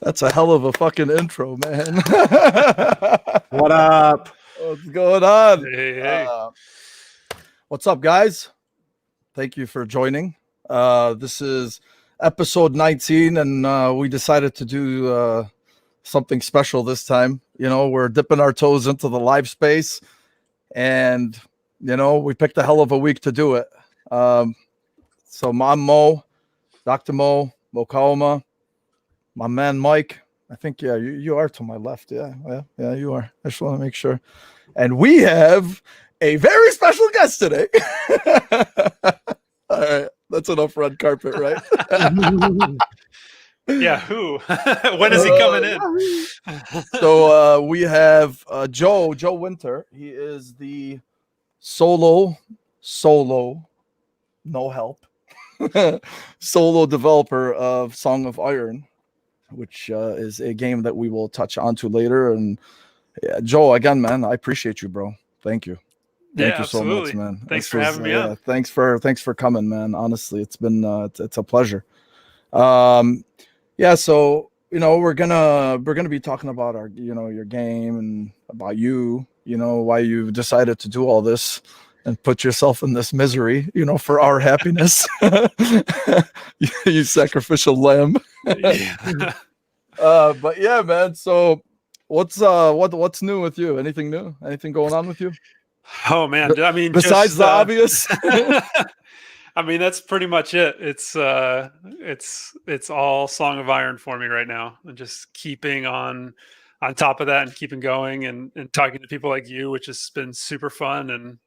That's a hell of a fucking intro, man. What up? What's going on? Hey. What's up, guys? Thank you for joining. This is episode 19, and we decided to do something special this time. You know, we're dipping our toes into the live space, and, you know, we picked a hell of a week to do it. So I'm Mo, Dr. Mo Kaoma, my man Mike. I think, yeah, you are to my left. Yeah, you are. I just want to make sure. And we have a very special guest today. All right, that's enough red carpet, right? Yeah, who? When is he coming in? So we have Joe Winter. He is the solo, no help, solo developer of Song of Iron, which is a game that we will touch onto later. And yeah, Joe, again, man, I appreciate you, bro. Thank you. Thank you absolutely. so much, man. Thanks for having me on. Thanks for coming, man. Honestly, it's been it's a pleasure. Yeah, so you know, we're gonna be talking about your game and about you know, why you decided to do all this and put yourself in this misery, you know, for our happiness. You sacrificial lamb. Yeah. But yeah, man. So what's new with you? Anything new? Anything going on with you? Oh man, I mean, besides the obvious. I mean, that's pretty much it. It's all Song of Iron for me right now, and just keeping on top of that and keeping going and talking to people like you, which has been super fun, and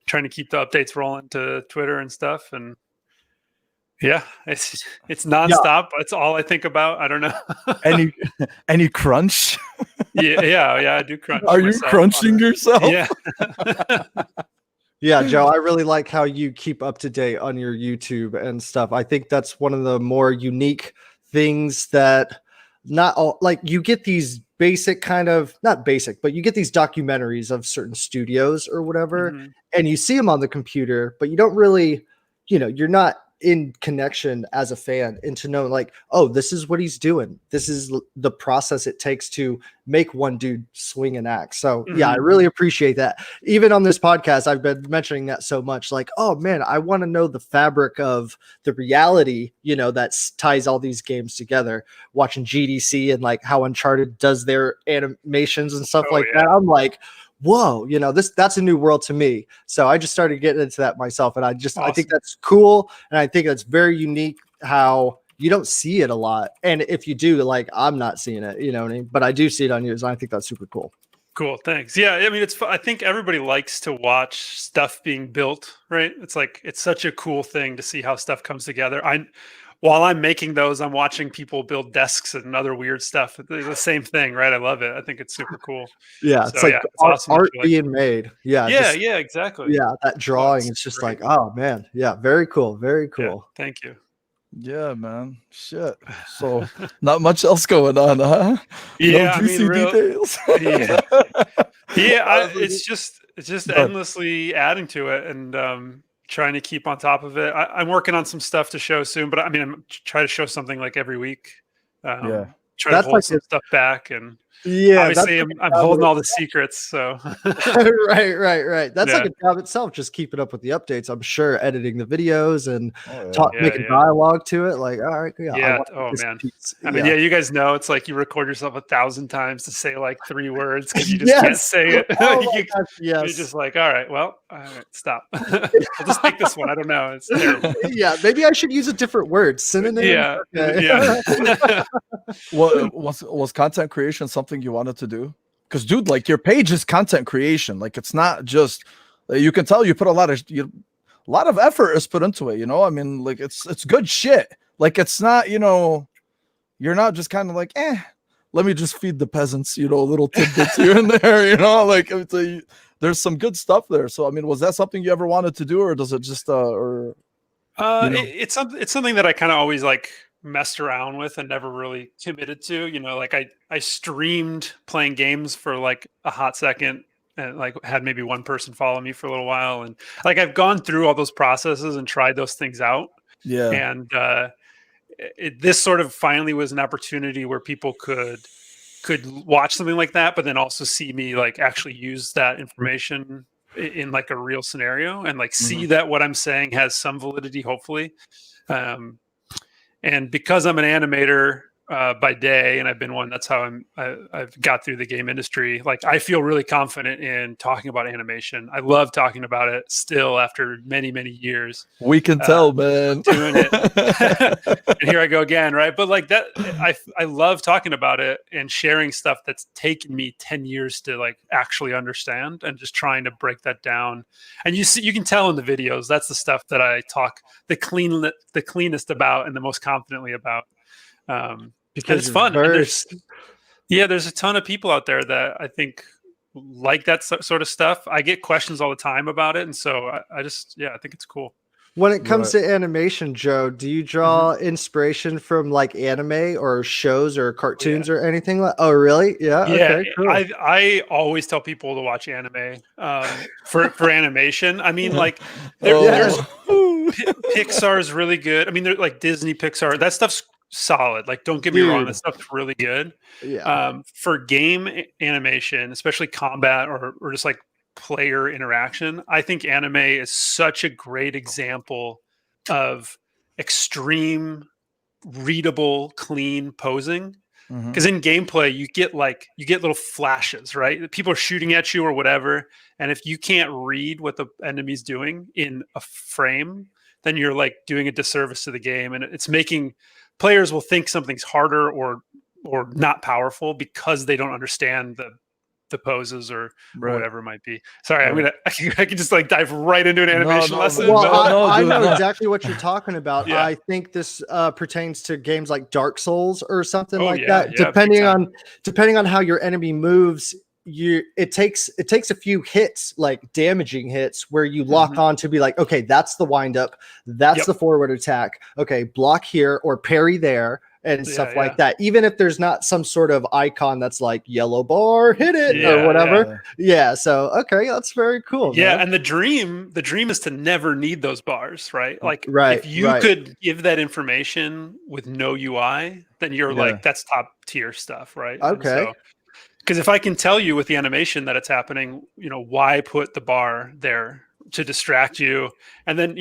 trying to keep the updates rolling to Twitter and stuff. And yeah, it's nonstop. It's all I think about. I don't know. Any crunch? Yeah, I do crunch. Are you crunching yourself? Yeah. Yeah, Joe, I really like how you keep up to date on your YouTube and stuff. I think that's one of the more unique things that not all, like, you get these basic kind of, not basic, but you get these documentaries of certain studios or whatever, and you see them on the computer, but you don't really, you know, you're not in connection as a fan into know, like, oh, this is what he's doing. This is the process it takes to make one dude swing an axe. So yeah, I really appreciate that. Even on this podcast, I've been mentioning that so much, like, oh man, I want to know the fabric of the reality, you know, that ties all these games together. Watching GDC and like how Uncharted does their animations and stuff that. I'm like, whoa, you know, that's a new world to me. So I just started getting into that myself. And Awesome. I think that's cool. And I think that's very unique how you don't see it a lot. And if you do, like, I'm not seeing it, you know what I mean? But I do see it on yours. And I think that's super cool. Cool. Thanks. Yeah. I mean, I think everybody likes to watch stuff being built, right? It's like, it's such a cool thing to see how stuff comes together. While I'm making those, I'm watching people build desks and other weird stuff. It's the same thing, right? I love it. I think it's super cool. Yeah, so, it's like it's awesome art being made. Yeah, exactly. Yeah, that drawing. It's just great. Like, oh man, yeah, very cool, very cool. Yeah, thank you. Yeah, man. Shit. So not much else going on, huh? Yeah, no juicy details. It's just endlessly adding to it and trying to keep on top of it. I'm working on some stuff to show soon, but I mean, I'm trying to show something like every week. Try to hold some stuff back, and obviously I'm holding all the secrets. So right. That's like a job itself, just keeping up with the updates. I'm sure editing the videos and making dialogue to it. Like, all right, oh man. I mean, you guys know it's like you record yourself 1,000 times to say like 3 words because you just can't say it. You're just like, all right, stop. I'll just take this one. I don't know. It's terrible. Yeah, maybe I should use a different word. Synonym. Yeah. Well, was content creation something you wanted to do? Because dude, like, your page is content creation. Like, it's not just, you can tell you put a lot of effort is put into it, you know. I mean, like, it's good shit. Like, it's not, you know, you're not just kind of like, let me just feed the peasants, you know, little tidbits here and there, you know. Like, there's some good stuff there. So I mean, was that something you ever wanted to do, or does it just it's something that I kind of always like messed around with and never really committed to, you know. Like I streamed playing games for like a hot second and like had maybe one person follow me for a little while, and like I've gone through all those processes and tried those things out. And this sort of finally was an opportunity where people could watch something like that, but then also see me like actually use that information in like a real scenario and like see that what I'm saying has some validity, hopefully. And because I'm an animator by day, and I've been one, that's how I've got through the game industry. Like I feel really confident in talking about animation. I love talking about it still after many, many years. We can tell, man. Doing it. And here I go again, right? But like that, I love talking about it and sharing stuff that's taken me 10 years to like actually understand, and just trying to break that down. And you can tell in the videos, that's the stuff that I talk the cleanest about and the most confidently about. Because it's fun. And there's a ton of people out there that I think like that sort of stuff. I get questions all the time about it, and so I think it's cool. When it comes to animation, Joe, do you draw inspiration from like anime or shows or cartoons or anything like? Oh, really? Yeah. Okay. Cool. I always tell people to watch anime for animation. I mean, like there's Pixar's really good. I mean, they're like Disney, Pixar. That stuff's solid. Like, don't get me wrong, that stuff's really good. Yeah. For game animation, especially combat or just like player interaction, I think anime is such a great example of extreme, readable, clean posing. Because in gameplay, you get little flashes, right? People are shooting at you or whatever, and if you can't read what the enemy's doing in a frame, then you're like doing a disservice to the game, and it's making players will think something's harder or not powerful because they don't understand the poses or whatever it might be. Sorry, I can just like dive right into an animation lesson. Well, I know exactly what you're talking about. I think this pertains to games like Dark Souls or something like that. Depending on how your enemy moves, it takes a few hits, like damaging hits, where you lock on to be like, okay, that's the wind up, that's the forward attack. Okay, block here or parry there. And stuff like that, even if there's not some sort of icon that's like yellow bar, hit it or whatever. So okay, that's very cool. Man. And the dream is to never need those bars, right? Like, if you could give that information with no UI, then you're like, that's top tier stuff, right? Okay. Because if I can tell you with the animation that it's happening, why put the bar there to distract you, and then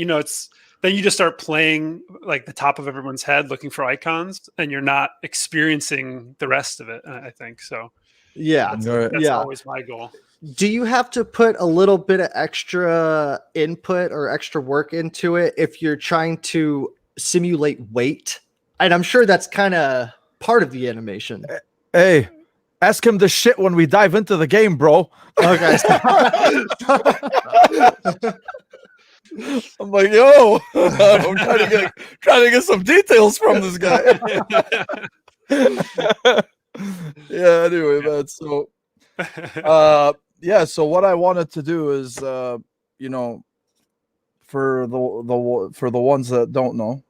then you just start playing like the top of everyone's head looking for icons, and you're not experiencing the rest of it, I think. So that's always my goal. Do you have to put a little bit of extra input or extra work into it if you're trying to simulate weight? And I'm sure that's kind of part of the animation. Hey, ask him the shit when we dive into the game, bro. Okay. I'm like, yo, I'm trying to get some details from this guy. Anyway, man. So, so what I wanted to do is, for the ones that don't know,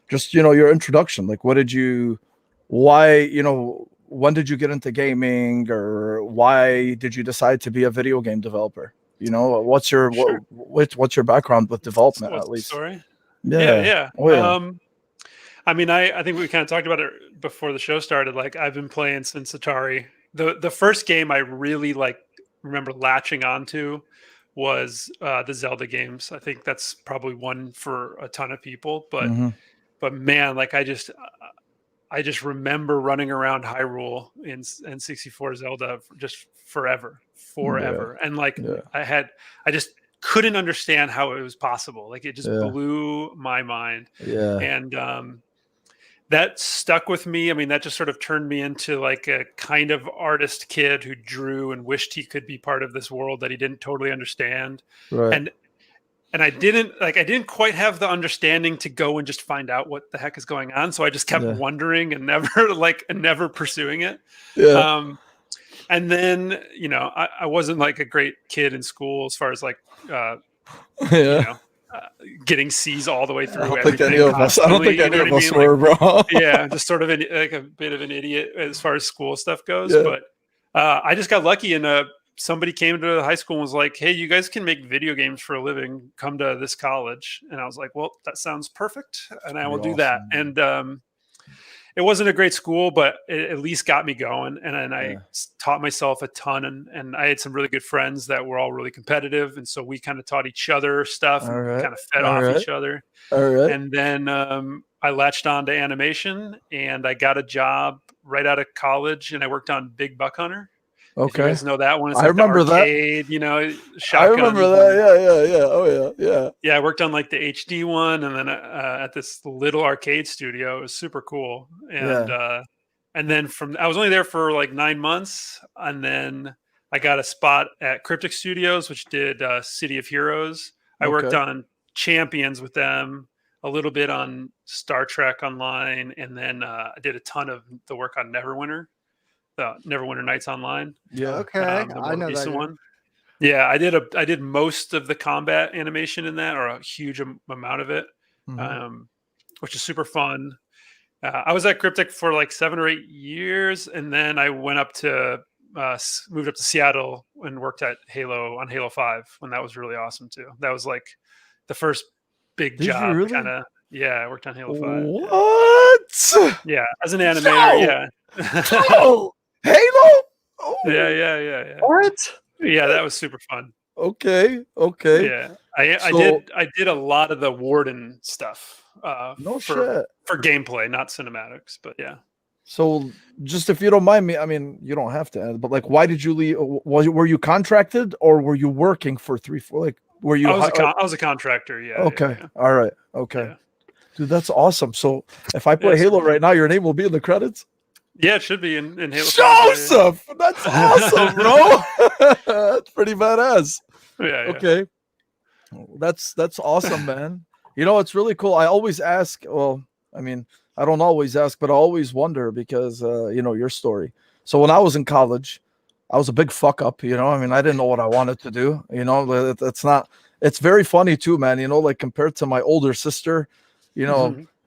just your introduction. Like, when did you get into gaming, or why did you decide to be a video game developer? What's your what's your background with development, at least? Story? Yeah. I mean, I think we kind of talked about it before the show started. Like, I've been playing since Atari. The first game I really remember latching onto was the Zelda games. I think that's probably one for a ton of people. But man, like I just remember running around Hyrule in N64 Zelda just forever. And I just couldn't understand how it was possible. Like, it just blew my mind. And that stuck with me. I mean, that just sort of turned me into like a kind of artist kid who drew and wished he could be part of this world that he didn't totally understand. And I didn't quite have the understanding to go and just find out what the heck is going on. So I just kept wondering and never pursuing it. And then, I wasn't like a great kid in school as far as like, getting C's all the way through. I don't think any of us were, bro. Just sort of a bit of an idiot as far as school stuff goes. But I just got lucky in a somebody came to the high school and was like, "Hey, you guys can make video games for a living. Come to this college." And I was like, "Well, that sounds perfect, and I will do that." Awesome. And it wasn't a great school, but it at least got me going. And then I taught myself a ton, and I had some really good friends that were all really competitive, and so we kind of taught each other stuff and kind of fed off each other. All right. And then I latched on to animation, and I got a job right out of college, and I worked on Big Buck Hunter. If you guys know that one. It's like I remember the arcade, that. Shotgun. I remember that. Yeah. Oh, yeah. Yeah, I worked on like the HD one, and then at this little arcade studio. It was super cool. And then I was only there for like 9 months, and then I got a spot at Cryptic Studios, which did City of Heroes. I worked on Champions with them, a little bit on Star Trek Online, and then I did a ton of the work on Neverwinter. Neverwinter Nights Online. Yeah. Okay. I know that one. Yeah, I did most of the combat animation in that, or a huge amount of it, which is super fun. I was at Cryptic for like 7 or 8 years, and then I went up to moved up to Seattle and worked at Halo 5 when that was really awesome too. That was like the first big job, really? Kind of. Yeah, I worked on Halo 5. What? Yeah, as an animator. No! Halo? Oh. Yeah. What? Yeah, that was super fun. Okay. Yeah, I did a lot of the Warden stuff. For gameplay, not cinematics, but yeah. So, just if you don't mind me, I mean, you don't have to, but like, why did you leave? Were you contracted or were you working for 3-4? Like, were you? I was a contractor. Yeah. Okay. Yeah. All right. Okay. Yeah. Dude, that's awesome. So, if I play Halo right now, your name will be in the credits. Yeah, it should be in Halo. Joseph, that's awesome, bro. That's pretty badass. Yeah. Okay, that's awesome, man. It's really cool. I always ask. Well, I mean, I don't always ask, but I always wonder because your story. So when I was in college, I was a big fuck up. I mean, I didn't know what I wanted to do. It's not. It's very funny too, man. Like compared to my older sister,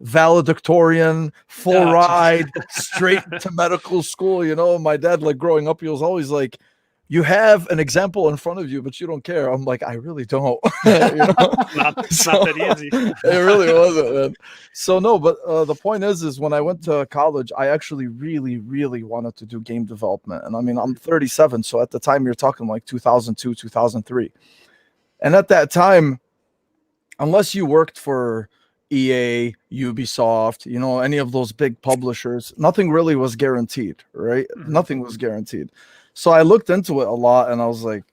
valedictorian, full ride, straight to medical school. My dad, like growing up, he was always like, you have an example in front of you, but you don't care. I'm like, I really don't. Not that easy. It really wasn't, man. So no, but the point is when I went to college, I actually really, really wanted to do game development. And I mean, I'm 37. So at the time you're talking like 2002, 2003. And at that time, unless you worked for EA, Ubisoft, any of those big publishers, nothing really was guaranteed, right? Nothing was guaranteed. So I looked into it a lot and I was like,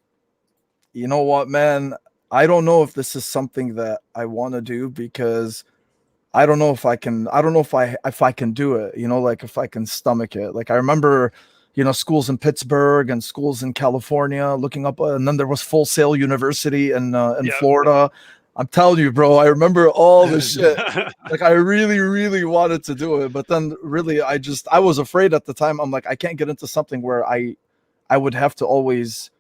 you know what, man, I don't know if this is something that I want to do because I don't know if I can do it, like if I can stomach it. Like I remember, schools in Pittsburgh and schools in California looking up, and then there was Full Sail University in Florida. I'm telling you, bro, I remember all this shit. Like I really, really wanted to do it, but then really I was afraid at the time. I'm like, I can't get into something where I would have to always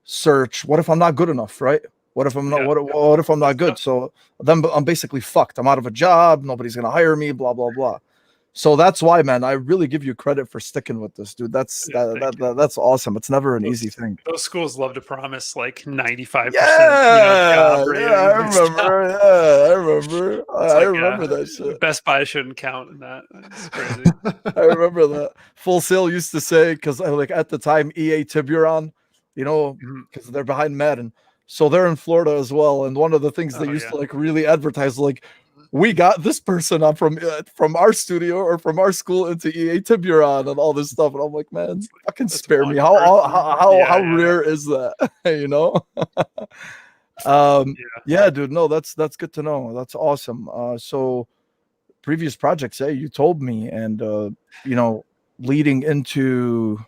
search. What if I'm not good enough, right? What if I'm not? What if I'm not good? So then I'm basically fucked. I'm out of a job. Nobody's gonna hire me. Blah blah blah. So that's why, man, I really give you credit for sticking with this, dude. That's awesome. It's never an easy thing. Those schools love to promise like 95%. I remember. I remember that shit. Best Buy shouldn't count in that. That's crazy. I remember that. Full Sail used to say, because like at the time EA Tiburon, because they're behind Madden, so they're in Florida as well. And one of the things they used to like really advertise, like, we got this person up from our studio or from our school into EA Tiburon and all this stuff, and I'm like, man, fucking spare me. How rare is that? Yeah, dude. No, that's good to know. That's awesome. So previous projects, you told me, and leading into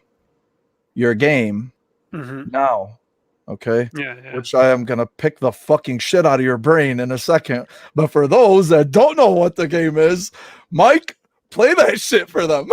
your game now. Okay. Yeah. Which I am gonna pick the fucking shit out of your brain in a second. But for those that don't know what the game is, Mike, play that shit for them.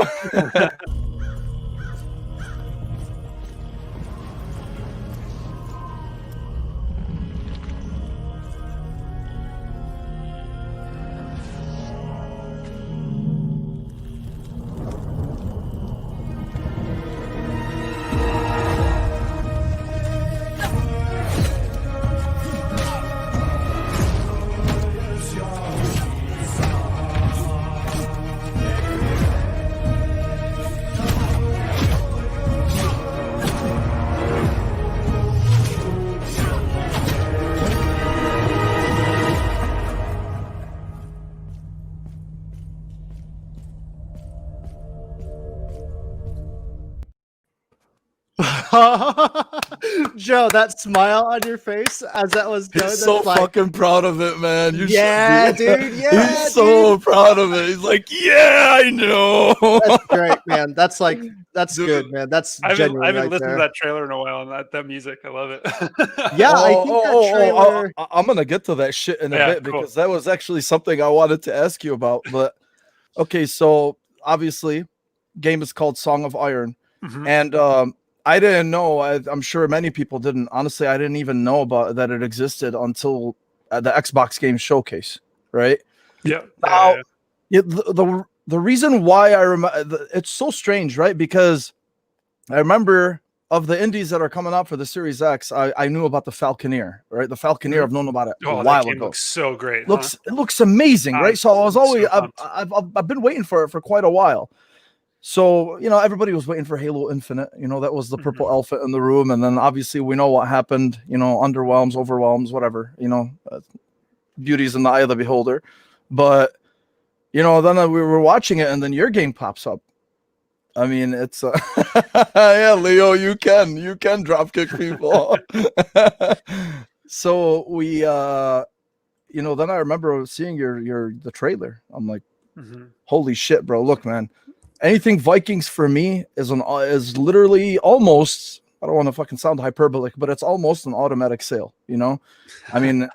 Joe, that smile on your face as that was going. He's so that's like, fucking proud of it, man. You yeah, should be. dude. Yeah, He's so dude. proud of it. He's like, yeah, I know. That's great, man. That's Dude, good, man. That's I haven't genuine right listened there. to that trailer in a while, and that music, I love it. Yeah, I think that trailer. I'm gonna get to that shit in a Yeah, bit cool. because that was actually something I wanted to ask you about. But okay, so obviously, game is called Song of Iron, Mhm. and I didn't know. I'm sure many people didn't. Honestly, I didn't even know about that it existed until the Xbox Game Showcase, right? Yeah. Now, the reason why I remember it's so strange, right? Because I remember of the indies that are coming out for the Series X, I knew about the Falconeer, right? The Falconeer, I've known about it a Oh, that while game ago. looks so great. It looks amazing, right? So I was always I've been waiting for it for quite a while. So everybody was waiting for Halo Infinite. That was the purple elephant in the room, and then obviously we know what happened. Underwhelms, overwhelms, whatever. Beauty's in the eye of the beholder. But then we were watching it, and then your game pops up. I mean, it's yeah, Leo, you can drop kick people. So we then I remember seeing the trailer. I'm like, holy shit, bro. Look, man. Anything Vikings for me is literally almost, I don't want to fucking sound hyperbolic, but it's almost an automatic sale, I mean,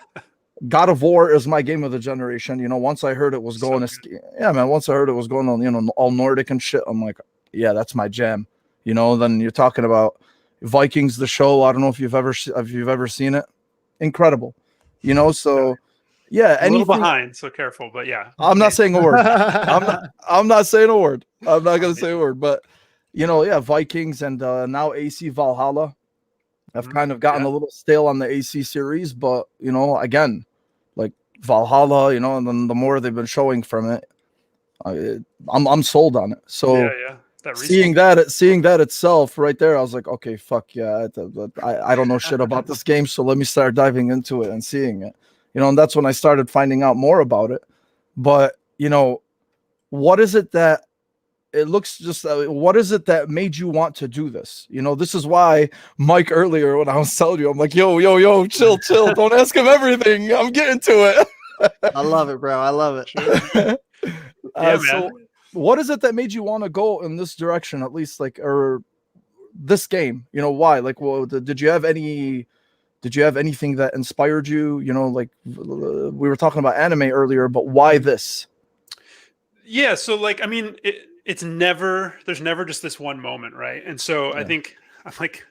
God of War is my game of the generation. Once I heard it was going once I heard it was going on, all Nordic and shit, I'm like, yeah, that's my jam. Then you're talking about Vikings, the show. I don't know if you've ever seen it. Incredible. So yeah, a little behind, so careful, but yeah. I'm not saying a word. I'm not saying a word. I'm not gonna say a word, but yeah, Vikings and now AC Valhalla. I've kind of gotten a little stale on the AC series, but again, like Valhalla, and then the more they've been showing from it, I'm sold on it. So yeah. Seeing that itself right there, I was like, okay, fuck yeah, I don't know shit about this game, so let me start diving into it and seeing it. And that's when I started finding out more about it. But what is it that it looks just what is it that made you want to do this? This is why Mike earlier when I was telling you, I'm like, yo, chill, don't ask him everything. I'm getting to it. I love it, bro. I love it. Yeah, so what is it that made you want to go in this direction, at least, like, or this game? Why? Like, well, did you have anything that inspired you? Like we were talking about anime earlier, but why this? Yeah, so like, I mean, there's never just this one moment, right? And so I think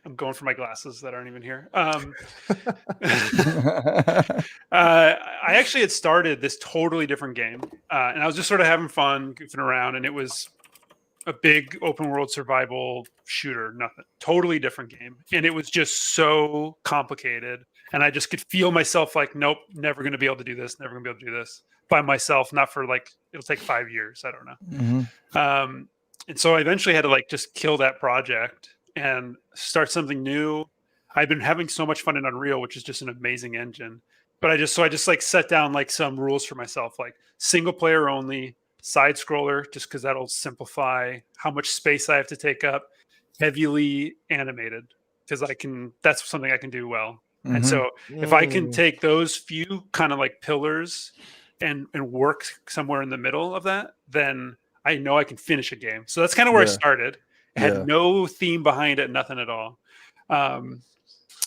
I'm going for my glasses that aren't even here. I actually had started this totally different game, and I was just sort of having fun, goofing around, and it was a big open world survival shooter, nothing, totally different game. And it was just so complicated. And I just could feel myself like, nope, never going to be able to do this. Never gonna be able to do this by myself. Not for like, it'll take 5 years. I don't know. And so I eventually had to like, just kill that project and start something new. I've been having so much fun in Unreal, which is just an amazing engine. But I just like set down like some rules for myself, like single player only, side scroller, just because that'll simplify how much space I have to take up, heavily animated, because that's something I can do well. And so if I can take those few kind of like pillars and work somewhere in the middle of that, then I know I can finish a game. So that's kind of where I started. It had no theme behind it, nothing at all. And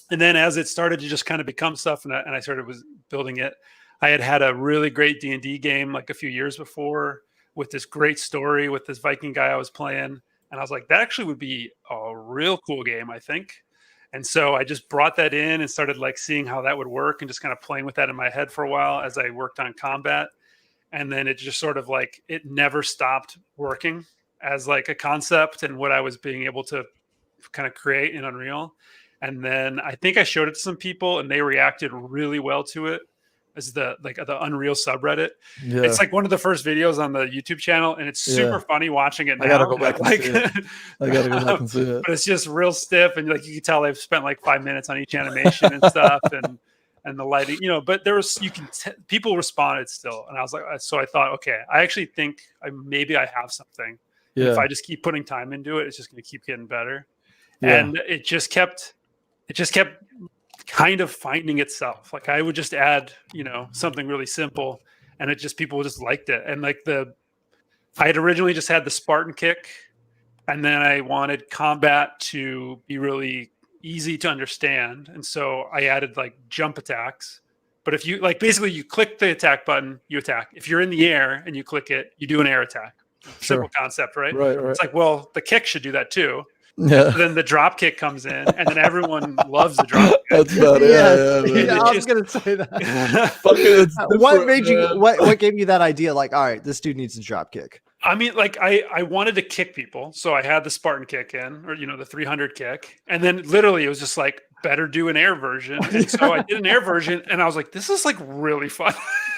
then as it started to just kind of become stuff, and I started building it, I had a really great D&D game like a few years before with this great story with this Viking guy I was playing. And I was like, that actually would be a real cool game, I think. And so I just brought that in and started like seeing how that would work and just kind of playing with that in my head for a while as I worked on combat. And then it just sort of like, it never stopped working as like a concept and what I was being able to kind of create in Unreal. And then I think I showed it to some people and they reacted really well to it as the Unreal subreddit. Yeah. It's like one of the first videos on the YouTube channel and it's super funny watching it now. I gotta go back and see it. I gotta go back and see it. But it's just real stiff and like you can tell they've spent like 5 minutes on each animation and stuff and the lighting, but there was, people responded still. And I was like, so I thought, okay, I actually think maybe I have something. Yeah. If I just keep putting time into it, it's just going to keep getting better. and it just kept kind of finding itself. Like I would just add, something really simple, and people just liked it. And like I had originally just had the Spartan kick, and then I wanted combat to be really easy to understand, and so I added like jump attacks. But if you basically you click the attack button, you attack. If you're in the air and you click it, you do an air attack. Simple concept, right? Right. It's like, well, the kick should do that too. Yeah. So then the drop kick comes in, and then everyone loves the drop kick. That's about it. Yeah, I was gonna say that. What gave you that idea? Like, all right, this dude needs a drop kick. I mean, like I wanted to kick people, so I had the Spartan kick in, or the 300 kick, and then literally it was just like better do an air version, and so I did an air version, and I was like, this is like really fun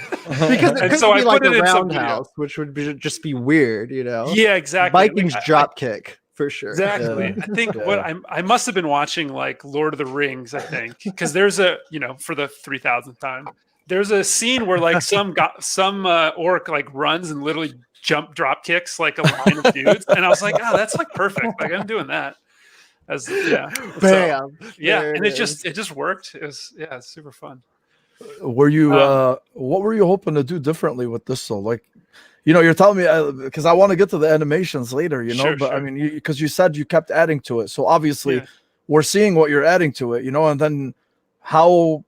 because it could be like a roundhouse, which would just be weird, Yeah, exactly. Vikings drop kick for sure. Exactly. Yeah. I think what I must have been watching like Lord of the Rings, I think, because there's a for the 3,000th time, there's a scene where like some orc like runs and literally drop kicks like a line of dudes, and I was like, oh, that's like perfect. Like I'm doing that. Bam. So, and it just worked. It's super fun. Were you what were you hoping to do differently with this? So like, you're telling me because I want to get to the animations later, but I mean, because you said you kept adding to it, so obviously we're seeing what you're adding to it, and then how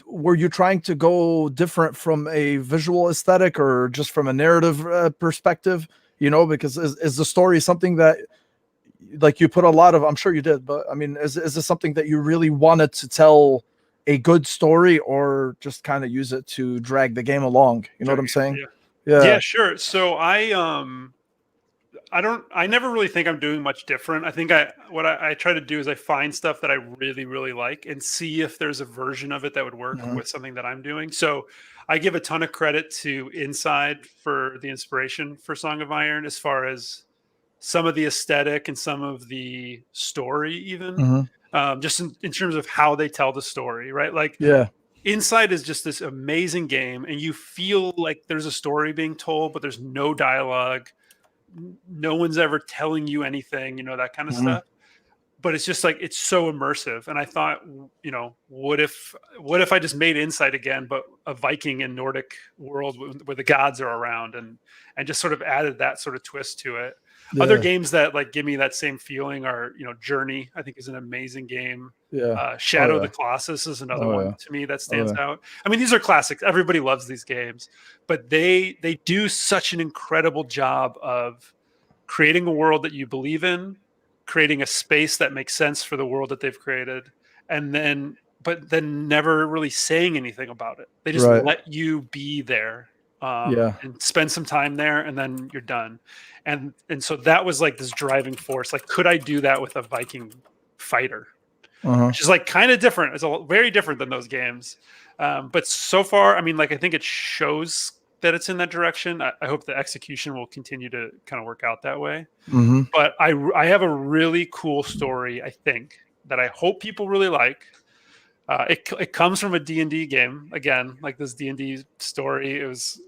were you trying to go different from a visual aesthetic or just from a narrative perspective? Because is the story something that like you put a lot of, I'm sure you did, but I mean, is this something that you really wanted to tell a good story, or just kind of use it to drag the game along? You know what I'm saying? Yeah, sure. So I never really think I'm doing much different. I think what I try to do is I find stuff that I really, really like and see if there's a version of it that would work with something that I'm doing. So I give a ton of credit to Inside for the inspiration for Song of Iron, as far as some of the aesthetic and some of the story, even just in terms of how they tell the story, right? Like, Inside is just this amazing game, and you feel like there's a story being told, but there's no dialogue. No one's ever telling you anything, that kind of stuff. But it's just like, it's so immersive. And I thought, what if I just made Inside again, but a Viking and Nordic world where the gods are around, and just sort of added that sort of twist to it. Other games that like give me that same feeling are, Journey, I think, is an amazing game. Shadow of the Colossus is another one to me that stands out. I mean, these are classics. Everybody loves these games, but they do such an incredible job of creating a world that you believe in, creating a space that makes sense for the world that they've created, but then never really saying anything about it. They just let you be there. And spend some time there, and then you're done. And so that was like this driving force. Like, could I do that with a Viking fighter? Which is like kind of different. It's very different than those games. But so far, I mean, like, I think it shows that it's in that direction. I hope the execution will continue to kind of work out that way. But I have a really cool story, I think, that I hope people really like. It comes from a D&D game. Again, like this D&D story, it was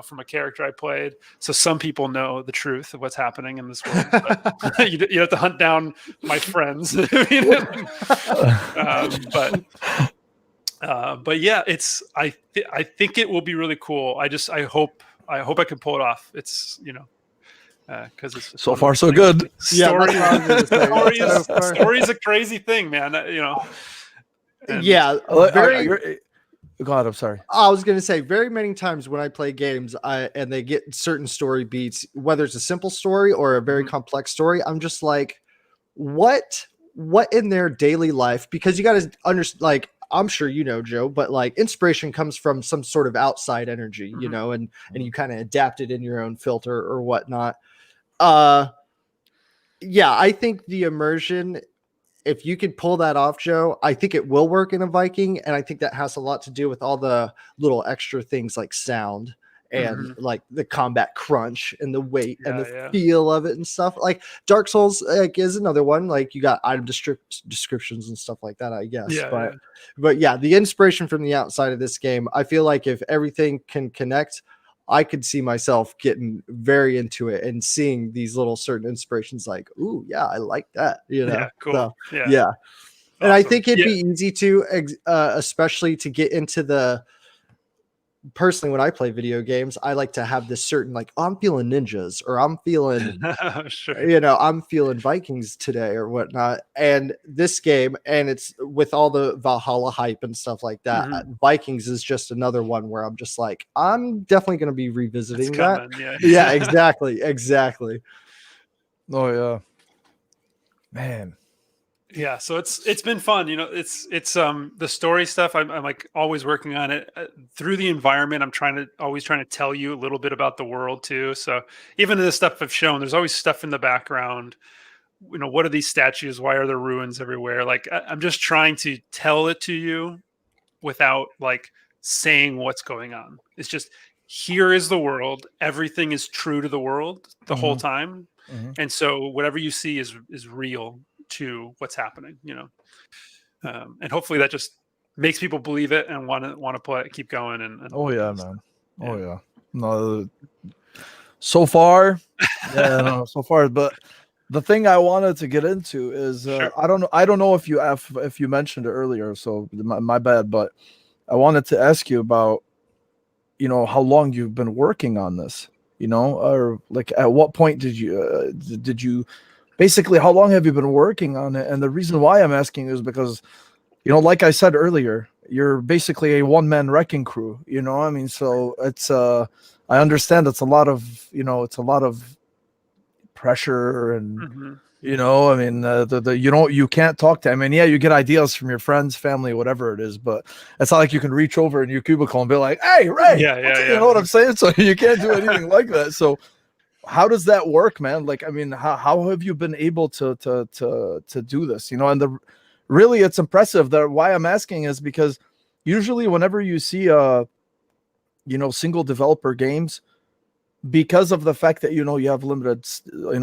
from a character I played. So some people know the truth of what's happening in this world. But you have to hunt down my friends. But yeah, I think it will be really cool. I hope I can pull it off. It's because it's so far so good. Story is a crazy thing, man. Go ahead, I'm sorry. I was going to say, very many times when I play games and they get certain story beats, whether it's a simple story or a very complex story, I'm just like, what in their daily life? Because you got to understand, like, I'm sure Joe, but like inspiration comes from some sort of outside energy, and you kind of adapt it in your own filter or whatnot. I think the immersion, if you could pull that off, Joe, I think it will work in a Viking. And I think that has a lot to do with all the little extra things like sound and like the combat crunch and the weight and the feel of it and stuff. Like Dark Souls is another one. Like you got item descriptions and stuff like that, I guess. But yeah, the inspiration from the outside of this game, I feel like if everything can connect, I could see myself getting very into it and seeing these little certain inspirations like, ooh, yeah, I like that, you know? Yeah, cool. So, Yeah. yeah. And I Awesome. think it'd Yeah. be easy to, especially to get into the, personally, when I play video games, I like to have this certain, like, oh, I'm feeling ninjas, or I'm feeling, Sure. you know, I'm feeling Vikings today or whatnot. And this game, and it's with all the Valhalla hype and stuff like that, Mhm. Vikings is just another one where I'm just like, I'm definitely going to be It's revisiting that. coming. Yeah. Yeah, exactly. Exactly. Oh yeah, man. Yeah, so it's been fun. It's the story stuff. I'm like always working on it through the environment. I'm always trying to tell you a little bit about the world too. So even in the stuff I've shown, there's always stuff in the background. What are these statues? Why are there ruins everywhere? Like I'm just trying to tell it to you without like saying what's going on. It's just, here is the world. Everything is true to the world the whole Mhm, time, mhm. and so whatever you see is real to what's happening. And hopefully that just makes people believe it and want to play, keep going, and Oh all that yeah, kind of stuff. man. Oh Yeah, yeah. No, so far, yeah, no, so far. But the thing I wanted to get into is sure. I don't know if you mentioned it earlier, so my bad. But I wanted to ask you about how long you've been working on this. Or like at what point did you basically how long have you been working on it? And the reason why I'm asking is because like I said earlier, you're basically a one-man wrecking crew, I mean, so it's I understand it's a lot of pressure and Hmm. I mean, you can't talk to. I mean, yeah, you get ideas from your friends, family, whatever it is, but it's not like you can reach over in your cubicle and be like, "Hey, Ray," Yeah, yeah, you know yeah. what I'm saying? So you can't do anything like that. So how does that work, man? Like, I mean, how have you been able to do this? And really, it's impressive. That why I'm asking is because usually whenever you see single developer games, because of the fact that you have limited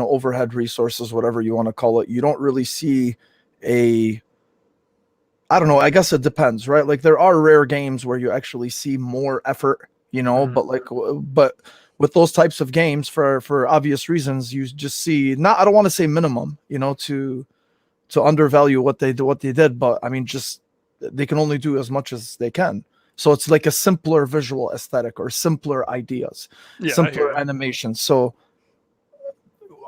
overhead resources, whatever you want to call it, you don't really see a I don't know, I guess it depends, right? Like there are rare games where you actually see more effort, Hmm. but with those types of games, for obvious reasons, you just see, not, I don't want to say minimum, to undervalue what they did, but I mean, just they can only do as much as they can. So it's like a simpler visual aesthetic or simpler ideas, Yeah, I hear simpler you. animation. So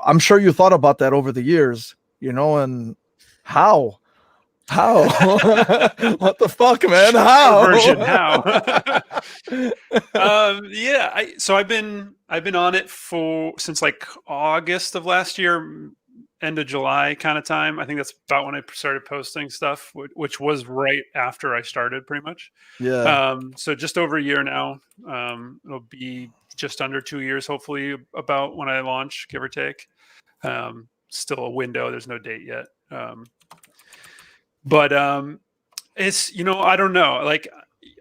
I'm sure you thought about that over the years, and how? How? What the fuck, man? Short version, How? how? Yeah. So I've been on it since like August of last year, end of July kind of time. I think that's about when I started posting stuff, which was right after I started, pretty much. Yeah. So just over a year now. It'll be just under 2 years, hopefully, about when I launch, give or take. Still a window. There's no date yet. But it's, I don't know. Like,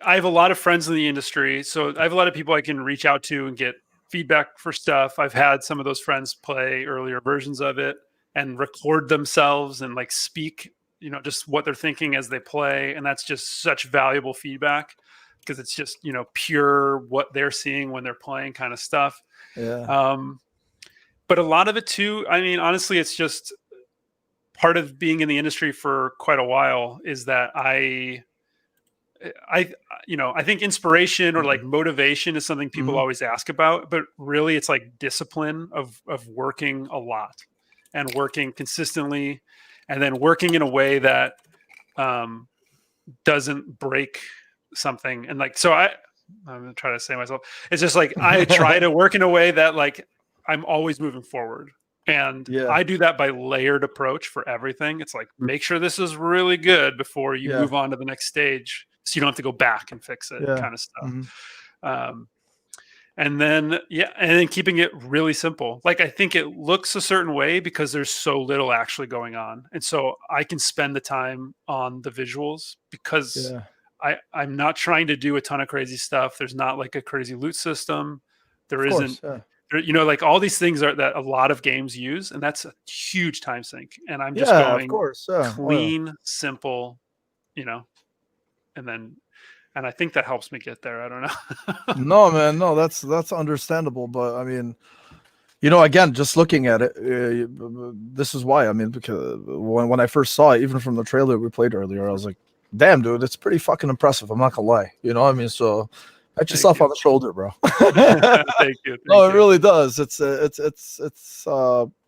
I have a lot of friends in the industry, so I have a lot of people I can reach out to and get feedback for stuff. I've had some of those friends play earlier versions of it and record themselves and like speak, just what they're thinking as they play. And that's just such valuable feedback because it's just, pure what they're seeing when they're playing kind of stuff. Yeah. Um, but a lot of it too, I mean, honestly, it's just part of being in the industry for quite a while is that I I think inspiration or like motivation is something people Mhm. always ask about, but really it's like discipline of working a lot and working consistently, and then working in a way that um, doesn't break something. And like, so I'm gonna try to say myself. It's just like I try to work in a way that like I'm always moving forward. And Yeah. I do that by layered approach for everything. It's like, make sure this is really good before you Yeah. move on to the next stage, so you don't have to go back and fix it, Yeah. kind of stuff. Mhm. Um, and then, yeah, and then keeping it really simple. Like, I think it looks a certain way because there's so little actually going on. And so I can spend the time on the visuals because Yeah. I'm not trying to do a ton of crazy stuff. There's not like a crazy loot system. There Of isn't, course. Yeah. like all these things are that a lot of games use, and that's a huge time sink. And I'm just Yeah, of going course. Yeah. Oh yeah. clean, simple, you know, and then and I think that helps me get there. I don't know. No, man, no, that's understandable. But I mean, you know, again, just looking at it, this is why. I mean, because when I first saw it, even from the trailer we played earlier, I was like, "Damn, dude, it's pretty fucking impressive." I'm not gonna lie. You know what I mean? So, pat yourself on the shoulder, bro. Thank you. No, it really does. It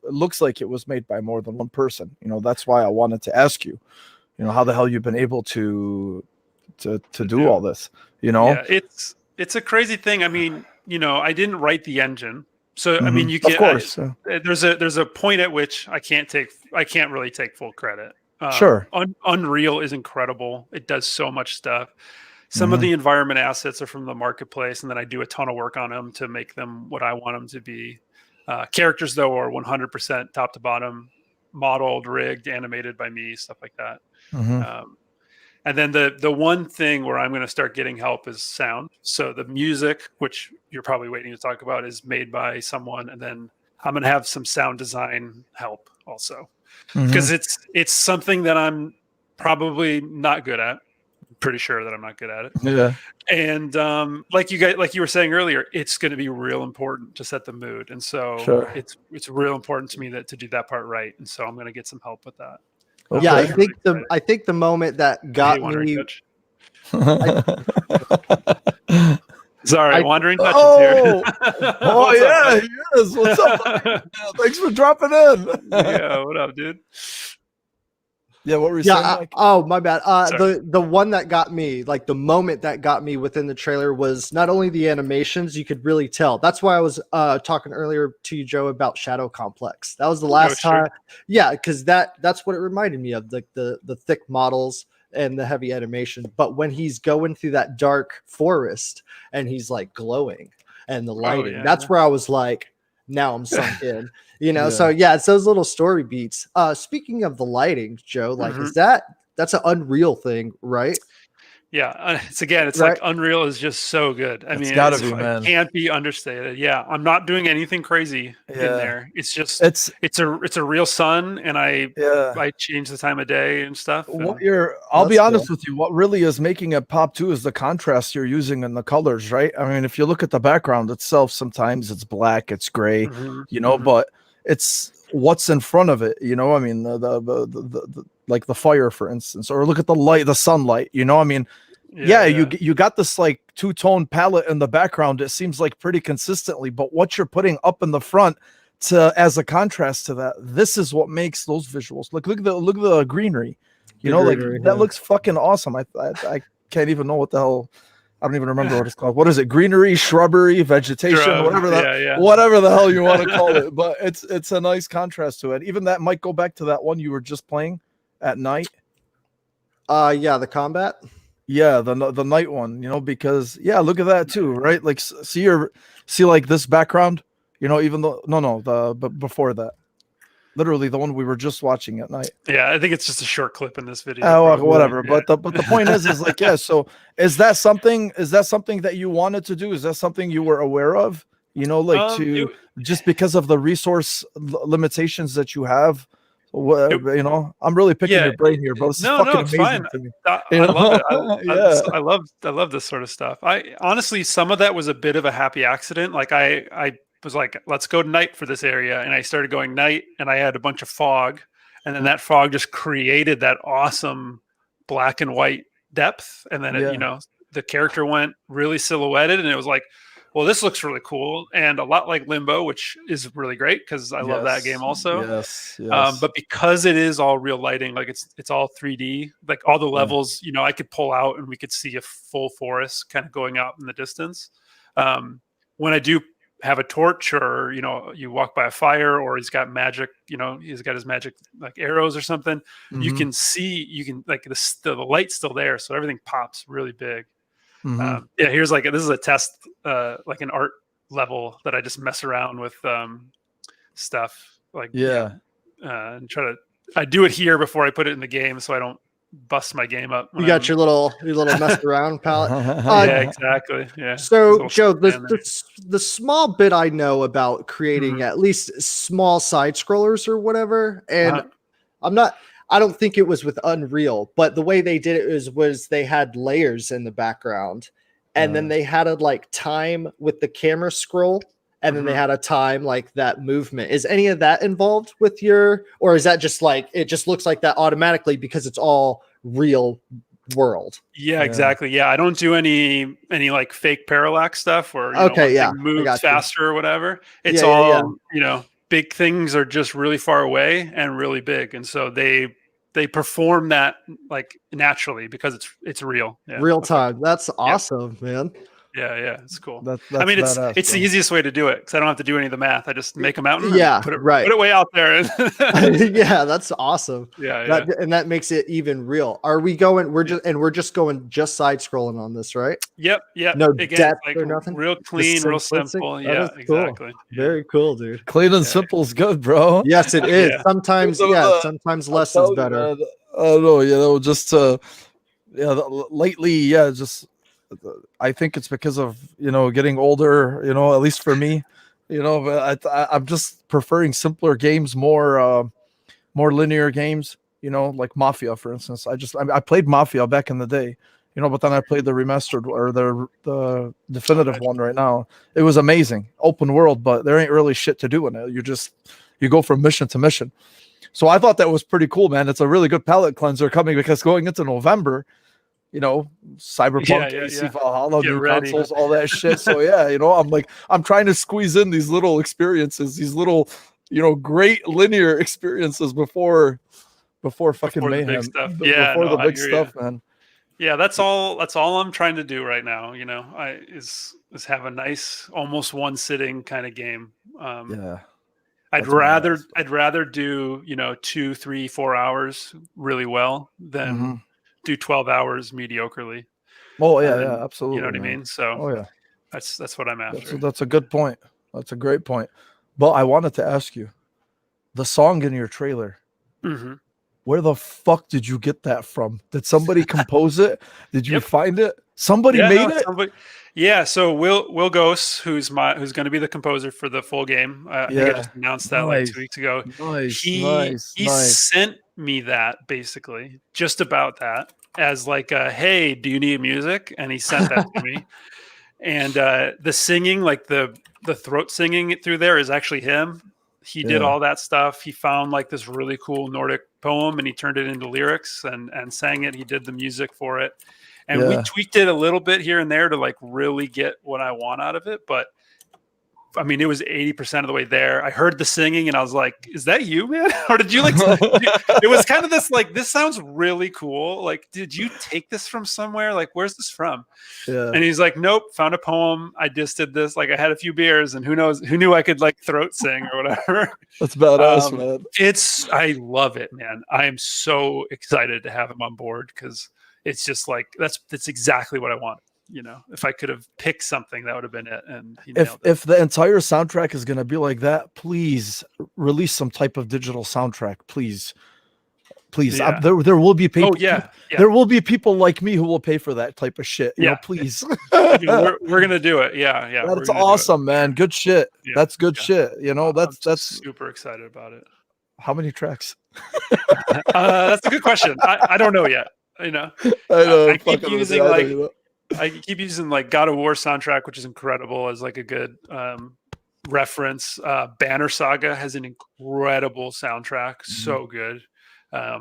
looks like it was made by more than one person. You know, that's why I wanted to ask you. You know, how the hell you've been able to do all this? You know, yeah, it's a crazy thing. I mean, you know, I didn't write the engine, so I mean, you of can. course. There's a point at which I can't really take full credit. Sure. Unreal is incredible. It does so much stuff. Some of the environment assets are from the marketplace, and then I do a ton of work on them to make them what I want them to be. Characters, though, are 100% top to bottom, modeled, rigged, animated by me, stuff like that. And then the one thing where I'm going to start getting help is sound. So the music, which you're probably waiting to talk about, is made by someone, and then I'm going to have some sound design help also, because it's something that I'm probably not good at. I'm pretty sure that I'm not good at it. Yeah. And like you were saying earlier, it's going to be real important to set the mood, and so it's real important to me to do that part right. And so I'm going to get some help with that. Okay. Yeah, I think the moment that got me. Sorry, wandering touches here. Oh yeah, he is. What's up, buddy? Thanks for dropping in. Yeah, what up, dude? Yeah, what were you saying, Mike? Oh, my bad. The one that got me, like the moment that got me within the trailer, was not only the animations, you could really tell. That's why I was talking earlier to you, Joe, about Shadow Complex. That was the last time. Yeah, because that's what it reminded me of, like the thick models and the heavy animation. But when he's going through that dark forest and he's like glowing and the lighting, that's where I was like, now I'm sunk in. You know, so yeah, it's those little story beats. Speaking of the lighting, Joe, like that's an Unreal thing, right? Yeah, it's like Unreal is just so good. I mean, it can't be understated. Yeah, I'm not doing anything crazy in there. It's just it's a real sun, and I change the time of day and stuff. I'll be honest with you. What really is making it pop too is the contrast you're using in the colors, right? I mean, if you look at the background itself, sometimes it's black, it's gray, you know, but it's what's in front of it, you know. I mean, the like the fire, for instance, or look at the light, the sunlight, you know. I mean, you got this like two-tone palette in the background. It seems like pretty consistently, but what you're putting up in the front as a contrast to that, this is what makes those visuals look at the greenery, you know, greenery, like that looks fucking awesome. I can't even know what the hell. I don't even remember what it's called. What is it? Greenery, shrubbery, vegetation, whatever the hell you want to call it. But it's a nice contrast to it. Even that might go back to that one you were just playing at night. Yeah, the combat. Yeah, the night one, you know, because look at that too, right? Like see like this background, you know, even though but before that. Literally the one we were just watching at night. Yeah, I think it's just a short clip in this video. Oh, whatever. Yeah. But the point is like, so is that something that you wanted to do? Is that something you were aware of? You know, like just because of the resource limitations that you have? You know, I'm really picking your brain here, bro. This is fucking amazing fine. to me. I love it. I love this sort of stuff. I honestly, some of that was a bit of a happy accident. Like I was like, let's go night for this area. And I started going night, and I had a bunch of fog. And then that fog just created that awesome black and white depth. And then, you know, the character went really silhouetted, and it was like, well, this looks really cool. And a lot like Limbo, which is really great because I love that game also. Yes. But because it is all real lighting, like it's all 3D, like all the levels, you know, I could pull out and we could see a full forest kind of going out in the distance. When I do have a torch, or you know, you walk by a fire, or he's got magic, you know, he's got his magic like arrows or something, you can like the light's still there, so everything pops really big. Here's like, this is a test, like an art level that I just mess around with stuff like and I do it here before I put it in the game, so I don't bust my game up. You got your little mess around palette. Yeah, exactly. Yeah. So Joe, the small bit I know about creating at least small side scrollers or whatever, and I don't think it was with Unreal, but the way they did it was they had layers in the background, and then they had a like time with the camera scroll, and then they had a time like that movement. Is any of that involved with your, or is that just like it just looks like that automatically because it's all real world? Yeah, exactly. Yeah, I don't do any like fake parallax stuff where Okay, yeah, thing moves faster or whatever. It's Yeah, all big things are just really far away and really big, and so they perform that like naturally because it's real. Yeah, real time. That's awesome, man. Yeah, it's cool. That's I mean, it's badass, the bro. easiest way to do it because I don't have to do any of the math. I just make a mountain, Yeah, and put right. it way out there. Yeah, that's awesome. Yeah. And that makes it even real. Are we going? We're just going side scrolling on this, right? Yep. No Again, depth like or nothing. real clean, real simple. That Yeah, is cool. exactly. Very cool, dude. Clean and simple is good, bro. Yes, it is. Yeah. Sometimes, sometimes less is better. I don't know, just lately, just I think it's because of getting older, at least for me, but I'm just preferring simpler games, more linear games, like Mafia, for instance. I played Mafia back in the day, but then I played the remastered or the definitive one right now. It was amazing, open world, but there ain't really shit to do in it. You go from mission to mission. So I thought that was pretty cool, man. It's a really good palate cleanser coming because going into November, Cyberpunk, AC Valhalla, new consoles, all that shit. So I'm trying to squeeze in these little experiences, these little, great linear experiences before fucking mayhem. The big stuff. Before the big stuff, man. Yeah, that's all I'm trying to do right now. Is have a nice, almost one sitting kind of game. I'd rather do 2, 3, 4 hours really well than do 12 hours mediocrely. Oh yeah, absolutely. You know what I mean? So that's what I'm after. That's a good point. That's a great point. But I wanted to ask you, the song in your trailer. Where the fuck did you get that from? Did somebody compose it? Did you find it? Somebody made it. Yeah, so Will Ghost, who's going to be the composer for the full game. I think I just announced that like 2 weeks ago. He sent me that basically, just about that, as like hey, do you need music? And he sent that to me. And the singing, like the throat singing through there, is actually him. He did all that stuff. He found like this really cool Nordic poem and he turned it into lyrics and sang it. He did the music for it. And we tweaked it a little bit here and there to like really get what I want out of it. But I mean, it was 80% of the way there. I heard the singing and I was like, is that you, man? Or did you like, it was kind of this, like, this sounds really cool. Like, did you take this from somewhere? Like, where's this from? Yeah. And he's like, nope, found a poem. I just did this. Like I had a few beers and who knew I could like throat sing or whatever. That's badass, man. I love it, man. I am so excited to have him on board because it's just like, that's exactly what I want. If I could have picked something, that would have been it. And if the entire soundtrack is going to be like that, please release some type of digital soundtrack, please. Yeah. There will be people. There will be people like me who will pay for that type of shit. Please. We're gonna do it. Yeah. That's awesome, man. Good shit. Yeah. That's good shit. That's super excited about it. How many tracks? That's a good question. I don't know yet. I know. I keep using like God of War soundtrack, which is incredible, as like a good reference. Banner Saga has an incredible soundtrack, so good. I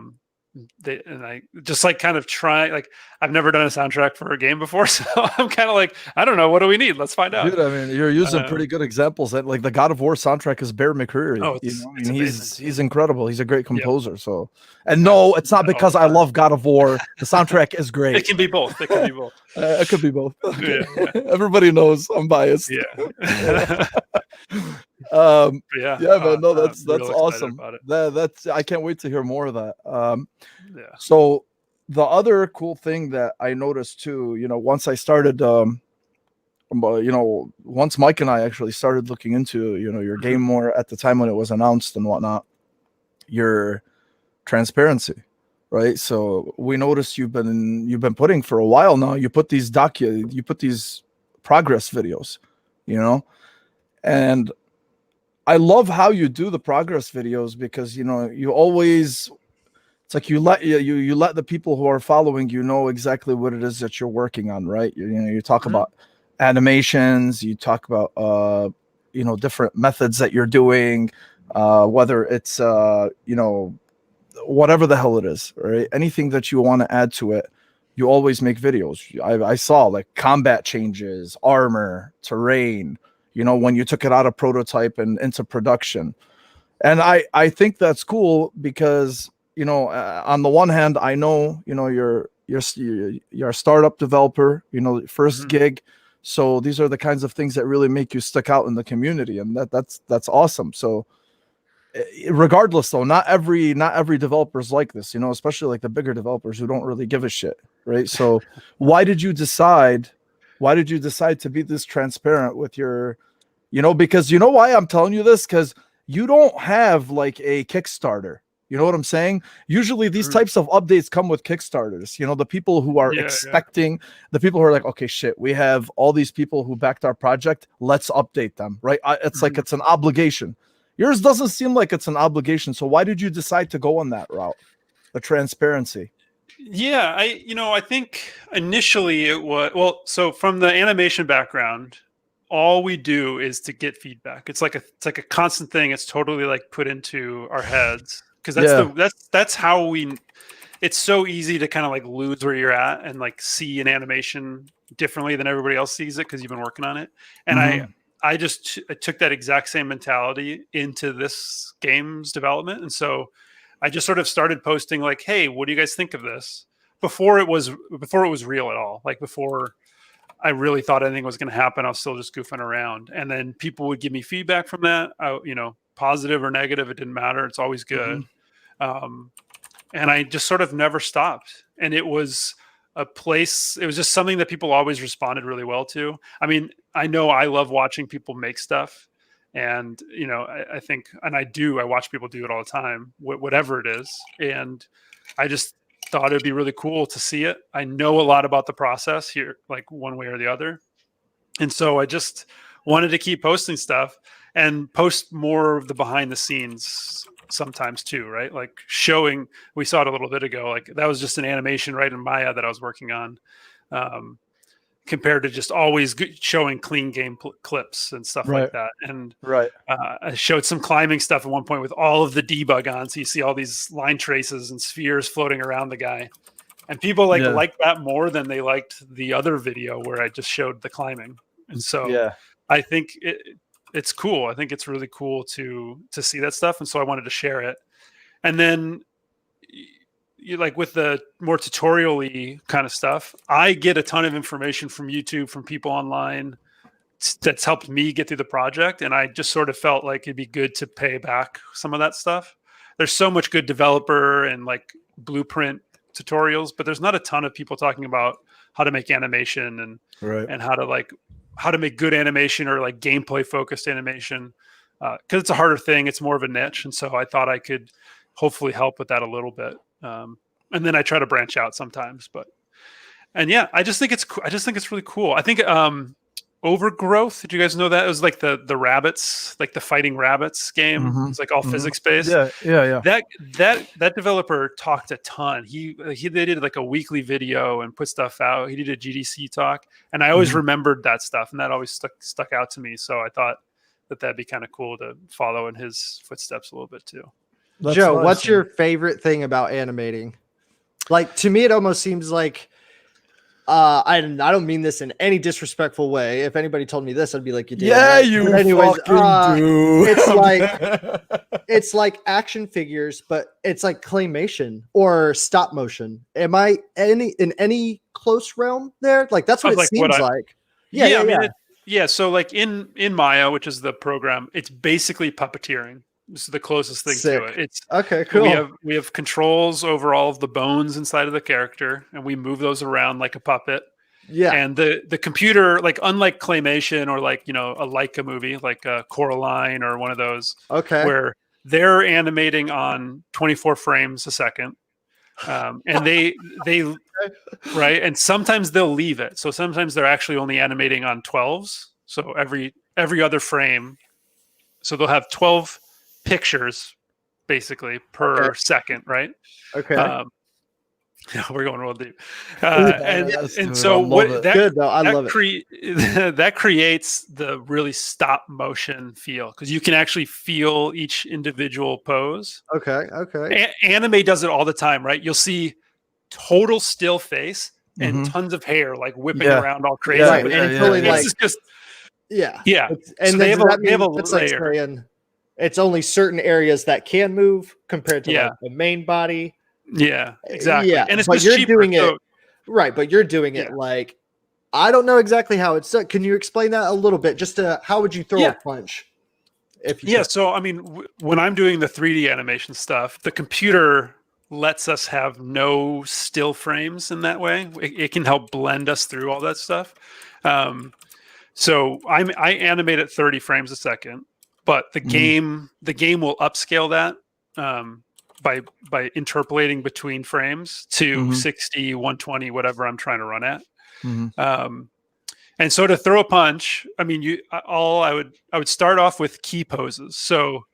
just like kind of try, like I've never done a soundtrack for a game before, so I'm kind of like, I don't know, what do we need? Let's find out. Dude, I mean, you're using pretty good examples. That like the God of War soundtrack is Bear McCreary. Oh, he's incredible. He's a great composer. Yep. So, and no, it's not because I love God of War. The soundtrack is great. It can be both. It could be both. Okay. Yeah. Everybody knows I'm biased. Yeah. Man, no, that's awesome. That's I can't wait to hear more of that. So the other cool thing that I noticed too, once I started, once Mike and I actually started looking into, your game more at the time when it was announced and whatnot, your transparency, right? So we noticed you've been putting for a while now. You put these progress videos, and I love how you do the progress videos because you always it's like you let the people who are following you know exactly what it is that you're working on, right? You talk about animations, you talk about different methods that you're doing, whether it's whatever the hell it is, right? Anything that you want to add to it, you always make videos. I saw like combat changes, armor, terrain, when you took it out of prototype and into production. And I think that's cool because, on the one hand, I know, you're a startup developer, 1st gig. So these are the kinds of things that really make you stick out in the community. And that's awesome. So regardless though, not every developer is like this, especially like the bigger developers who don't really give a shit, right? So why did you decide to be this transparent with your, because why I'm telling you this? Because you don't have like a Kickstarter. You know what I'm saying? Usually these types of updates come with Kickstarters. The people who are expecting, the people who are like, okay, shit, we have all these people who backed our project. Let's update them, right? It's like it's an obligation. Yours doesn't seem like it's an obligation. So why did you decide to go on that route? The transparency. Yeah, I think initially it was, so from the animation background, all we do is to get feedback. It's like a constant thing. It's totally like put into our heads because that's how it's so easy to kind of like lose where you're at and like see an animation differently than everybody else sees it because you've been working on it. And I took that exact same mentality into this game's development. And so I just sort of started posting like, hey, what do you guys think of this? Before it was real at all. Like before I really thought anything was going to happen, I was still just goofing around. And then people would give me feedback from that, positive or negative. It didn't matter. It's always good. And I just sort of never stopped. And it was just something that people always responded really well to. I mean, I know I love watching people make stuff. And, I think, and I watch people do it all the time, whatever it is. And I just thought it'd be really cool to see it. I know a lot about the process here, like one way or the other. And so I just wanted to keep posting stuff and post more of the behind the scenes sometimes too, right? Like showing, we saw it a little bit ago, like that was just an animation right in Maya that I was working on. Compared to just always showing clean game clips and stuff like that. And I showed some climbing stuff at one point with all of the debug on. So you see all these line traces and spheres floating around the guy. And people liked that more than they liked the other video where I just showed the climbing. And so I think it's cool. I think it's really cool to see that stuff. And so I wanted to share it. And then you like with the more tutorial-y kind of stuff, I get a ton of information from YouTube, from people online that's helped me get through the project. And I just sort of felt like it'd be good to pay back some of that stuff. There's so much good developer and like blueprint tutorials, but there's not a ton of people talking about how to make animation and how to make good animation or like gameplay focused animation. Cause it's a harder thing. It's more of a niche. And so I thought I could hopefully help with that a little bit. And then I try to branch out sometimes, I just think it's cool. I just think it's really cool. I think, Overgrowth. Did you guys know that? It was like the rabbits, like the fighting rabbits game. It's like all physics based. Yeah. That developer talked a ton. They did like a weekly video and put stuff out. He did a GDC talk, and I always remembered that stuff, and that always stuck out to me. So I thought that'd be kind of cool to follow in his footsteps a little bit too. That's Joe, awesome. What's your favorite thing about animating? Like, to me, it almost seems like, I don't mean this in any disrespectful way. If anybody told me this, I'd be like, you did. Yeah, right? you fucking do. It's like action figures, but it's like claymation or stop motion. Am I in any close realm there? Like, that's what it seems like. Yeah. So like in Maya, which is the program, it's basically puppeteering. This is the closest thing to it. It's okay, cool. We have controls over all of the bones inside of the character, and we move those around like a puppet. Yeah. And the computer, like unlike claymation or like, a Leica movie, like a Coraline or one of those, where they're animating on 24 frames a second. And they right. And sometimes they'll leave it. So sometimes they're actually only animating on 12s. So every other frame. So they'll have 12 pictures basically per second, right? Okay. Yeah, we're going real deep. Yes, And dude, so I love what it. that Good though. I love it. that creates the really stop motion feel, because you can actually feel each individual pose. Okay. Okay. Anime does it all the time, right? You'll see total still face and Mhm. tons of hair like whipping Yeah. around all crazy. Yeah, Right, but and yeah, it's yeah, only yeah. this like is just yeah. yeah. And So then they does have that they have mean a that's like layer. saying it's only certain areas that can move compared to Yeah. like the main body? Yeah, exactly. Yeah, And it's but just you're cheaper. doing it So, right, but you're doing it Yeah. like I don't know exactly how it's done. Can you explain that a little bit? Just to how would you throw Yeah. a punch? If you yeah, could? so I mean, when I'm doing the 3D animation stuff, the computer lets us have no still frames in that way. It can help blend us through all that stuff. So I animate at 30 frames a second, but the game will upscale that by interpolating between frames to 60, 120, whatever I'm trying to run at. Mhm. And so to throw a punch, I mean, I would start off with key poses. So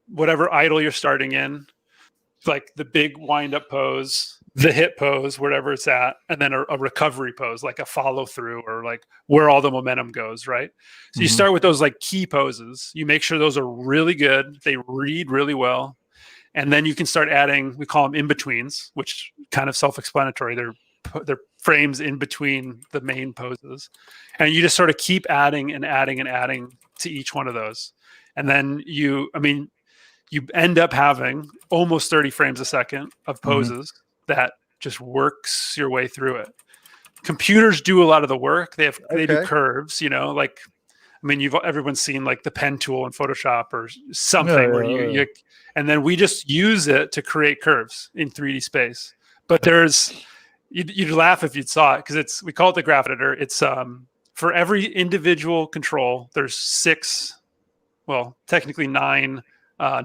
whatever idle you're starting in, like the big wind up pose, the hit pose, wherever it's at, and then a recovery pose, like a follow through or like where all the momentum goes, right? So you start with those like key poses. You make sure those are really good. They read really well. And then you can start adding, we call them in-betweens, which kind of self-explanatory. They're frames in between the main poses. And you just sort of keep adding and adding and adding to each one of those. And then you end up having almost 30 frames a second of poses that just works your way through it. Computers do a lot of the work. They do Okay. curves, like, I mean, everyone's seen like the pen tool in Photoshop or something Yeah, where yeah, yeah. and then we just use it to create curves in 3D space. But you'd laugh if you saw it, because we call it the graph editor. It's for every individual control, there's 6, well, technically 9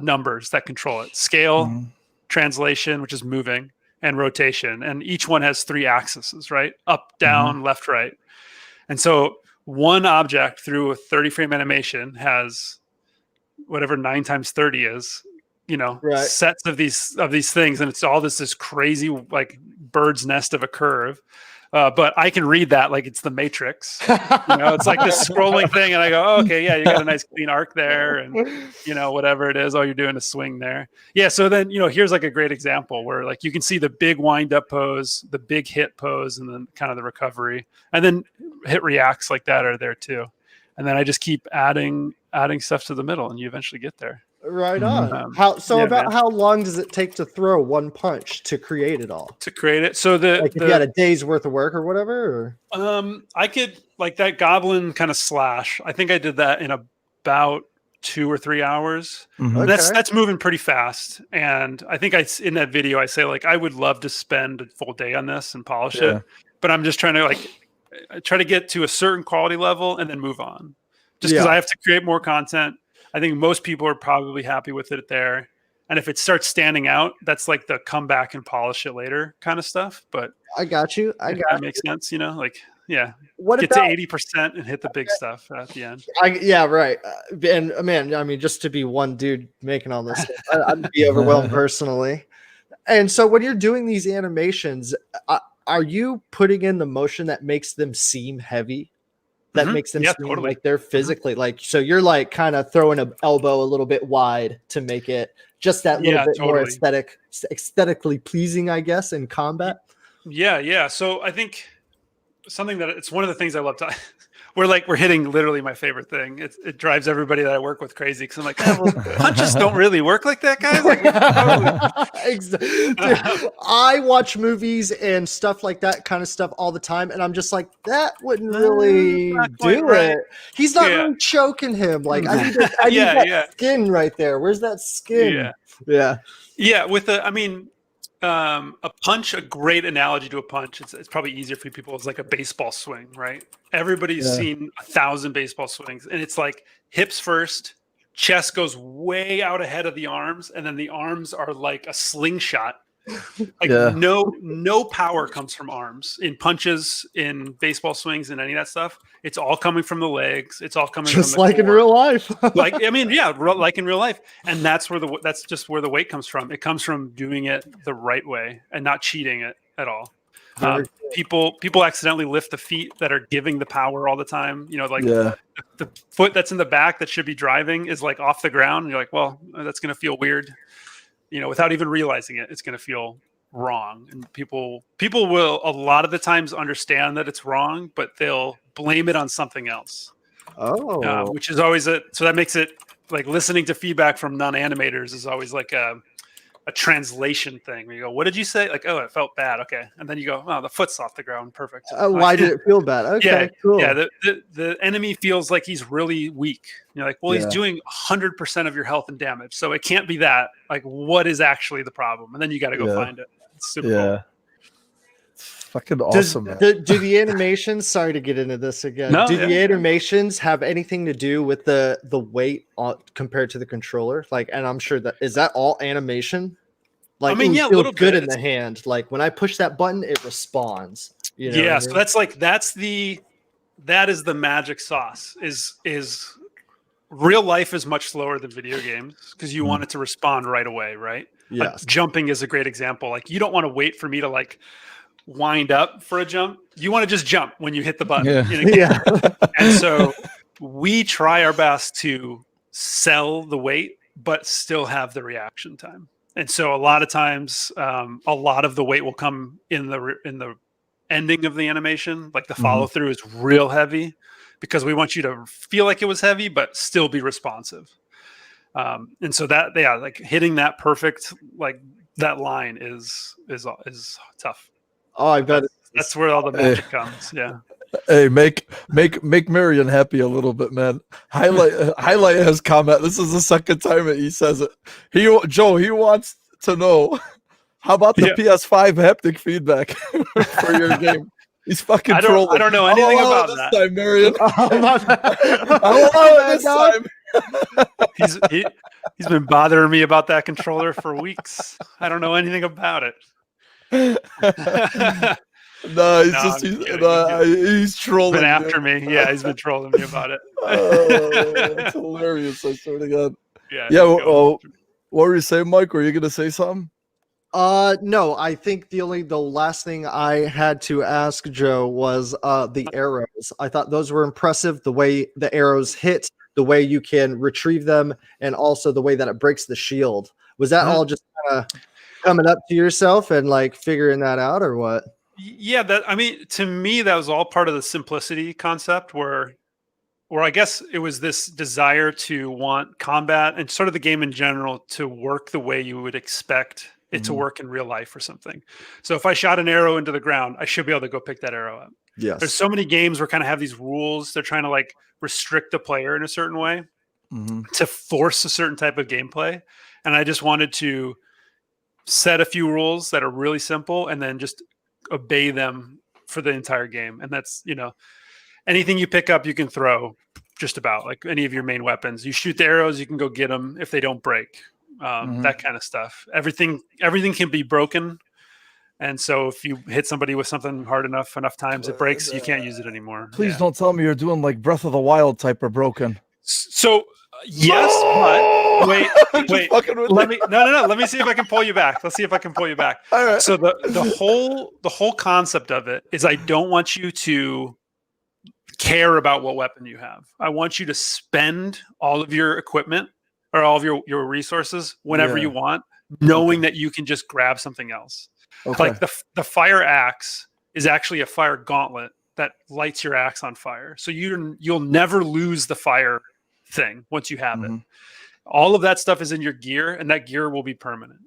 numbers that control it: scale, translation, which is moving, and rotation. And each one has 3 axes, right? Up, down, left, right. And so one object through a 30 frame animation has whatever 9 times 30 is, Right. sets of these things. And it's all this crazy, like, bird's nest of a curve. But I can read that like it's the Matrix. It's like this scrolling thing, and I go, oh, okay, yeah, you got a nice clean arc there, and whatever it is, all you're doing is swing there. Yeah. So then here's like a great example where like you can see the big wind up pose, the big hit pose, and then kind of the recovery, and then hit reacts like that are there too. And then I just keep adding stuff to the middle, and you eventually get there. Right on. Yeah, About man. how long does it take to throw one punch to create it all? To create it, so Like if you had a day's worth of work or whatever? Or? I could, like, that goblin kind of slash. I think I did that in about 2 or 3 hours. Mhm. Okay. That's moving pretty fast. And I think in that video I say, like, I would love to spend a full day on this and polish Yeah. it, but I'm just trying to try to get to a certain quality level and then move on. Just because I have to create more content. I think most people are probably happy with it there. And if it starts standing out, that's like the come back and polish it later kind of stuff. But I got you. if that makes sense, yeah. What Get about to 80% and hit the big stuff at the end. yeah, right. And man, I mean, just to be one dude making all this stuff, I'd be overwhelmed personally. And so when you're doing these animations, are you putting in the motion that makes them seem heavy? That makes them seem totally. like they're physically like, so you're like kind of throwing an elbow a little bit wide to make it just that little bit more aesthetically pleasing, I guess, in combat. Yeah. So I think something that it's one of the things I love to we're hitting literally my favorite thing. It drives everybody that I work with crazy, because I'm like, punches don't really work like that, guys. Like, Dude, I watch movies and stuff like that kind of stuff all the time, and I'm just like, that wouldn't really do it. He's not really choking him. Like, I need that skin right there. Where's that skin? Yeah. With a punch, a great analogy to a punch, it's probably easier for people, is like a baseball swing, right? Everybody's seen 1,000 baseball swings, and it's like hips first, chest goes way out ahead of the arms, and then the arms are like a slingshot Like Yeah. no power comes from arms in punches, in baseball swings, and any of that stuff. It's all coming from the legs. It's all coming Just from the like in core. real life. Like, I mean, yeah, like in real life. And that's just where the weight comes from. It comes from doing it the right way and not cheating it at all. People accidentally lift the feet that are giving the power all the time. You know, like Yeah. the foot that's in the back that should be driving is like off the ground. And you're like, well, that's going to feel weird. You know, without even realizing it, it's going to feel wrong. And people will a lot of the times understand that it's wrong, but they'll blame it on something else. Which is always so that makes it like listening to feedback from non-animators is always like a translation thing where you go, what did you say? Like, oh, it felt bad. Okay. And then you go, oh, the foot's off the ground. Perfect. Why did it feel bad? Okay, cool. Yeah. The enemy feels like he's really weak. You're like, well, he's doing 100% of your health and damage. So it can't be that. Like, what is actually the problem? And then you got to go find it. It's super cool. Fucking awesome. Do the animations, sorry to get into this again. The animations have anything to do with the weight compared to the controller? Like, and I'm sure is that all animation? Like, I mean, it feels good in the hand. Like when I push that button, it responds. You know yeah. So that's like, that is the magic sauce is real life is much slower than video games because you want it to respond right away. Right. Yes. Like, jumping is a great example. Like you don't want to wait for me to like wind up for a jump. You want to just jump when you hit the button. Yeah. And so we try our best to sell the weight, but still have the reaction time. And so a lot of times, a lot of the weight will come in the ending of the animation. Like the follow through is real heavy because we want you to feel like it was heavy, but still be responsive. And so that, like hitting that perfect, like that line is tough. Oh, I bet that's where all the magic comes. Yeah. Hey, make Marion happy a little bit, man. Highlight his comment. This is the second time that he says it. He wants to know, how about the PS5 haptic feedback for your game? He's fucking trolling. I don't know anything about that. Time, Marion. He's been bothering me about that controller for weeks. I don't know anything about it. No, he's trolling. Been after me. Yeah, he's been trolling me about it. It's hilarious. I swear to God. Yeah. What were you saying, Mike? Were you gonna say something? No, I think the last thing I had to ask Joe was the arrows. I thought those were impressive. The way the arrows hit, the way you can retrieve them, and also the way that it breaks the shield. Was that all just kind of coming up to yourself and like figuring that out, or what? Yeah, to me, that was all part of the simplicity concept where I guess it was this desire to want combat and sort of the game in general to work the way you would expect it to work in real life or something. So if I shot an arrow into the ground, I should be able to go pick that arrow up. Yes. There's so many games where kind of have these rules. They're trying to like restrict the player in a certain way to force a certain type of gameplay. And I just wanted to set a few rules that are really simple and then just obey them for the entire game. And that's, anything you pick up, you can throw just about, like any of your main weapons. You shoot the arrows, you can go get them if they don't break. That kind of stuff. Everything can be broken. And so if you hit somebody with something hard enough times, it breaks, you can't use it anymore. Please don't tell me you're doing like Breath of the Wild type of broken. So yes, but wait. Let me see if I can pull you back. Let's see if I can pull you back. All right. So the whole concept of it is I don't want you to care about what weapon you have. I want you to spend all of your equipment or all of your resources whenever you want, knowing that you can just grab something else. Okay. Like the fire axe is actually a fire gauntlet that lights your axe on fire. So you'll never lose the fire thing once you have it. All of that stuff is in your gear, and that gear will be permanent.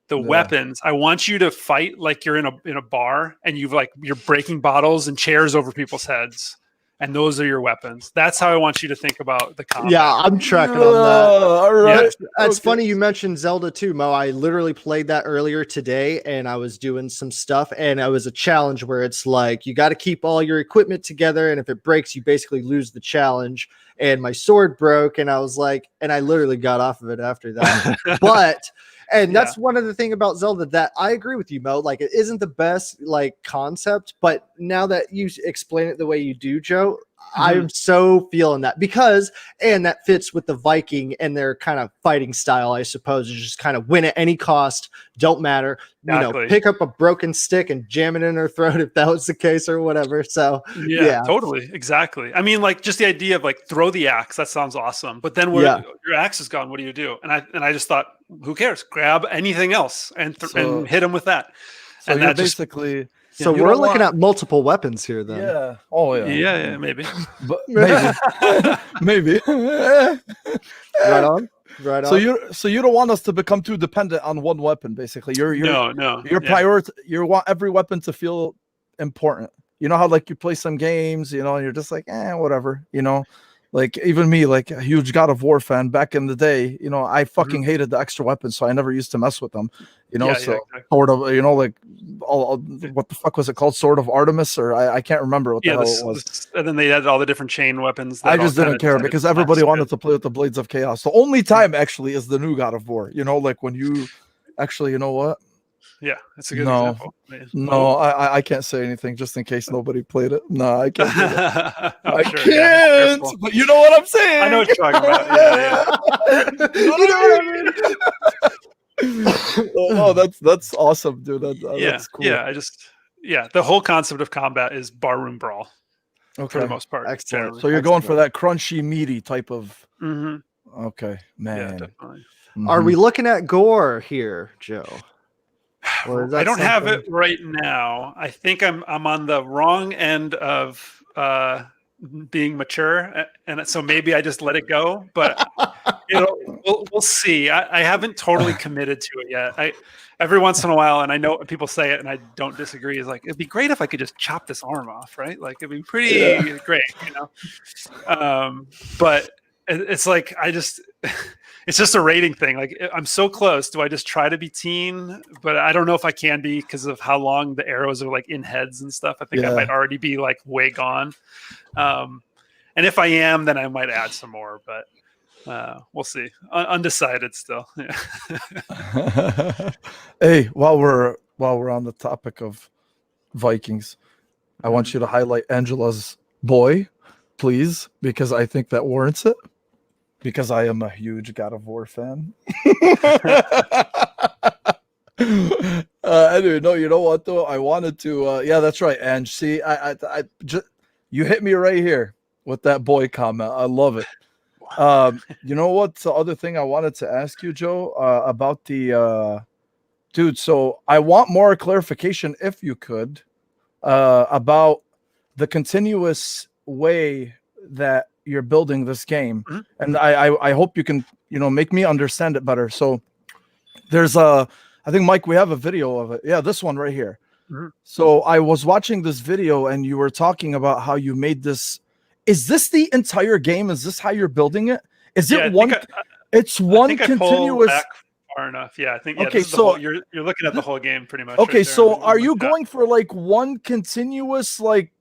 The weapons, I want you to fight like you're in a bar and you're breaking bottles and chairs over people's heads. And those are your weapons. That's how I want you to think about the combat. Yeah, I'm tracking on that. All right. Yeah, it's funny you mentioned Zelda too, Mo. I literally played that earlier today, and I was doing some stuff, and it was a challenge where it's like you got to keep all your equipment together, and if it breaks, you basically lose the challenge. And my sword broke, and I was like, and I literally got off of it after that. But And that's one of the thing about Zelda that I agree with you, Mo. Like, it isn't the best like concept, but now that you explain it the way you do, Joe, I'm so feeling that and that fits with the Viking and their kind of fighting style, I suppose, is just kind of win at any cost, don't matter, pick up a broken stick and jam it in their throat if that was the case or whatever. So yeah, totally, exactly. I mean, like just the idea of like throw the axe, that sounds awesome. But then your axe is gone, what do you do? And I just thought, who cares? Grab anything else and hit him with that. So and you're that basically. So we're looking at multiple weapons here, then. Yeah. Oh yeah. Yeah, maybe. But maybe. Maybe. Right on. Right on. So you don't want us to become too dependent on one weapon, basically. No. You want every weapon to feel important. You know how like you play some games, and you're just like, whatever, Like even me, like a huge God of War fan back in the day, I fucking hated the extra weapons, so I never used to mess with them. Sword of, like all what the fuck was it called? Sword of Artemis, or I can't remember what the hell it was. And then they had all the different chain weapons. I just didn't care because everybody wanted to play with the Blades of Chaos. The only time actually is the new God of War. Like when you actually, you know what? Yeah, that's a good example. No, I can't say anything just in case nobody played it. No, I can't. I sure, can't. But you know what I'm saying. I know what you're talking about. Yeah. You know what I mean? That's awesome, dude. That's cool. Yeah, the whole concept of combat is barroom brawl. Okay. For the most part. Excellent. So you're going for that crunchy, meaty type of. Okay, man. Yeah, definitely. Are we looking at gore here, Joe? I don't have it right now. I think I'm on the wrong end of being mature, and so maybe I just let it go. But we'll see. I haven't totally committed to it yet. Every once in a while, and I know people say it, and I don't disagree. Is like it'd be great if I could just chop this arm off, right? Like it'd be pretty great, But it's like it's just a rating thing. Like I'm so close. Do I just try to be teen? But I don't know if I can be because of how long the arrows are like in heads and stuff. I think I might already be like way gone. And if I am, then I might add some more, but we'll see. Undecided still. Hey, while we're on the topic of Vikings, I want you to highlight Angela's boy, please, because I think that warrants it. Because I am a huge God of War fan. Anyway, no, you know what though? I wanted to. Yeah, that's right. And see, I just you hit me right here with that boy comment. I love it. You know what? The other thing I wanted to ask you, Joe, about the dude. So I want more clarification, if you could, about the continuous way that you're building this game, and I hope you can make me understand it better. So there's I think, Mike, we have a video of it. Yeah, this one right here. So I was watching this video and you were talking about how you made this. Is this the entire game? Is this how you're building it? Is it one? It's one continuous. Far enough. Yeah, I think. Okay, so you're looking at the whole game pretty much. Okay, so are you going for like one continuous, like,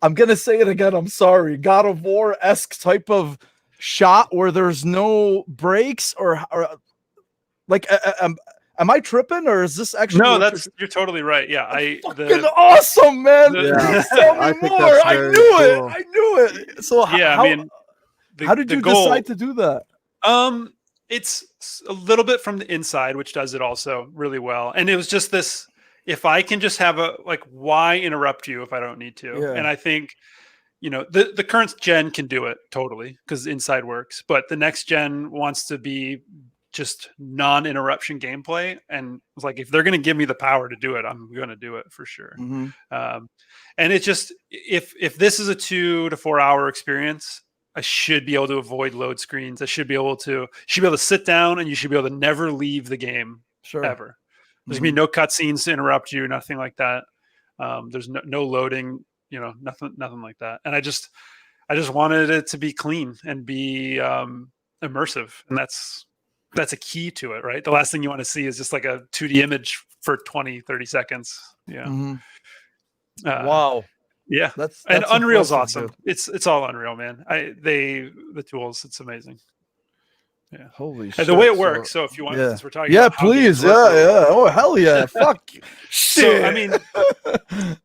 I'm gonna say it again, I'm sorry, God of War-esque type of shot where there's no breaks, or like am I tripping, or is this actually? No, you're totally right. Yeah, fucking awesome, man. Yeah. Tell me more. I knew it. So yeah, how did you decide to do that? It's a little bit from the inside, which does it also really well. And it was just this. If I can just have why interrupt you if I don't need to? Yeah. And I think, the current gen can do it totally because inside works, but the next gen wants to be just non-interruption gameplay. And it's like, if they're going to give me the power to do it, I'm going to do it for sure. And it's just, if this is a 2 to 4 hour experience, I should be able to avoid load screens. I should be able to sit down, and you should be able to never leave the game ever. There's gonna be no cutscenes to interrupt you, nothing like that. There's no loading, nothing like that. And I just wanted it to be clean and be immersive, and that's a key to it, right? The last thing you want to see is just like a 2D image for 20-30 seconds. Yeah. Wow. Yeah, that's and Unreal's awesome. Dude. It's all Unreal, man. The tools, it's amazing. Yeah. Holy And shit. the way it works. So if you want, yeah. since we're talking Yeah, about how games please. work Yeah, really yeah. Oh, hell yeah. Fuck. Shit. So I mean,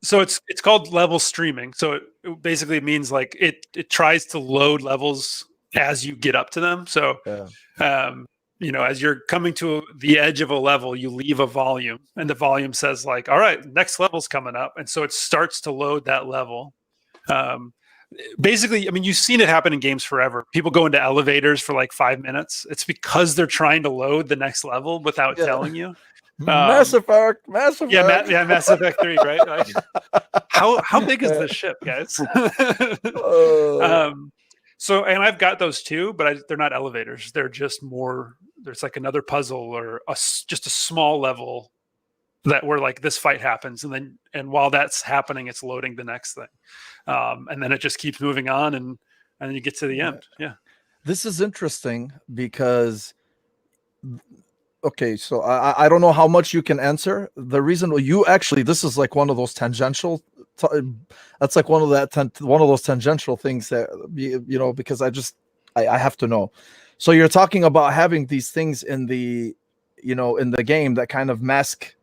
so it's called level streaming. So it basically means like it tries to load levels as you get up to them. So yeah. you know, as you're coming to the edge of a level, you leave a volume, and the volume says like, all right, next level's coming up, and so it starts to load that level. Basically, I mean, you've seen it happen in games forever. People go into elevators for like 5 minutes. It's because they're trying to load the next level without telling you. Mass Effect. Mass Effect. Yeah, Mass Effect 3, right? Like, how big is this ship, guys? So, and I've got those too, but they're not elevators. They're just more. There's like another puzzle or just a small level that where like this fight happens, and while that's happening, it's loading the next thing, and then it just keeps moving on, and then you get to the end. Yeah, this is interesting because. Okay, so I don't know how much you can answer. The reason you actually this is like one of those tangential. That's like one of those tangential things that you know because I have to know. So you're talking about having these things in the in the game that kind of mask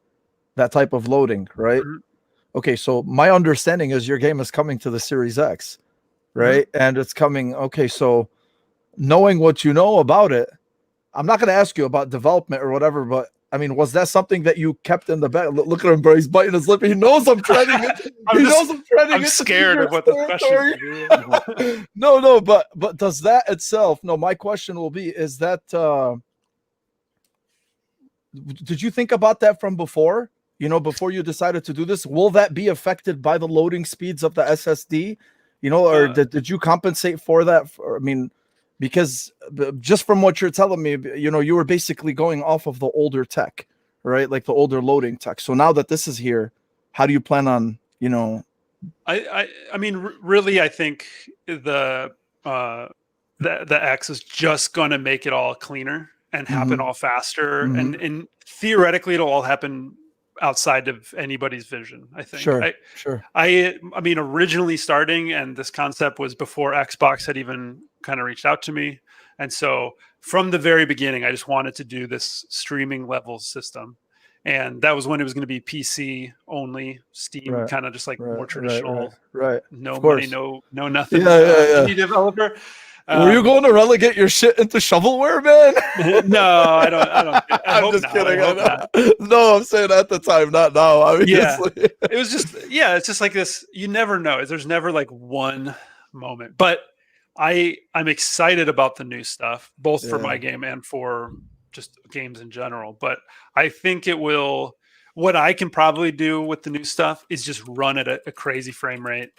that type of loading, right? mm-hmm. Okay, so my understanding is your game is coming to the Series X, right? Mm-hmm. And it's coming. Okay, so knowing what you know about it. I'm not going to ask you about development or whatever, but I mean, was that something that you kept in the back? Look at him, bro. He's biting his lip. He knows I'm treading it. I'm scared of what the question is. No, but does that itself? No, my question will be: is that? Did you think about that from before? You know, before you decided to do this, will that be affected by the loading speeds of the SSD? You know, or did you compensate for that? I mean. Because just from what you're telling me, you know, you were basically going off of the older tech, right? Like the older loading tech. So now that this is here, how do you plan on, you know? I mean, really, I think the X is just going to make it all cleaner and happen all faster, and theoretically, it'll all happen outside of anybody's vision. I think. Sure. I mean, originally starting, and this concept was before Xbox had even kind of reached out to me, and so from the very beginning, I just wanted to do this streaming level system, and that was when it was going to be PC only, Steam, kind of just like more traditional, right? No money, no nothing. Yeah. Indie developer. Were you going to relegate your shit into shovelware, man? No, I don't. I'm just kidding. No, I'm saying at the time, not now. Obviously. Yeah, it was just it's just like this. You never know. There's never like one moment, but I'm excited about the new stuff, both for my game and for just games in general. But I think it will. What I can probably do with the new stuff is just run at a crazy frame rate.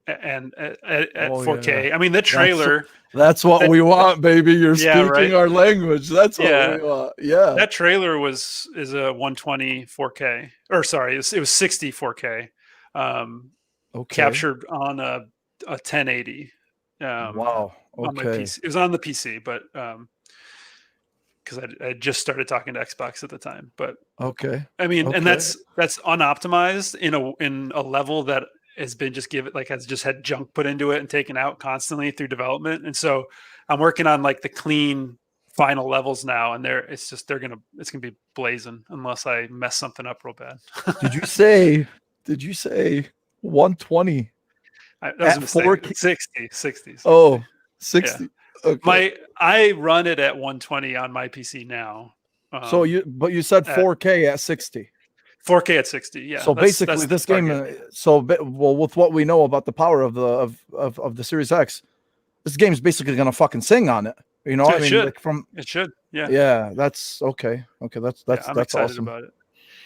And at 4K. I mean, the trailer. That's what we want, baby. You're speaking our language. That's what we want. Yeah. That trailer is a 120 4K. Or sorry, it was 60 4K. Captured on a 1080. Wow. Okay. On my PC. It was on the PC, but because I just started talking to Xbox at the time. But I mean, and that's unoptimized in a level that has been has just had junk put into it and taken out constantly through development. And so I'm working on like the clean final levels now, and it's gonna be blazing unless I mess something up real bad. Did you say 120? That was a mistake. 60. Oh, 60. Yeah. Okay. I run it at 120 on my PC now. So you said 4K at 60. 4K at 60, yeah. So basically, this game. With what we know about the power of the Series X, this game is basically gonna fucking sing on it. You know, it should, yeah. Yeah, that's okay. Okay, that's I'm excited awesome about it.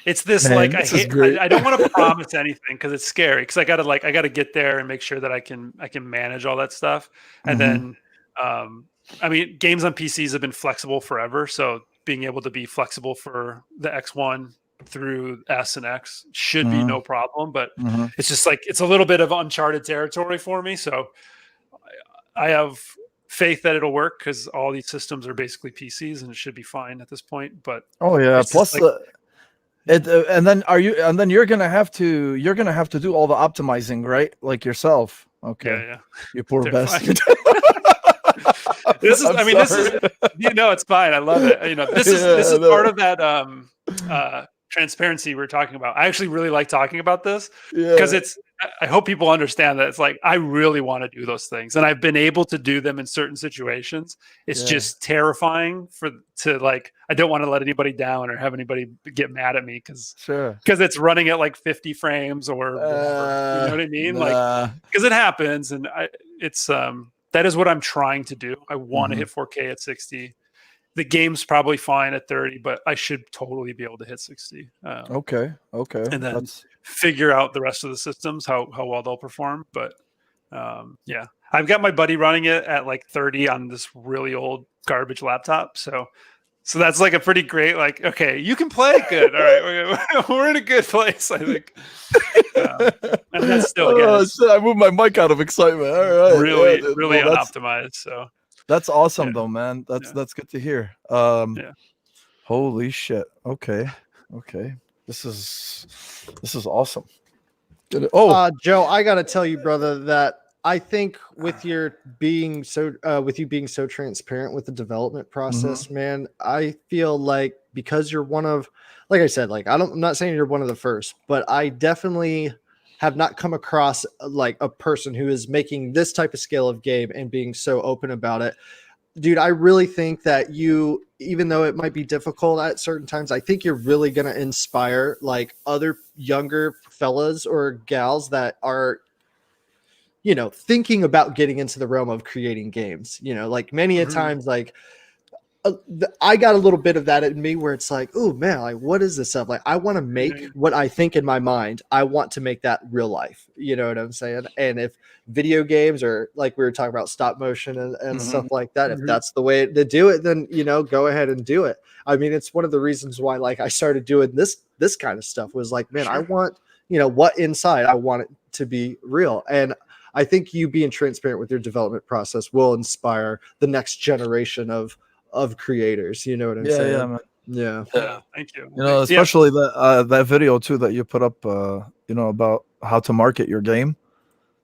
It's this I don't want to promise anything because it's scary because I gotta get there and make sure that I can manage all that stuff, and then I mean, games on PCs have been flexible forever, so being able to be flexible for the X1 through S and X should be no problem, but it's just like it's a little bit of uncharted territory for me, so I have faith that it'll work because all these systems are basically PCs and it should be fine at this point. But plus and then you're gonna have to do all the optimizing, right? Like yourself. Okay. Yeah. You poor bastard. This is, I'm I mean, this is, sorry. it's fine. I love it. This is no. part of that transparency we're talking about. I actually really like talking about this because I hope people understand that it's like, I really want to do those things, and I've been able to do them in certain situations. It's just terrifying I don't want to let anybody down or have anybody get mad at me because it's running at like 50 frames or whatever. You know what I mean? Like, because it happens, and that is what I'm trying to do. I want to hit 4K at 60. The game's probably fine at 30, but I should totally be able to hit 60. Okay. And then figure out the rest of the systems, how well they'll perform. But I've got my buddy running it at like 30 on this really old garbage laptop. So that's like a pretty great, like, okay, you can play good. All right, we're in a good place, I think. And that's still, again, shit, I moved my mic out of excitement. All right, really unoptimized. So that's awesome, though, man. That's good to hear. Holy shit. Okay. This is awesome. Joe, I gotta tell you, brother, that I think with you being so transparent with the development process, man, I feel like because you're one of, like I said, like I'm not saying you're one of the first, but I definitely have not come across like a person who is making this type of scale of game and being so open about it. Dude, I really think that you, even though it might be difficult at certain times, I think you're really going to inspire like other younger fellas or gals that are, thinking about getting into the realm of creating games, like many a times, like I got a little bit of that in me where it's like, oh man, like what is this stuff? Like I want to make what I think in my mind. I want to make that real life. You know what I'm saying? And if video games or like we were talking about stop motion and stuff like that, if that's the way to do it, then go ahead and do it. I mean, it's one of the reasons why like I started doing this kind of stuff was like, man, I want, what inside I want it to be real. And I think you being transparent with your development process will inspire the next generation of creators. You know what I'm saying? Yeah, man. Yeah. Thank you. Especially that video too that you put up, about how to market your game.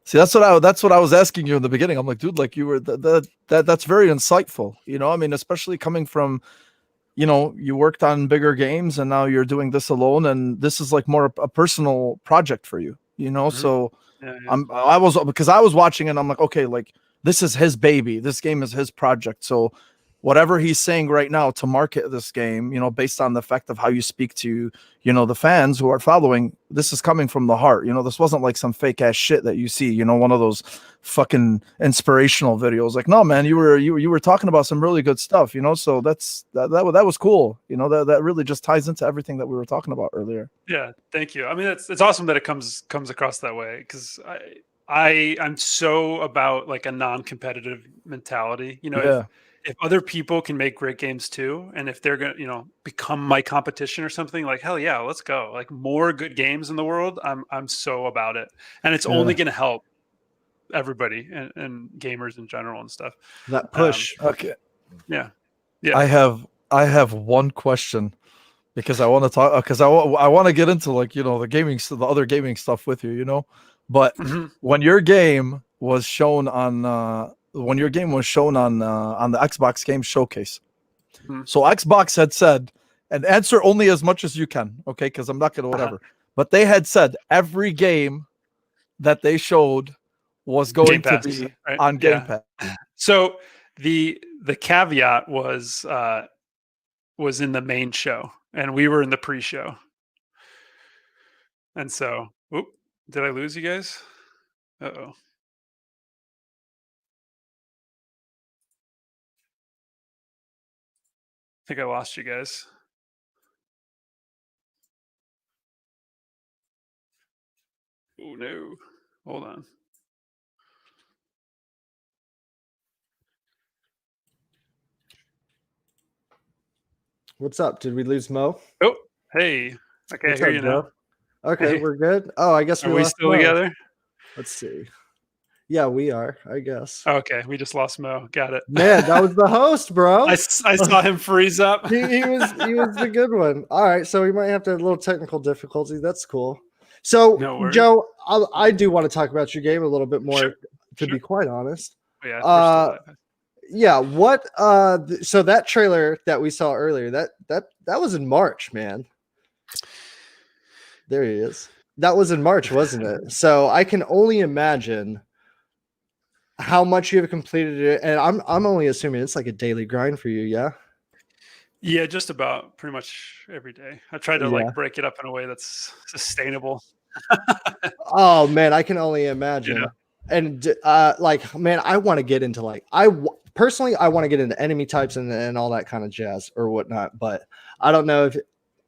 See, that's what I was asking you in the beginning. I'm like, dude, like you were that's very insightful. I mean, especially coming from, you worked on bigger games and now you're doing this alone, and this is like more a personal project for you. So I was watching and I'm like, okay, like this is his baby. This game is his project. So whatever he's saying right now to market this game, based on the fact of how you speak to, the fans who are following, this is coming from the heart. This wasn't like some fake ass shit that you see, one of those fucking inspirational videos. Like, no, man, you were talking about some really good stuff, so that was cool. That really just ties into everything that we were talking about earlier. Yeah. Thank you. I mean, it's awesome that it comes across that way. Cause I'm so about like a non-competitive mentality, if other people can make great games too, and if they're going to, become my competition or something, like, hell yeah, let's go. Like more good games in the world. I'm so about it. And it's only going to help everybody and gamers in general and stuff. That push. Okay. Yeah. I have one question because I want to talk, because I want to get into like, the other gaming stuff with you, but when your game was shown on, the Xbox Game Showcase. So Xbox had said, and answer only as much as you can, okay? Because I'm not going to whatever. But they had said every game that they showed was going to be on Game Pass. So the caveat was in the main show, and we were in the pre-show. And so, did I lose you guys? Uh-oh. I think I lost you guys. Oh no. Hold on. What's up? Did we lose Mo? Oh, hey. Okay, I hear you now. Okay, we're good. Oh, I guess are we still Mo. together? Let's see. Yeah, we are, I guess. Okay, we just lost Mo. Got it. Man, that was the host, bro. I saw him freeze up. he was the good one. All right, so we might have to have a little technical difficulty. That's cool. So, no Joe, I do want to talk about your game a little bit more, to be quite honest. Yeah. Yeah, what so that trailer that we saw earlier, that was in March, man. There he is. That was in March, wasn't it? So I can only imagine how much you have completed it, and I'm only assuming it's like a daily grind for you, yeah? Yeah, just about pretty much every day. I try to Yeah. like break it up in a way that's sustainable. Oh man, I can only imagine. Yeah. And like, man, I want to get into like personally, I want to get into enemy types and all that kind of jazz or whatnot. But I don't know if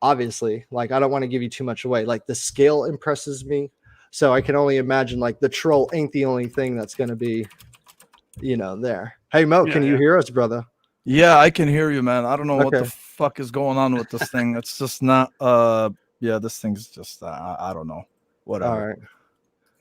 obviously, like, I don't want to give you too much away. Like the scale impresses me, so I can only imagine like the troll ain't the only thing that's going to be, there. Hey Mo, Yeah, can you yeah. hear us, brother? Yeah, I can hear you, man. I don't know what the Okay. fuck is going on with this thing. It's just not. Yeah, this thing's just. I don't know. Whatever. All right.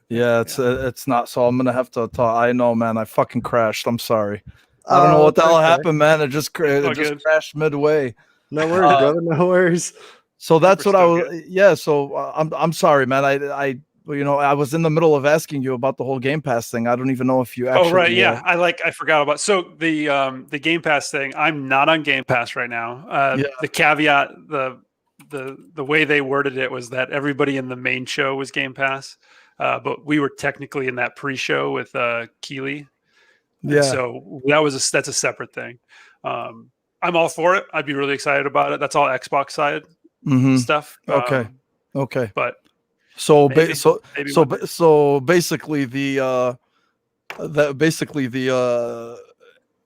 Yeah, it's not. So I'm gonna have to talk. I know, man. I fucking crashed. I'm sorry. I don't know what the hell happened, man. It just all good. crashed midway. No worries, brother. No worries. So that's We're what I still was. Yeah. So I'm sorry, man. I was in the middle of asking you about the whole Game Pass thing. I don't even know if you actually. Oh right, yeah. I forgot about. So the Game Pass thing. I'm not on Game Pass right now. Yeah. The caveat, the way they worded it was that everybody in the main show was Game Pass, but we were technically in that pre-show with Keeley. Yeah. And so that's a separate thing. I'm all for it. I'd be really excited about it. That's all Xbox side stuff. Okay. Okay. But So maybe so basically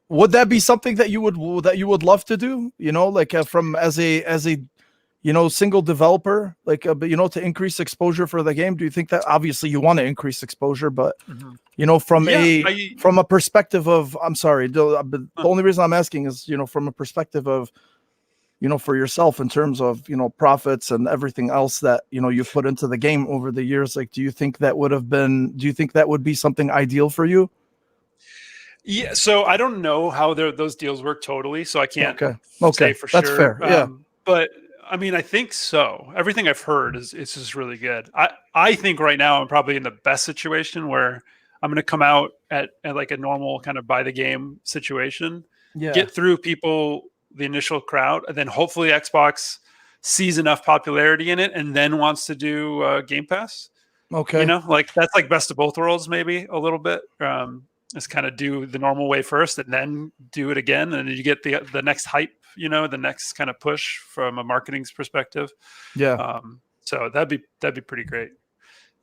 would that be something that you would love to do? Like from as a single developer, like to increase exposure for the game. Do you think that obviously you want to increase exposure, but from a perspective of, I'm sorry, the only reason I'm asking is from a perspective of for yourself in terms of profits and everything else that you've put into the game over the years. Like, do you think that would be something ideal for you? Yeah, so I don't know how those deals work totally, so I can't say for That's sure. fair. Yeah. But I mean, I think so. Everything I've heard is it's just really good. I think right now I'm probably in the best situation where I'm going to come out at like a normal kind of buy the game situation, get through the initial crowd, and then hopefully Xbox sees enough popularity in it and then wants to do Game Pass. Okay. Like that's like best of both worlds, maybe a little bit. Just kind of do the normal way first and then do it again. And then you get the next hype, the next kind of push from a marketing perspective. Yeah. So that'd be pretty great.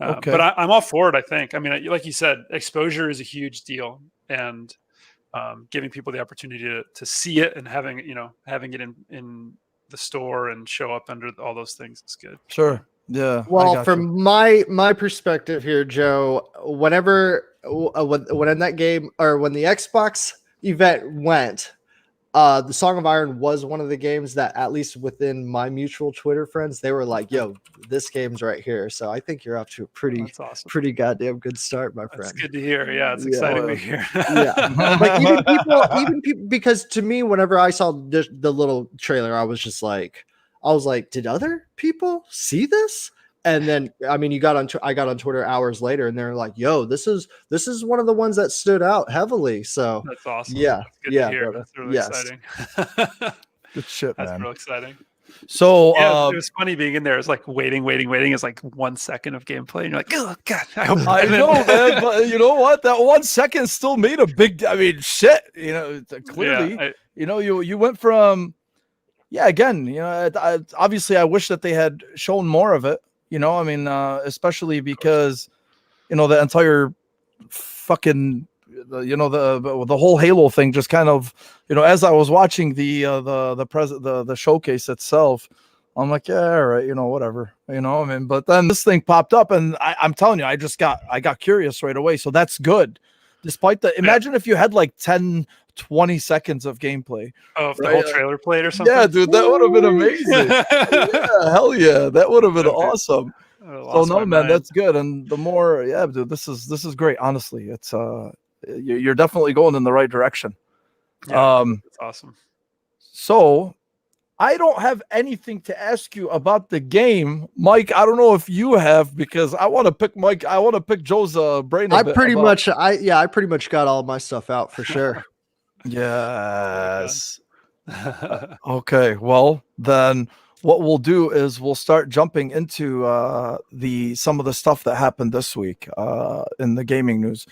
Okay. But I'm all for it, I think. I mean, like you said, exposure is a huge deal, and giving people the opportunity to see it and having it in the store and show up under all those things is good. Sure. Yeah. Well, from my perspective here, Joe, whenever when that game or when the Xbox event went, the Song of Iron was one of the games that, at least within my mutual Twitter friends, they were like, "Yo, this game's right here." So I think you're off to a pretty goddamn good start, my friend. That's good to hear. Yeah, it's exciting to hear. Yeah, like even people, because to me, whenever I saw the little trailer, I was like, did other people see this? And then, I mean, I got on Twitter hours later, and they're like, "Yo, this is one of the ones that stood out heavily." So that's awesome. Yeah, that's good to hear. brother. That's really exciting. Good shit, man. That's real exciting. So it was funny being in there. It's like waiting. It's like 1 second of gameplay, and you're like, "Oh God, I know, man." But you know what? That 1 second still made a big. I mean, shit. Clearly, you went from. Yeah, again, obviously, I wish that they had shown more of it. I mean, especially because, the entire fucking, the whole Halo thing just kind of, as I was watching the showcase itself, I'm like, yeah, all right, whatever, I mean, but then this thing popped up, and I'm telling you, I got curious right away. So that's good. Despite imagine if you had like 10-20 seconds of gameplay. Oh, if the whole trailer played or something? Yeah, dude, that would have been amazing. Yeah, hell yeah. That would have been awesome. So no, man, that's good. And the more, yeah, dude, this is great. Honestly, it's you're definitely going in the right direction. Yeah, that's awesome. So I don't have anything to ask you about the game, Mike. I don't know if you have, because I want to pick Mike. I want to pick Joe's brain. I pretty much got all my stuff out for sure. Yes. Okay. Well, then what we'll do is we'll start jumping into some of the stuff that happened this week in the gaming news.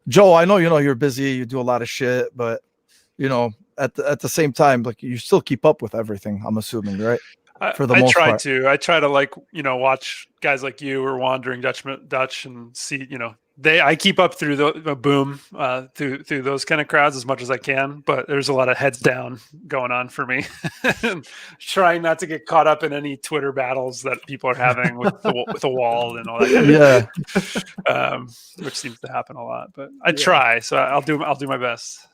Joe, I know you're busy, you do a lot of shit, but at the same time, like you still keep up with everything, I'm assuming, right? For the I most try part. to. I try to watch guys like you or Wandering Dutch and see, I keep up through the boom, through those kind of crowds as much as I can, but there's a lot of heads down going on for me. Trying not to get caught up in any Twitter battles that people are having with the wall and all that kind of thing. Which seems to happen a lot, but I try, so I'll do my best.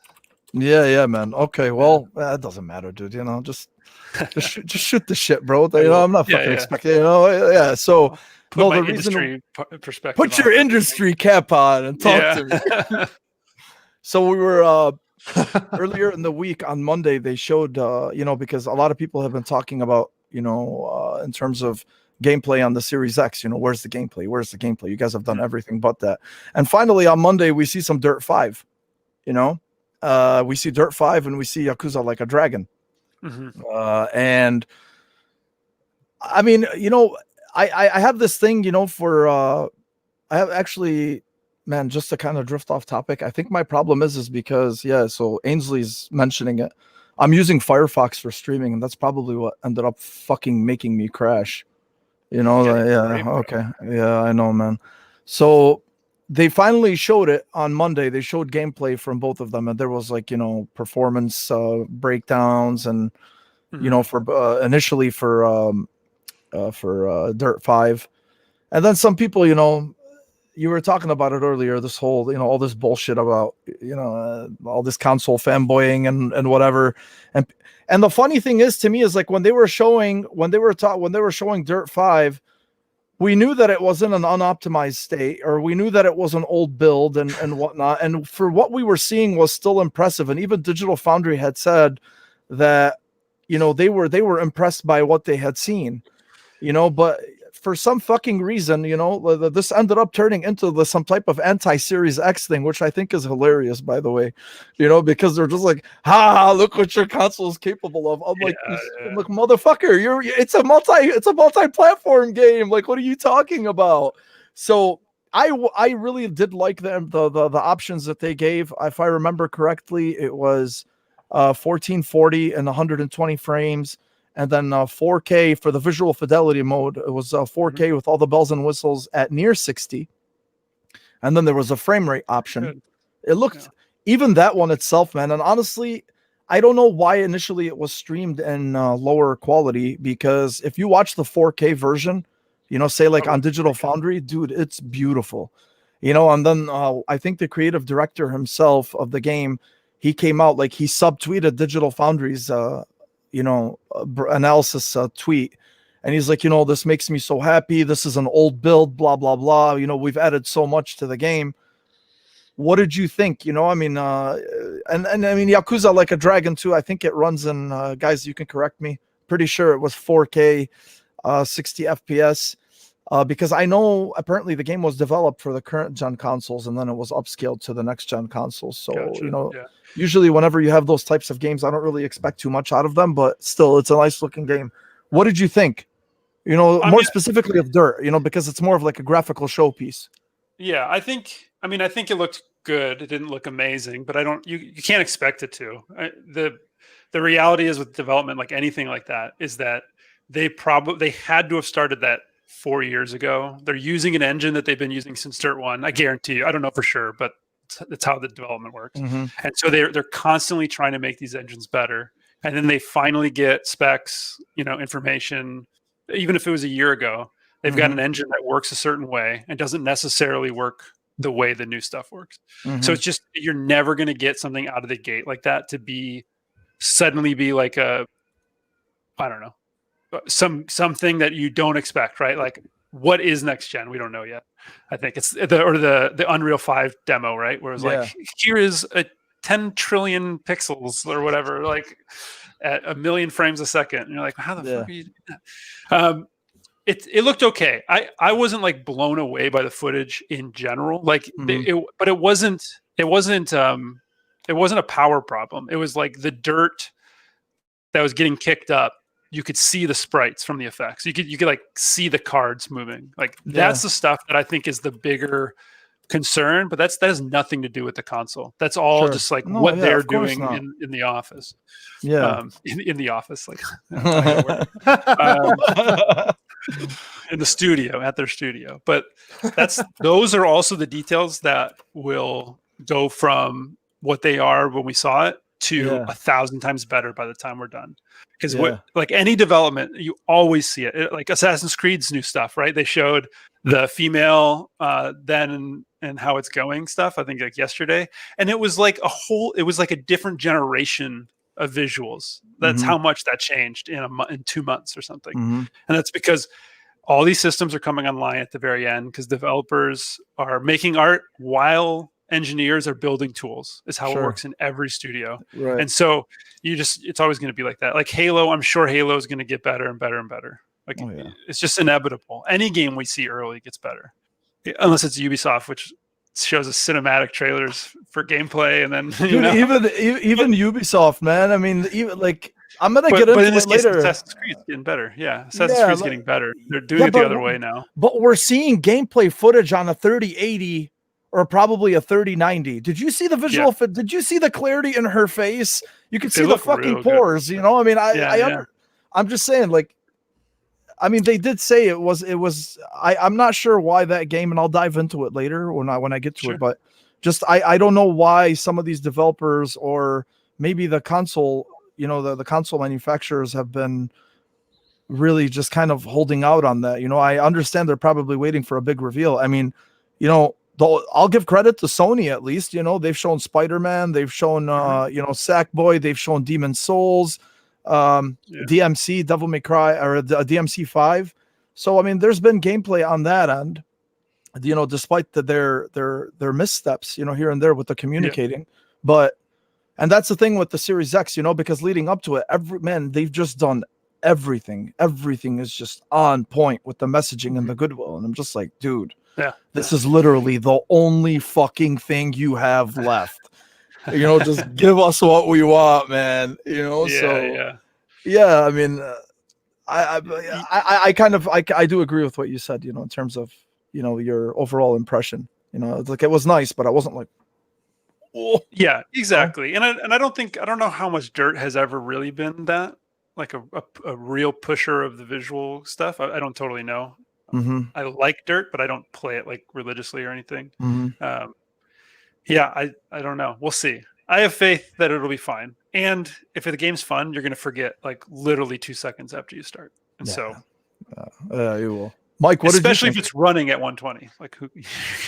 Yeah, man. Okay, well, that doesn't matter, dude. Just shoot the shit, bro. I'm not fucking expecting. Yeah. So, put my industry perspective. Put your industry cap on and talk to me. So we were earlier in the week on Monday. They showed, because a lot of people have been talking about, in terms of gameplay on the Series X. Where's the gameplay? Where's the gameplay? You guys have done everything but that. And finally, on Monday, we see some Dirt 5. We see Dirt 5 and we see Yakuza Like a Dragon. And I mean, I have this thing, for I have actually, man, just to kind of drift off topic. I think my problem is because so Ainsley's mentioning it. I'm using Firefox for streaming, and that's probably what ended up fucking making me crash. Okay. Yeah, I know, man. So they finally showed it on Monday. They showed gameplay from both of them, and there was performance breakdowns and for initially for Dirt 5, and then some people, you were talking about it earlier, this whole all this bullshit about all this console fanboying and whatever, and the funny thing is to me is when they were showing Dirt 5, we knew that it was in an unoptimized state, or we knew that it was an old build and whatnot, and for what we were seeing was still impressive, and even Digital Foundry had said that they were impressed by what they had seen, but for some fucking reason, this ended up turning into some type of anti-Series X thing, which I think is hilarious, by the way, because they're just like, look what your console is capable of. I'm like, look, motherfucker, it's a multi-platform game. Like, what are you talking about? So I really did like the options that they gave. If I remember correctly, it was 1440 and 120 frames. And then 4K for the visual fidelity mode. It was 4K with all the bells and whistles at near 60. And then there was a frame rate option. Good. It looked, even that one itself, man. And honestly, I don't know why initially it was streamed in lower quality, because if you watch the 4K version, say on Digital Foundry, dude, it's beautiful. And then I think the creative director himself of the game, he came out, he subtweeted Digital Foundry's analysis tweet, and he's like, this makes me so happy. This is an old build, blah blah blah. We've added so much to the game. What did you think? And I mean Yakuza Like a Dragon 2, I think it runs in guys, you can correct me, pretty sure it was 4K 60 FPS, because I know apparently the game was developed for the current gen consoles and then it was upscaled to the next gen consoles. So gotcha. Usually whenever you have those types of games, I don't really expect too much out of them, but still, it's a nice looking game. What did you think? More specifically of Dirt, because it's more of a graphical showpiece. Yeah, I think it looked good. It didn't look amazing, but you can't expect it to. The reality is with development, like anything like that, is that they had to have started that 4 years ago. They're using an engine that they've been using since Dirt 1. I guarantee you. I don't know for sure, but that's how the development works. And so they're constantly trying to make these engines better. And then they finally get specs, information. Even if it was a year ago, they've got an engine that works a certain way and doesn't necessarily work the way the new stuff works. So it's just, you're never going to get something out of the gate like that to suddenly be like I don't know, something that you don't expect, right? Like, what is next gen? We don't know yet. I think it's the Unreal 5 demo, right? Where it's like, here is a 10 trillion pixels or whatever, like at 1 million frames a second. And you're like, how the fuck are you doing that? It looked okay. I wasn't blown away by the footage in general. But it wasn't it wasn't a power problem. It was like the dirt that was getting kicked up. You could see the sprites from the effects. You could like see the cards moving. Like that's the stuff that I think is the bigger concern, but that has nothing to do with the console. That's all just like what they're doing in the office. Yeah. In the office, like in the studio, at their studio. But those are also the details that will go from what they are when we saw it to 1,000 times better by the time we're done. Because like any development, you always see it. Like Assassin's Creed's new stuff, right? They showed the female then and how it's going stuff, I think like yesterday. And it was like a different generation of visuals. That's how much that changed in 2 months or something. And that's because all these systems are coming online at the very end because developers are making art while engineers are building tools is how it works in every studio. Right. And so it's always going to be like that. Like Halo, I'm sure Halo is going to get better and better and better. Like it's just inevitable. Any game we see early gets better, unless it's Ubisoft, which shows us cinematic trailers for gameplay. And then even Ubisoft, man. I mean, even like I'm gonna get into it later. Assassin's Creed's getting better. Yeah, Assassin's Creed's getting better. They're doing it the other way now. But we're seeing gameplay footage on a 3080 or probably a 3090. Did you see the visual? Did you see the clarity in her face? You could see the fucking pores. Good. You know, I mean, I'm just saying, like, I mean, they did say it was. I'm not sure why that game, and I'll dive into it later when I get to it. But just I don't know why some of these developers or maybe the console, you know, the console manufacturers have been really just kind of holding out on that. You know, I understand they're probably waiting for a big reveal. I mean, you know, I'll give credit to Sony at least. You know, they've shown Spider-Man, they've shown you know, Sackboy, they've shown Demon Souls, DMC, Devil May Cry, or DMC 5. So I mean, there's been gameplay on that end, you know, despite their missteps, you know, here and there with the communicating. But and that's the thing with the Series X, you know, because leading up to it, they've just done everything. Everything is just on point with the messaging and the goodwill. And I'm just like, dude, this is literally the only fucking thing you have left. You know, just give us what we want, man. You know, I mean, I do agree with what you said, you know, in terms of, you know, your overall impression. You know, it's like it was nice, but I wasn't like, oh. Yeah, exactly. And I don't know how much dirt has ever really been that like a real pusher of the visual stuff. I don't totally know. I like dirt, but I don't play it like religiously or anything. I don't know. We'll see. I have faith that it'll be fine. And if the game's fun, you're going to forget like literally 2 seconds after you start. And you will. Mike, what especially if it's running at 120, like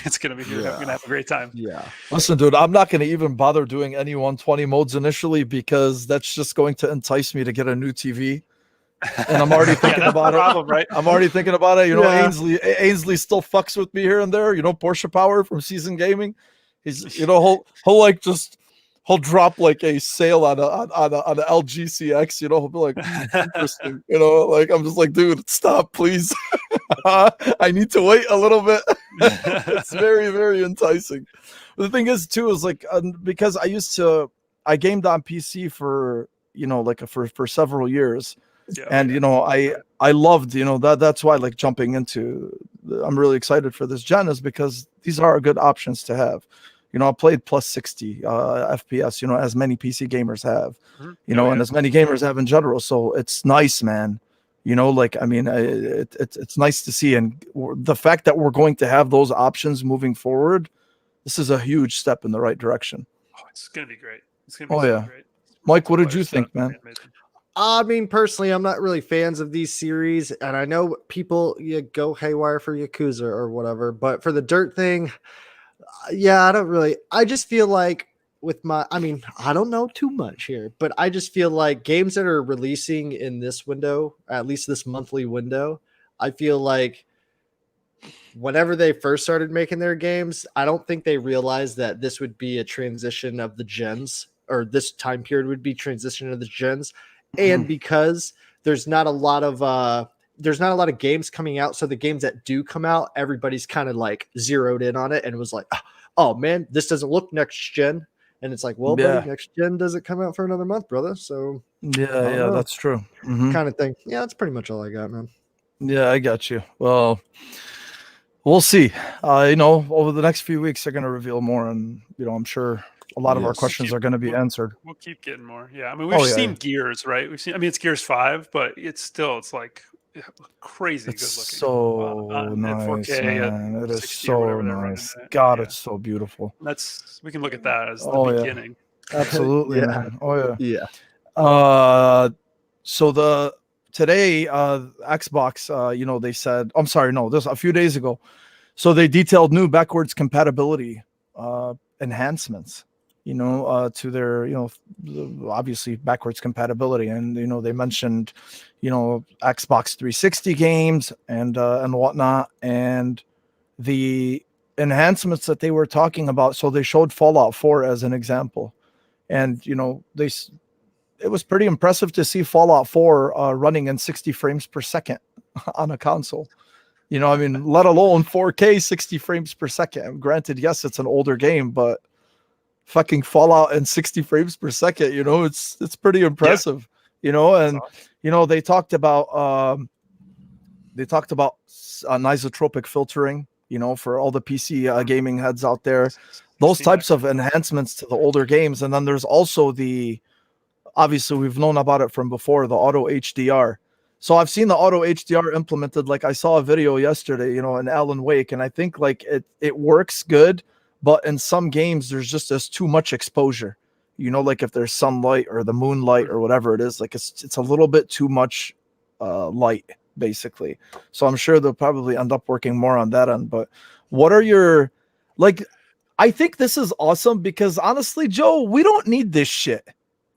it's going to be, you're going to have a great time. Yeah. Listen, dude, I'm not going to even bother doing any 120 modes initially because that's just going to entice me to get a new TV. And I'm already thinking about it. Right? I'm already thinking about it. You know, Ainsley still fucks with me here and there. You know, Porsche Power from Season Gaming. He's, you know, he'll drop like a sale on a LG CX. You know, he'll be like, interesting. You know, like I'm just like, dude, stop, please. I need to wait a little bit. It's very, very enticing. The thing is, too, is like because I gamed on PC for, you know, like for several years. You know, I loved, you know, that's why like jumping into I'm really excited for this gen is because these are good options to have. You know, I played plus 60 FPS, you know, as many PC gamers have, you know, and as many gamers have in general. So it's nice, man. You know, like, I mean, it's nice to see. And the fact that we're going to have those options moving forward, this is a huge step in the right direction. Oh, it's going to be great. It's going to be great. Mike, what did you think, man? I mean, personally, I'm not really fans of these series, and I know people go haywire for Yakuza or whatever, but for the dirt thing, I just feel like I don't know too much here, but I just feel like games that are releasing in this window, at least this monthly window, I feel like whenever they first started making their games, I don't think they realized that this would be a transition of the gens, or this time period would be transition of the gens. And because there's not a lot of games coming out, so the games that do come out, everybody's kind of like zeroed in on it and was like, oh man, this doesn't look next gen. And it's like, well, Yeah. buddy, next gen doesn't come out for another month, brother. So Yeah, know. that's true. Mhm. kind of thing. Yeah, that's pretty much all I got, man. Yeah, I got you. Well, we'll see. Over the next few weeks, they're going to reveal more, and I'm sure a lot of our Yes. questions are going to be answered. We'll keep getting more. Yeah, I mean, we've seen yeah. Gears, right? We've seen. I mean, it's Gears 5, but it's like crazy It's good looking. so nice, 4K at man. It is 60 or whatever so they're running nice. it at. God, Yeah. it's so beautiful. We can look at that as the Oh, yeah. beginning. Absolutely, Yeah. man. Oh yeah. Yeah. So today, Xbox, they said, I'm sorry, no, this a few days ago. So they detailed new backwards compatibility enhancements, to their, obviously backwards compatibility. And, they mentioned, Xbox 360 games and whatnot. And the enhancements that they were talking about. So they showed Fallout 4 as an example. And, it was pretty impressive to see Fallout 4 running in 60 frames per second on a console. Let alone 4K 60 frames per second. Granted, yes, it's an older game, but fucking Fallout in 60 frames per second, it's pretty impressive. And awesome. they talked about anisotropic filtering, for all the PC gaming heads out there. Those types of enhancements to the older games. And then there's also obviously we've known about it from before, the auto HDR. So I've seen the auto HDR implemented. Like I saw a video yesterday, in Alan Wake, and I think like it works good, but in some games there's too much exposure. Like if there's sunlight or the moonlight or whatever it is, like it's a little bit too much light, basically. So I'm sure they'll probably end up working more on that end. But what are your I think this is awesome because honestly, Joe, we don't need this shit.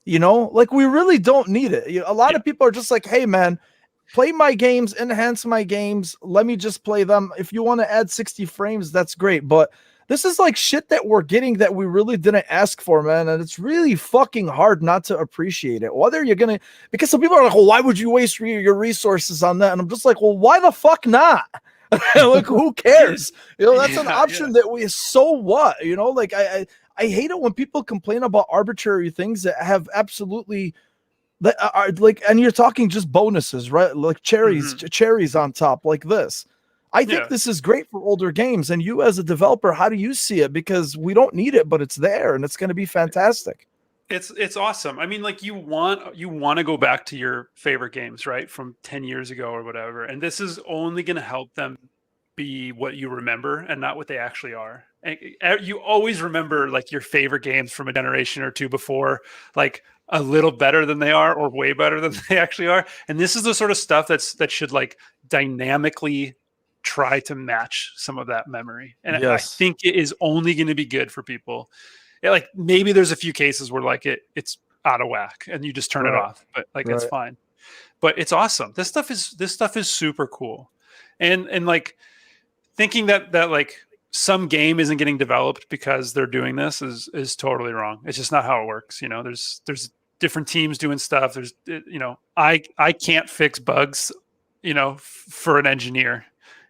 Like we really don't need it. A lot of people are just like, hey man, play my games, enhance my games. Let me just play them. If you want to add 60 frames, that's great. But this is like shit that we're getting that we really didn't ask for, man. And it's really fucking hard not to appreciate it. Because some people are like, well, why would you waste your resources on that? And I'm just like, well, why the fuck not? Like, who cares? That's an option that so what? Like I hate it when people complain about arbitrary things that have absolutely that are like, and you're talking just bonuses, right? Like cherries on top, like this. I think this is great for older games. And you as a developer, how do you see it? Because we don't need it, but it's there and it's going to be fantastic. It's awesome. I mean, like you want to go back to your favorite games, right? From 10 years ago or whatever. And this is only going to help them be what you remember and not what they actually are. And you always remember like your favorite games from a generation or two before, like a little better than they are or way better than they actually are. And this is the sort of stuff that should like dynamically try to match some of that memory. And I think it is only going to be good for people. Like maybe there's a few cases where like it's out of whack and you just turn it off, but like that's fine. But it's awesome. This stuff is super cool. And like thinking that like some game isn't getting developed because they're doing this is totally wrong. It's just not how it works. There's different teams doing stuff. I can't fix bugs, for an engineer.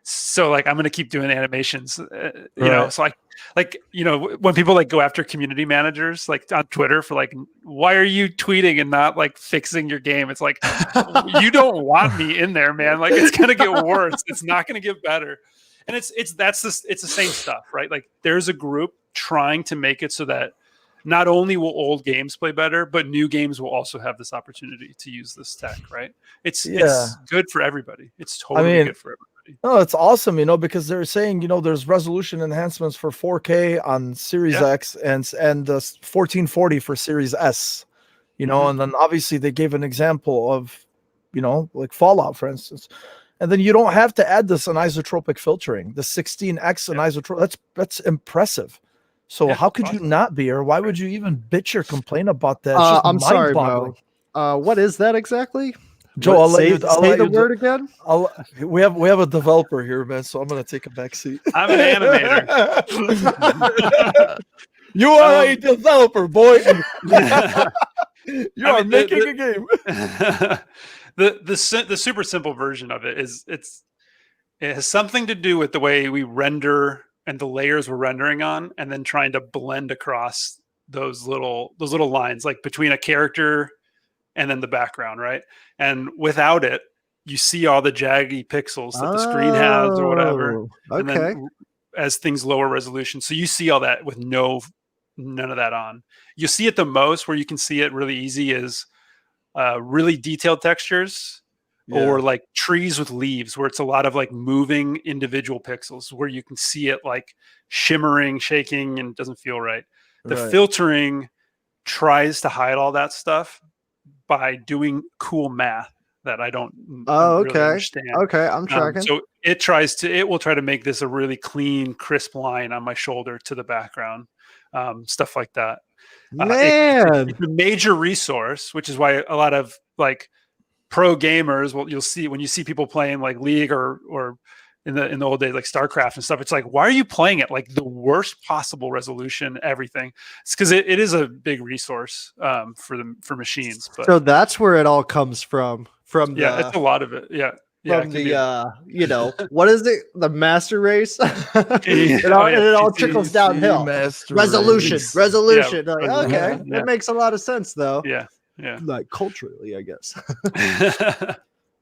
So like, I'm going to keep doing animations, so when people like go after community managers, like on Twitter for like, why are you tweeting and not like fixing your game? It's like, you don't want me in there, man. Like it's going to get worse. It's not going to get better. And it's the same stuff, right? Like there's a group trying to make it so that not only will old games play better, but new games will also have this opportunity to use this tech, right? It's good for everybody. It's totally good for everybody. No, it's awesome, because they're saying, there's resolution enhancements for 4K on Series X and 1440 for Series S, and then obviously they gave an example of, like Fallout, for instance. And then you don't have to add this anisotropic filtering, the 16x anisotropic. That's impressive. So how could you not be, or why would you even bitch or complain about that? It's just I'm sorry, mind-boggling. Mo. What is that exactly? Joe, I'll let you say the word again. We have a developer here, man, so I'm gonna take a back seat. I'm an animator. You are a developer, boy. You are making a game. The super simple version of it is it has something to do with the way we render and the layers we're rendering on, and then trying to blend across those little lines like between a character and then the background, right? And without it, you see all the jaggy pixels that the screen has or whatever. Oh, And okay. then as things lower resolution, so you see all that with none of that on. You see it the most where you can see it really easy is really detailed textures or like trees with leaves where it's a lot of like moving individual pixels where you can see it like shimmering, shaking, and it doesn't feel right. The filtering tries to hide all that stuff by doing cool math that I don't really understand. Okay, I'm tracking. So it will try to make this a really clean, crisp line on my shoulder to the background, stuff like that. Man, it's a major resource, which is why a lot of like pro gamers, you'll see when you see people playing like League or in the old days like StarCraft and stuff, it's like, why are you playing it like the worst possible resolution, everything? It's because it is a big resource for machines. But so that's where it all comes from. It's a lot of it. From the what is it? The master race. It all trickles downhill. Resolution. Like, okay, that makes a lot of sense though. Yeah. Like culturally, I guess.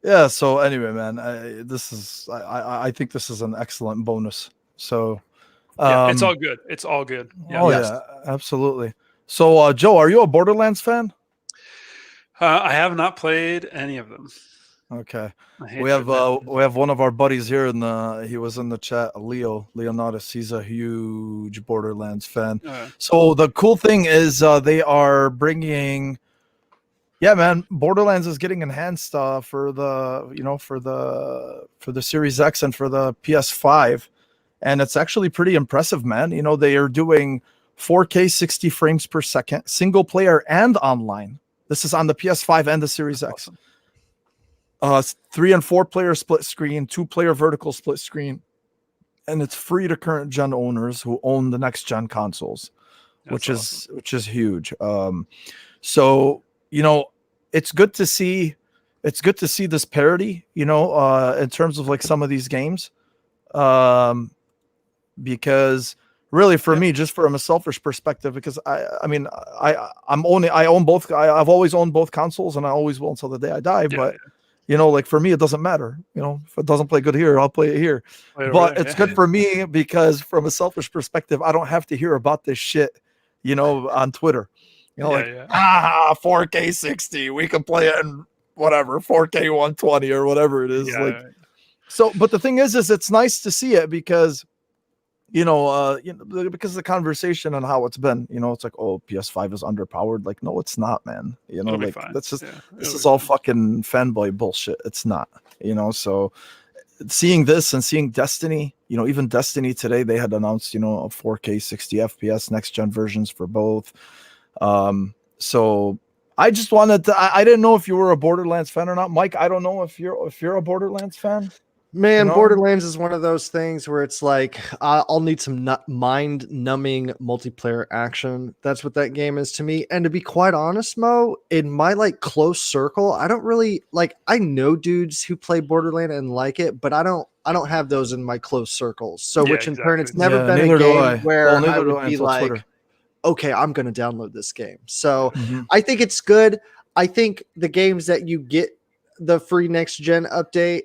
Yeah. So anyway, man, I think this is an excellent bonus. So it's all good. It's all good. Yeah. Yeah, absolutely. So Joe, are you a Borderlands fan? I have not played any of them. Okay. We have one of our buddies here he was in the chat, Leonatus. He's a huge Borderlands fan. So the cool thing is they are bringing Borderlands is getting enhanced for the Series X and for the PS5, and it's actually pretty impressive, man. They are doing 4K 60 frames per second, single player and online. This is on the PS5 and the Series X. Awesome. 3 and 4 player split screen, 2 player vertical split screen, and it's free to current gen owners who own the next gen consoles, which is huge. So it's good to see this parity, in terms of like some of these games, because really for me, just from a selfish perspective, because I've always owned both consoles and I always will until the day I die. But like for me, it doesn't matter. If it doesn't play good here, I'll play it here. But it's good for me because from a selfish perspective, I don't have to hear about this shit, on Twitter. 4K 60, we can play it in whatever 4K 120 or whatever it is. So, but the thing is it's nice to see it because because of the conversation and how it's been, it's like, oh, PS5 is underpowered. Like, no, it's not, man. That's just this is all fucking fanboy bullshit. It's not, so seeing this and seeing Destiny, even Destiny today, they had announced, a 4K 60 FPS next gen versions for both. So I just wanted to, I didn't know if you were a Borderlands fan or not. Mike, I don't know if you're a Borderlands fan. Man, Borderlands is one of those things where it's like, I'll need some mind-numbing multiplayer action. That's what that game is to me. And to be quite honest, Mo, in my like close circle, I don't really I know dudes who play Borderlands and like it, but I don't have those in my close circles. So which in turn, it's never been a game where I would be like, Twitter. Okay, I'm going to download this game. So I think it's good. I think the games that you get the free next gen update,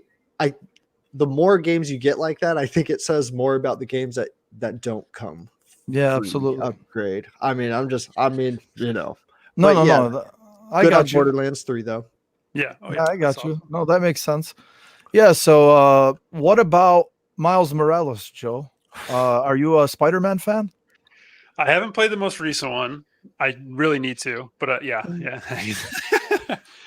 the more games you get like that, I think it says more about the games that don't come. Yeah, absolutely. Upgrade. I got you. Borderlands 3 though. Yeah, I got you. Awesome. No, that makes sense. Yeah. So, what about Miles Morales, Joe? Are you a Spider-Man fan? I haven't played the most recent one. I really need to, but yeah.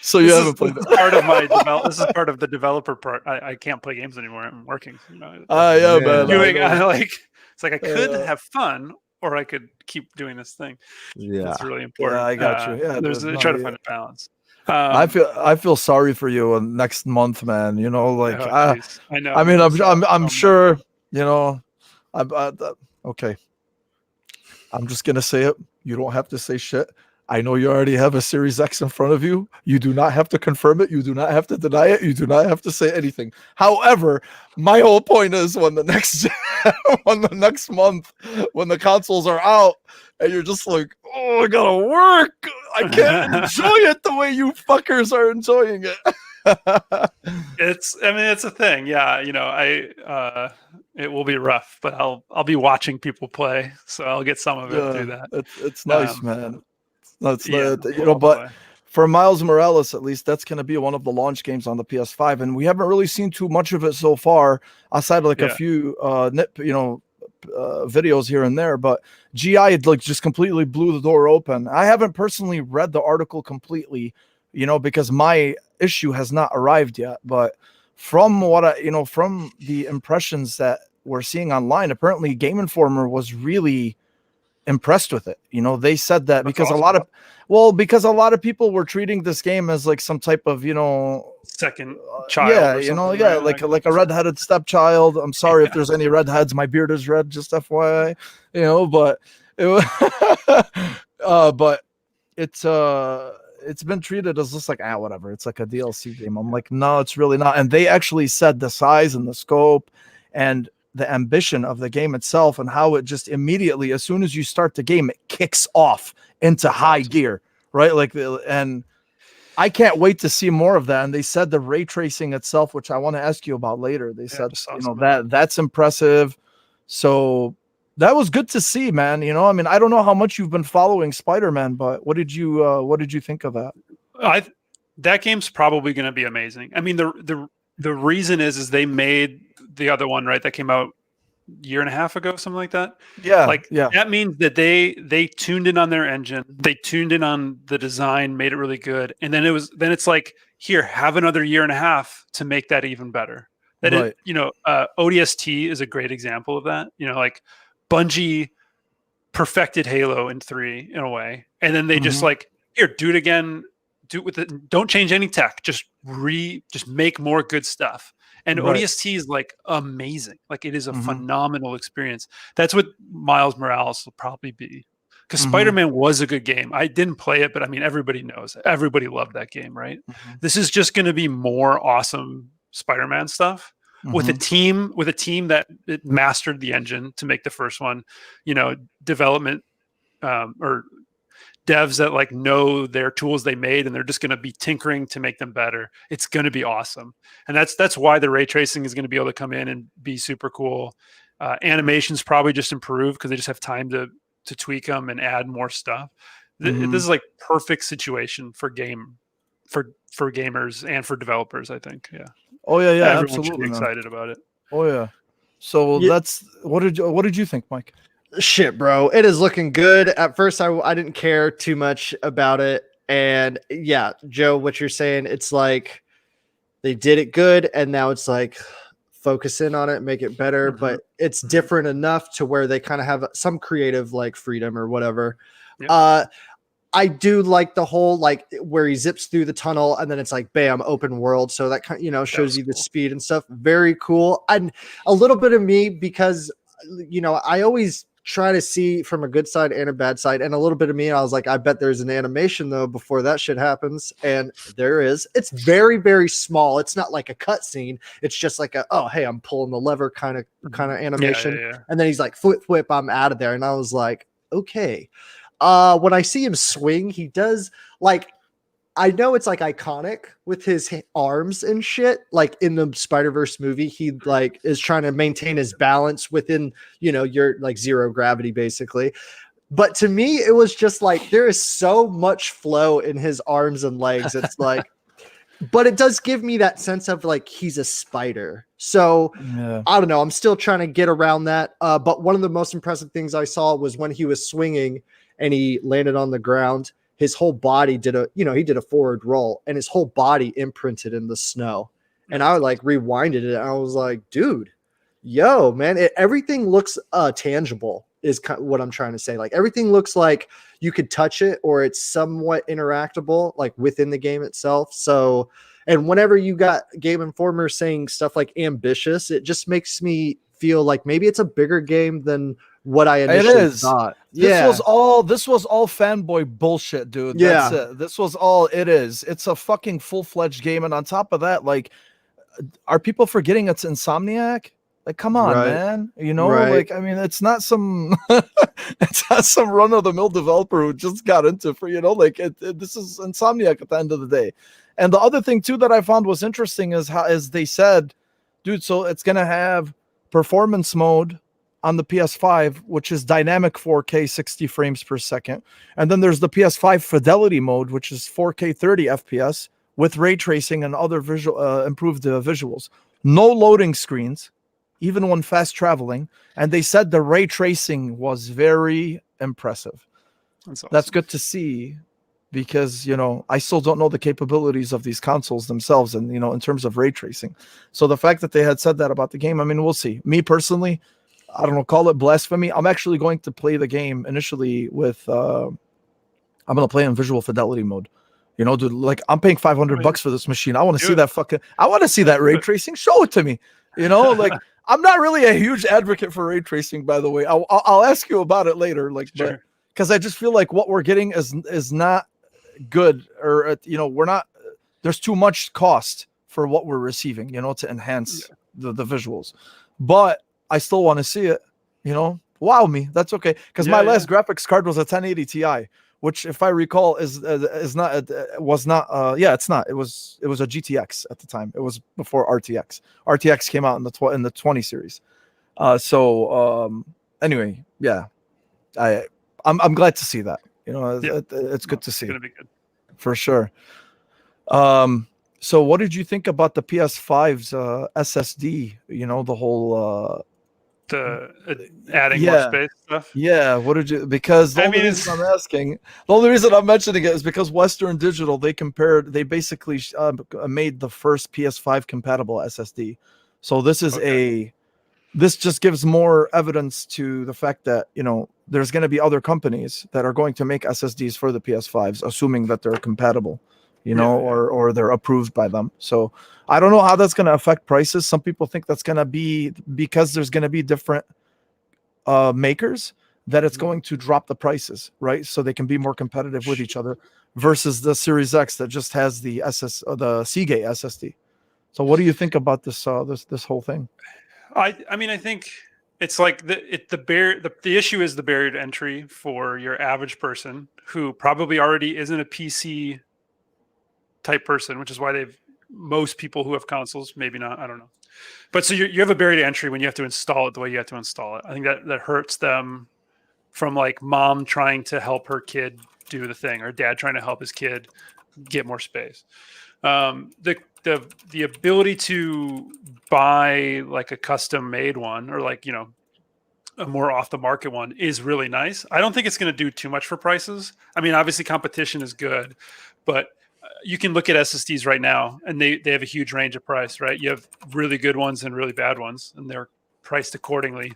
So you haven't played this is part of the developer part. I can't play games anymore. I'm working. Man. It's like I could have fun, or I could keep doing this thing. Yeah, it's really important. Yeah, I got you. Yeah, try to find a balance. I feel sorry for you next month, man. I know. I mean, I'm sure. Okay. I'm just gonna say it. You don't have to say shit. I know you already have a Series X in front of you. You do not have to confirm it. You do not have to deny it. You do not have to say anything. However, my whole point is when the next when the next month, when the consoles are out, and you're just like, oh, I gotta work. I can't enjoy it the way you fuckers are enjoying it. It's a thing. Yeah, it will be rough, but I'll be watching people play, so I'll get some of it through that. It's nice, man. That's Yeah, but for Miles Morales, at least, that's going to be one of the launch games on the PS5, and we haven't really seen too much of it so far, aside of like a few videos here and there. But GI like just completely blew the door open. I haven't personally read the article completely, because my issue has not arrived yet. But from what from the impressions that we're seeing online, apparently Game Informer was really impressed with it. They said that because awesome. because a lot of people were treating this game as like some type of second child, like a redheaded stepchild. I'm sorry if there's any redheads. My beard is red, just FYI. But but it's been treated as just like whatever. It's like a DLC game. I'm like, no, it's really not. And they actually said the size and the scope and the ambition of the game itself and how it just immediately, as soon as you start the game, it kicks off into high gear, right? And I can't wait to see more of that. And they said the ray tracing itself, which I want to ask you about later. They said, that's impressive. So that was good to see, man. I don't know how much you've been following Spider-Man, but what did you think of that? That game's probably going to be amazing. I mean, the reason is they made the other one, right? That came out a year and a half ago, something like that. Yeah. That means that they tuned in on their engine. They tuned in on the design, made it really good. And then it's like, here, have another year and a half to make that even better. ODST is a great example of that. Like Bungie perfected Halo in 3 in a way. And then they just like, here, do it again. Do it with it. Don't change any tech. Just make more good stuff. And ODST is like amazing. Like it is a phenomenal experience. That's what Miles Morales will probably be. Because Spider-Man was a good game. I didn't play it, but I mean, everybody knows it. Everybody loved that game, right? This is just going to be more awesome Spider-Man stuff with a team that it mastered the engine to make the first one. Development or devs that like know their tools they made, and they're just going to be tinkering to make them better. It's going to be awesome. And that's why the ray tracing is going to be able to come in and be super cool. Animations probably just improve because they just have time to tweak them and add more stuff. This is like perfect situation for gamers and for developers, I think. Yeah. Oh yeah. Everyone Absolutely. should be excited about it. Oh yeah. So that's what did you think, Mike? Shit, bro. It is looking good. At first, I didn't care too much about it. And yeah, Joe, what you're saying, it's like they did it good. And now it's like focus in on it, make it better. But it's different enough to where they kind of have some creative like freedom or whatever. Yeah. I do like the whole like where he zips through the tunnel and then it's like bam, open world. So that kind of, shows you the speed and stuff. Very cool. And a little bit of me because I always try to see from a good side and a bad side, and a little bit of me, I was like, I bet there's an animation though before that shit happens, and there is. It's very, very small. It's not like a cut scene. It's just like hey, I'm pulling the lever kind of animation, and then he's like flip, I'm out of there, and I was like, okay. When I see him swing, he does like. I know it's like iconic with his arms and shit. Like in the Spider-Verse movie, he like is trying to maintain his balance within, your like zero gravity basically. But to me, it was just like, there is so much flow in his arms and legs. It's like, but it does give me that sense of like, he's a spider. So I don't know. I'm still trying to get around that. But one of the most impressive things I saw was when he was swinging and he landed on the ground. His whole body did he did a forward roll and his whole body imprinted in the snow. And I like rewinded it. And I was like, dude, yo, man, everything looks tangible is kind of what I'm trying to say. Like everything looks like you could touch it or it's somewhat interactable, like within the game itself. So, and whenever you got Game Informer saying stuff like ambitious, it just makes me feel like maybe it's a bigger game than what I It initially is. thought. This was all fanboy bullshit, dude. That's it. This was all it is. It's a fucking full-fledged game, and on top of that, like, are people forgetting it's Insomniac? Like, come on, Right. man. You know, Right. like, I mean, it's not some it's not some run-of-the-mill developer who just got into for, you know, like this is Insomniac at the end of the day. And the other thing too that I found was interesting is how, as they said, dude, so it's gonna have performance mode on the PS5, which is dynamic 4K 60 frames per second. And then there's the PS5 fidelity mode, which is 4K 30 FPS with ray tracing and other visual improved visuals. No loading screens, even when fast traveling. And they said the ray tracing was very impressive. That's awesome. That's good to see, because, you know, I still don't know the capabilities of these consoles themselves, and, you know, in terms of ray tracing. So the fact that they had said that about the game, I mean, we'll see. Me personally, I don't know, call it blasphemy. I'm actually going to play the game initially with I'm going to play in visual fidelity mode. You know, dude, like, I'm paying $500 for this machine. I want to see that I want to see that ray tracing. Show it to me. You know, like, I'm not really a huge advocate for ray tracing, by the way. I'll ask you about it later, like, Sure. but because I just feel like what we're getting is not good, or, you know, we're not, there's too much cost for what we're receiving, you know, to enhance the visuals. But I still want to see it, you know. Wow me, that's okay, because my last graphics card was a 1080 Ti, which, if I recall, is not was not it's not, it was a GTX at the time. It was before RTX came out in the 20 series. Anyway, yeah, I'm glad to see that, you know. It's good to see. It's gonna be good for sure. So what did you think about the PS5's SSD, you know, the whole adding more space stuff? Yeah, what did you, because the only reason I'm asking, the only reason I'm mentioning it is because Western Digital, they basically made the first PS5 compatible SSD. So this is this just gives more evidence to the fact that, you know, there's going to be other companies that are going to make SSDs for the PS5s, assuming that they're compatible, you know, or they're approved by them. So I don't know how that's going to affect prices. Some people think that's going to be because there's going to be different makers, that it's going to drop the prices, right? So they can be more competitive with each other versus the Series X that just has the Seagate SSD. So what do you think about this this whole thing? I mean, I think it's like the issue is the barrier to entry for your average person who probably already isn't a PC type person, which is why most people who have consoles, maybe not, I don't know. But so you have a barrier to entry when you have to install it the way you have to install it. I think that hurts them, from like mom trying to help her kid do the thing, or dad trying to help his kid get more space. The ability to buy like a custom made one, or like, you know, a more off the market one, is really nice. I don't think it's going to do too much for prices. I mean, obviously competition is good, but you can look at SSDs right now and they have a huge range of price, right? You have really good ones and really bad ones, and they're priced accordingly.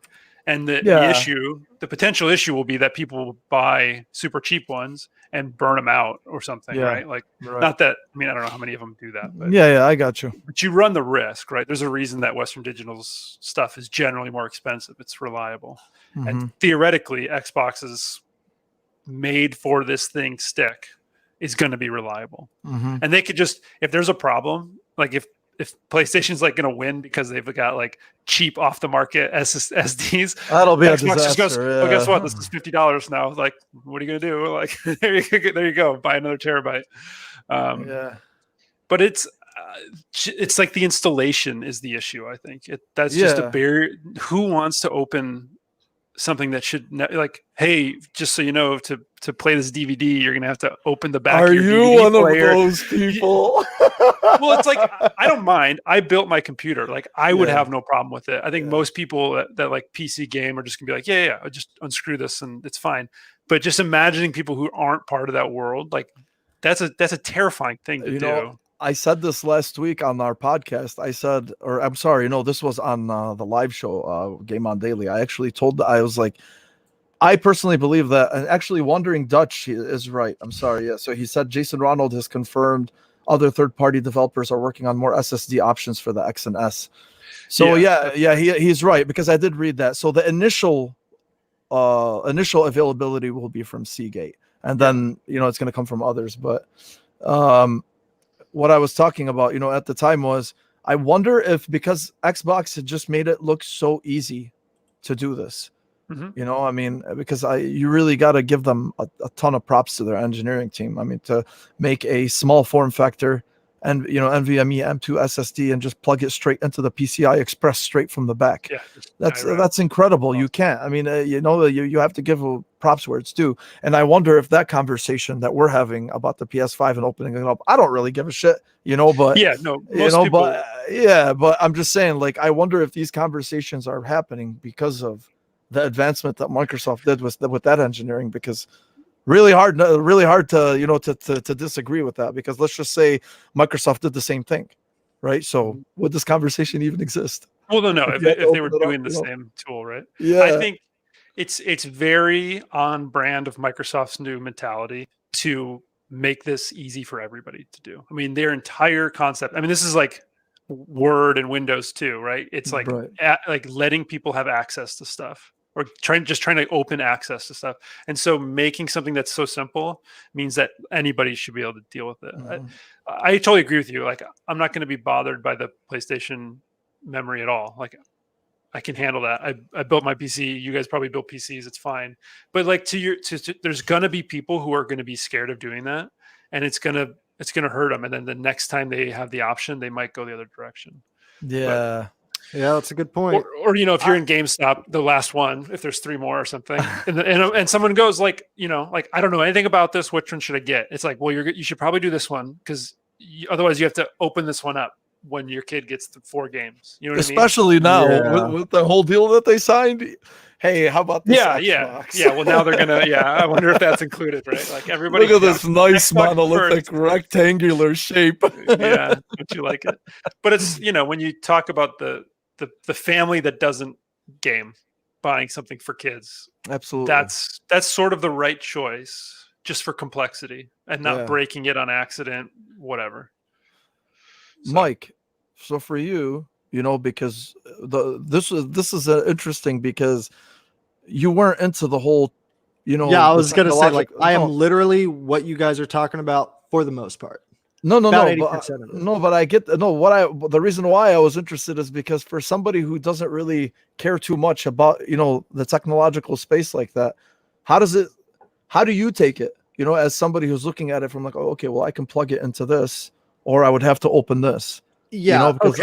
And the potential issue will be that people will buy super cheap ones and burn them out or something, right? Like, not that, I mean, I don't know how many of them do that, but I got you. But you run the risk, right? There's a reason that Western Digital's stuff is generally more expensive. It's reliable. Mm-hmm. And theoretically, Xbox's made for this thing stick is going to be reliable. Mm-hmm. And they could just, if there's a problem, like if PlayStation's like going to win because they've got like cheap off the market SSDs, that'll be Xbox a disaster. Just goes, oh, guess what? This is $50 now. Like, what are you going to do? Like, there you go. Buy another terabyte. But it's like the installation is the issue. I think that's just a barrier. Who wants to open something that should like, hey, just so you know, to play this DVD, you're gonna have to open the back. Are of your you DVD one player. of those people? Well, it's like, I don't mind. I built my computer. Like, I would have no problem with it. I think most people that like PC game are just gonna be like, yeah, I'll just unscrew this and it's fine. But just imagining people who aren't part of that world, like that's a terrifying thing to do. I said this last week on our podcast. I said, or I'm sorry, no, this was on the live show, Game On Daily. I actually I was like, I personally believe that, and actually Wandering Dutch is right. I'm sorry. Yeah. So he said Jason Ronald has confirmed other third-party developers are working on more SSD options for the X and S. So he's right, because I did read that. So the initial initial availability will be from Seagate, and then it's going to come from others. But what I was talking about, at the time was, I wonder if because Xbox had just made it look so easy to do this, I mean, because you really got to give them a ton of props to their engineering team. I mean, to make a small form factor and NVMe M2 SSD and just plug it straight into the PCI Express straight from the back. Yeah, that's incredible. You can't. I mean, you have to give props where it's due. And I wonder if that conversation that we're having about the PS5 and opening it up, I don't really give a shit, but yeah, no, most people... but I'm just saying, like, I wonder if these conversations are happening because of the advancement that Microsoft did with that engineering, because really hard to to disagree with that, because let's just say Microsoft did the same thing, right? So would this conversation even exist? Well, no, if they were doing the same tool, right? Yeah, I think it's very on brand of Microsoft's new mentality to make this easy for everybody to do. I mean, their entire concept. I mean, this is like Word and Windows too, right? It's like like letting people have access to stuff, or trying to open access to stuff. And so making something that's so simple means that anybody should be able to deal with it. I totally agree with you. Like, I'm not going to be bothered by the PlayStation memory at all. Like, I can handle that. I built my PC. You guys probably built PCs. It's fine. But like there's going to be people who are going to be scared of doing that, and it's going to hurt them. And then the next time they have the option, they might go the other direction. Yeah. Yeah, that's a good point. Or if you're in GameStop, the last one, if there's 3 more or something, and someone goes like, like, I don't know anything about this, which one should I get? It's like, well, you should probably do this one, because otherwise you have to open this one up when your kid gets to 4 games. You know what Especially I mean? now with the whole deal that they signed. Hey, how about this? Xbox? Yeah. Well, now they're gonna. I wonder if that's included, right? Like, everybody. Look at this nice Xbox monolithic rectangular shape. Yeah, don't you like it? But it's when you talk about the family that doesn't game, buying something for kids, absolutely, that's sort of the right choice, just for complexity and not breaking it on accident, whatever. So. Mike, so for you, because this is interesting, because you weren't into the whole, I was gonna say, like, I am literally what you guys are talking about for the most part. No, but I get the reason why I was interested is because for somebody who doesn't really care too much about the technological space like that, how do you take it, as somebody who's looking at it from like, oh, okay, well, I can plug it into this, or I would have to open this. Because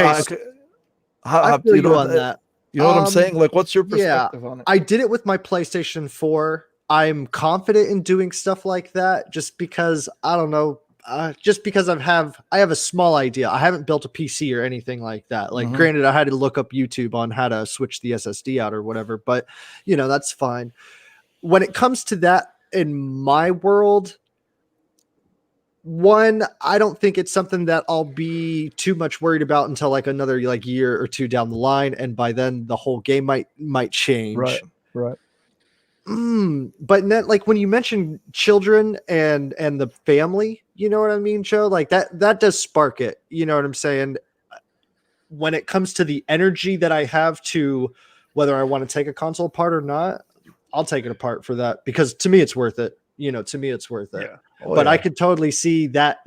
I feel you on that. You know what I'm saying? Like, what's your perspective on it? I did it with my PlayStation 4. I'm confident in doing stuff like that, just because I don't know. Just because I have a small idea. I haven't built a PC or anything like that. Like, granted, I had to look up YouTube on how to switch the SSD out or whatever, but that's fine. When it comes to that in my world, one, I don't think it's something that I'll be too much worried about until like another year or 2 down the line, and by then the whole game might change. Right. But then, like, when you mention children and the family, you know what I mean, Joe? Like, that does spark it. You know what I'm saying? When it comes to the energy that I have to whether I want to take a console apart or not, I'll take it apart for that, because to me it's worth it. To me it's worth it. Yeah. But I could totally see that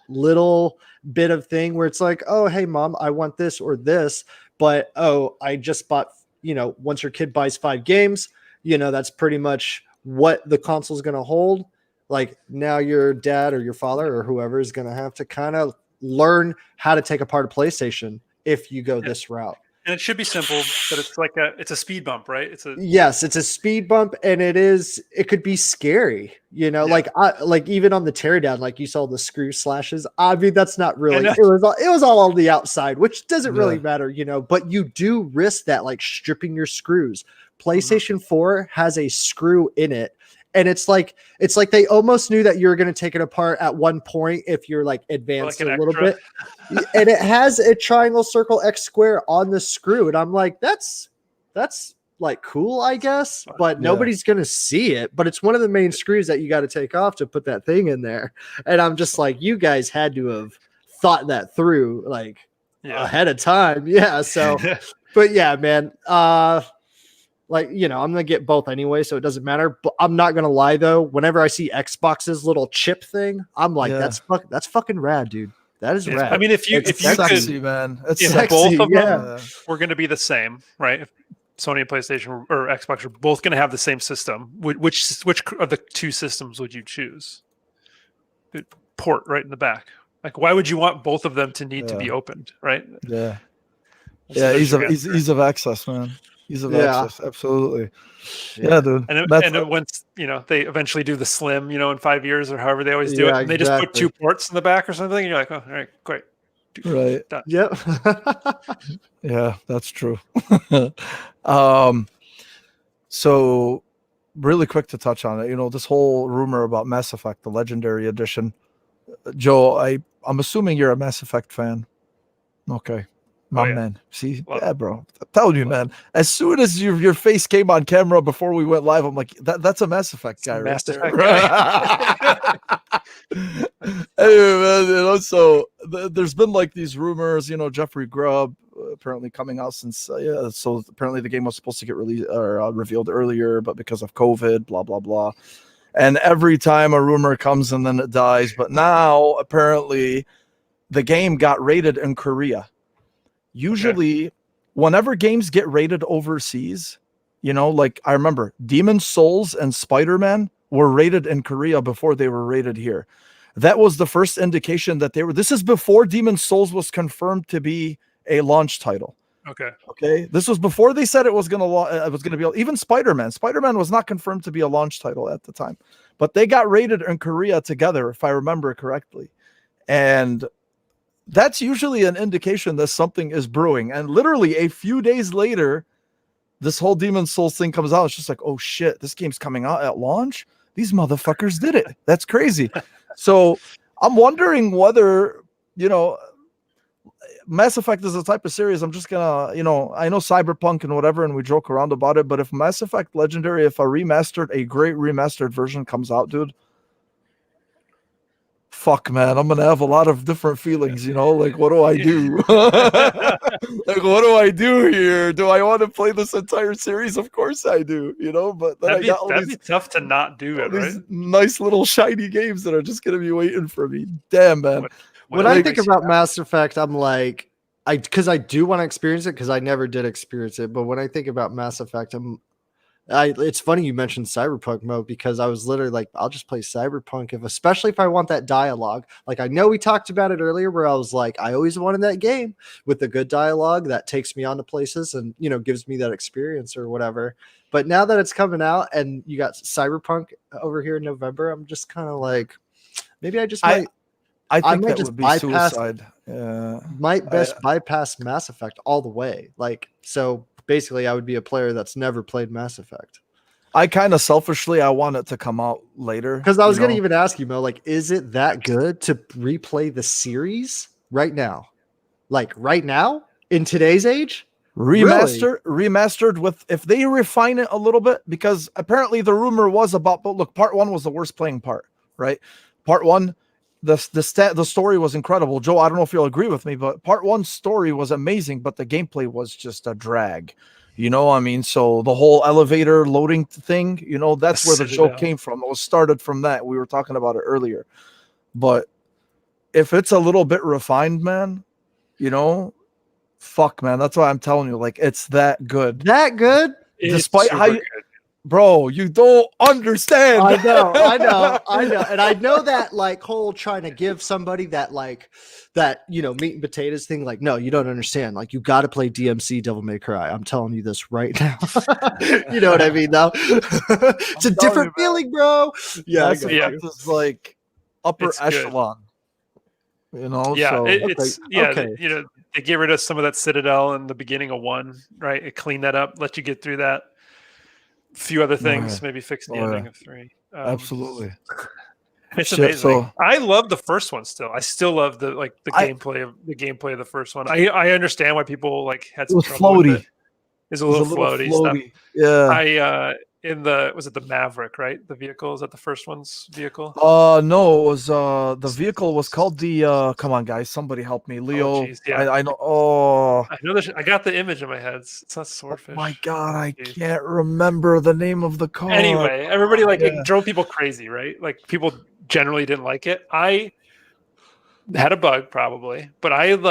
little bit of thing where it's like, oh, hey mom, I want this or this, but I just bought, once your kid buys 5 games, that's pretty much what the console is going to hold. Like, now your dad or your father or whoever is going to have to kind of learn how to take apart a PlayStation if you go this route. And it should be simple, but it's a speed bump, right? Yes, it's a speed bump, and it could be scary, like even on the teardown, like you saw the screw slashes. I mean, that's not really, it was all on the outside, which doesn't really matter, but you do risk that, like stripping your screws. PlayStation 4 has a screw in it. And it's like they almost knew that you were going to take it apart at one point if you're like advanced a little bit. And it has a triangle, circle, X square on the screw. And I'm like, that's like cool, I guess, but nobody's going to see it. But it's one of the main screws that you got to take off to put that thing in there. And I'm just like, you guys had to have thought that through ahead of time. Yeah. So, but yeah, man, Like, I'm gonna get both anyway, so it doesn't matter. But I'm not gonna lie though, whenever I see Xbox's little chip thing, I'm like, Yeah. that's fucking rad, dude. That is rad. I mean, if you sexy, could, man. It's if sexy. both of yeah. them were going to be the same, right? If Sony and PlayStation or Xbox are both going to have the same system, which of the two systems would you choose? Port right in the back. Like, why would you want both of them to need to be opened, right? Yeah. So Yeah, there's your ease answer. of access, man. Ease of Yeah. access, absolutely. Yeah, dude. And once they eventually do the slim, in 5 years or however they always do it, Yeah, and they just put exactly. 2 ports in the back or something, and you're like, oh, all right, great, right. done. Yep. Yeah, that's true. So really quick to touch on it, this whole rumor about Mass Effect, the Legendary Edition. Joe, I'm assuming you're a Mass Effect fan. Okay. My man. See, bro. I'm telling you, man. As soon as your face came on camera before we went live, I'm like, that's a Mass Effect guy right there. Anyway, man, so there's been like these rumors, Jeffrey Grubb apparently coming out since so apparently the game was supposed to get released or revealed earlier, but because of COVID, blah blah blah. And every time a rumor comes and then it dies, but now apparently the game got rated in Korea. Usually, whenever games get rated overseas, like I remember Demon's Souls and Spider-Man were rated in Korea before they were rated here. That was the first indication that they were. This is before Demon's Souls was confirmed to be a launch title. Okay. This was before they said it was gonna be. Even Spider-Man. Spider-Man was not confirmed to be a launch title at the time, but they got rated in Korea together, if I remember correctly, and that's usually an indication that something is brewing. And literally a few days later, this whole Demon's Souls thing comes out. It's just like, oh shit, this game's coming out at launch. These motherfuckers did it. That's crazy. So I'm wondering whether, Mass Effect is a type of series. I'm just gonna, I know Cyberpunk and whatever, and we joke around about it, but if Mass Effect Legendary, if a great remastered version comes out, dude, fuck, man, I'm gonna have a lot of different feelings, like, what do I do? Like, what do I do here? Do I want to play this entire series? Of course I do, but then that'd be tough to not do it, right? These nice little shiny games that are just gonna be waiting for me. Damn, man. When I think about Mass Effect, I'm like, because I do want to experience it because I never did experience it. But when I think about Mass Effect, it's funny you mentioned Cyberpunk mode because I was literally like, I'll just play Cyberpunk especially if I want that dialogue. Like, I know we talked about it earlier where I was like, I always wanted that game with the good dialogue that takes me on to places and, gives me that experience or whatever. But now that it's coming out and you got Cyberpunk over here in November, I'm just kind of like, maybe I just might. I think might that just would be suicide. Yeah. Bypass Mass Effect all the way. Like, so basically I would be a player that's never played Mass Effect. I kind of selfishly, I want it to come out later. Because I was going to even ask you, Mo, like, is it that good to replay the series right now? Like right now in today's age? Remastered with, if they refine it a little bit, because apparently the rumor was about, but look, part 1 was the worst playing part, right? Part 1, the story was incredible. Joe, I don't know if you'll agree with me, but part 1's story was amazing, but the gameplay was just a drag. So the whole elevator loading thing, that's where the joke came from. It was started from that. We were talking about it earlier. But if it's a little bit refined, man, fuck, man. That's why I'm telling you, like, it's that good. That good? Despite how you, bro, you don't understand. I know. And I know that like whole trying to give somebody that like that, meat and potatoes thing. Like, no, you don't understand. Like, you got to play DMC Devil May Cry. I'm telling you this right now. You know what I mean? Now it's a different feeling, bro. Yeah. It's like upper echelon. They get rid of some of that Citadel in the beginning of 1, right? It cleaned that up, let you get through that. Few other things, maybe fix the ending of 3. Absolutely, it's amazing. So, I love the first one still. I still love the gameplay of the first one. I understand why people like had some trouble with it. It's a little floaty stuff. Yeah, was it the Maverick, right? The vehicle, is that the first one's vehicle? No, it was the vehicle was called the come on guys, somebody help me. Oh, Leo. geez, yeah. I know. Oh, I know. I got the image in my head. It's not Swordfish. my god, I Geez. can't remember the name of the car. Anyway, everybody Yeah. it drove people crazy, right? Like people generally didn't like it. I had a bug probably, but I had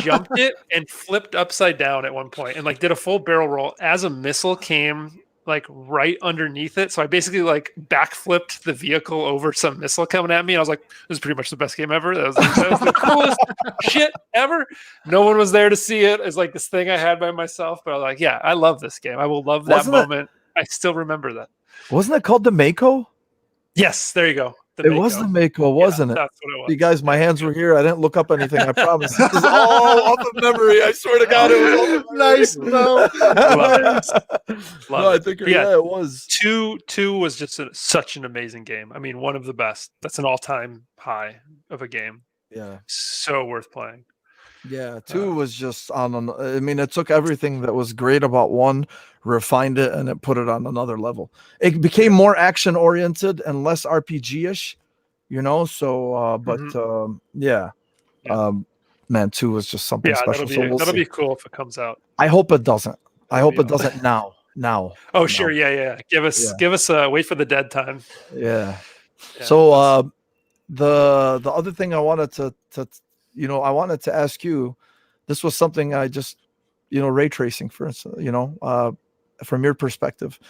jumped it and flipped upside down at one point and like did a full barrel roll as a missile came like right underneath it. So I basically like backflipped the vehicle over some missile coming at me. And I was like, this is pretty much the best game ever. That was the coolest shit ever. No one was there to see it. It's like this thing I had by myself, but I was like, yeah, I love this game. I will love that moment. I still remember that. Wasn't it called the Mako? Yes, there you go. It was the Mako, wasn't it? That's what it was. You guys, my hands were here. I didn't look up anything. I promise. This is all off of memory. I swear to God, it was all of Nice, bro. No, I think it was. Two was just such an amazing game. I mean, one of the best. That's an all-time high of a game. Yeah, so worth playing. Yeah, 2 was just on. I mean, it took everything that was great about 1, refined it, and it put it on another level. It became more action oriented and less RPG-ish, you know. So, but yeah. Man, 2 was just something special. That'll be cool if it comes out. I hope it doesn't. I hope it doesn't now. Oh, sure, yeah. Give us a wait for the dead time. Yeah. So, the other thing I wanted to I wanted to ask you, this was something I just, ray tracing, for instance, from your perspective.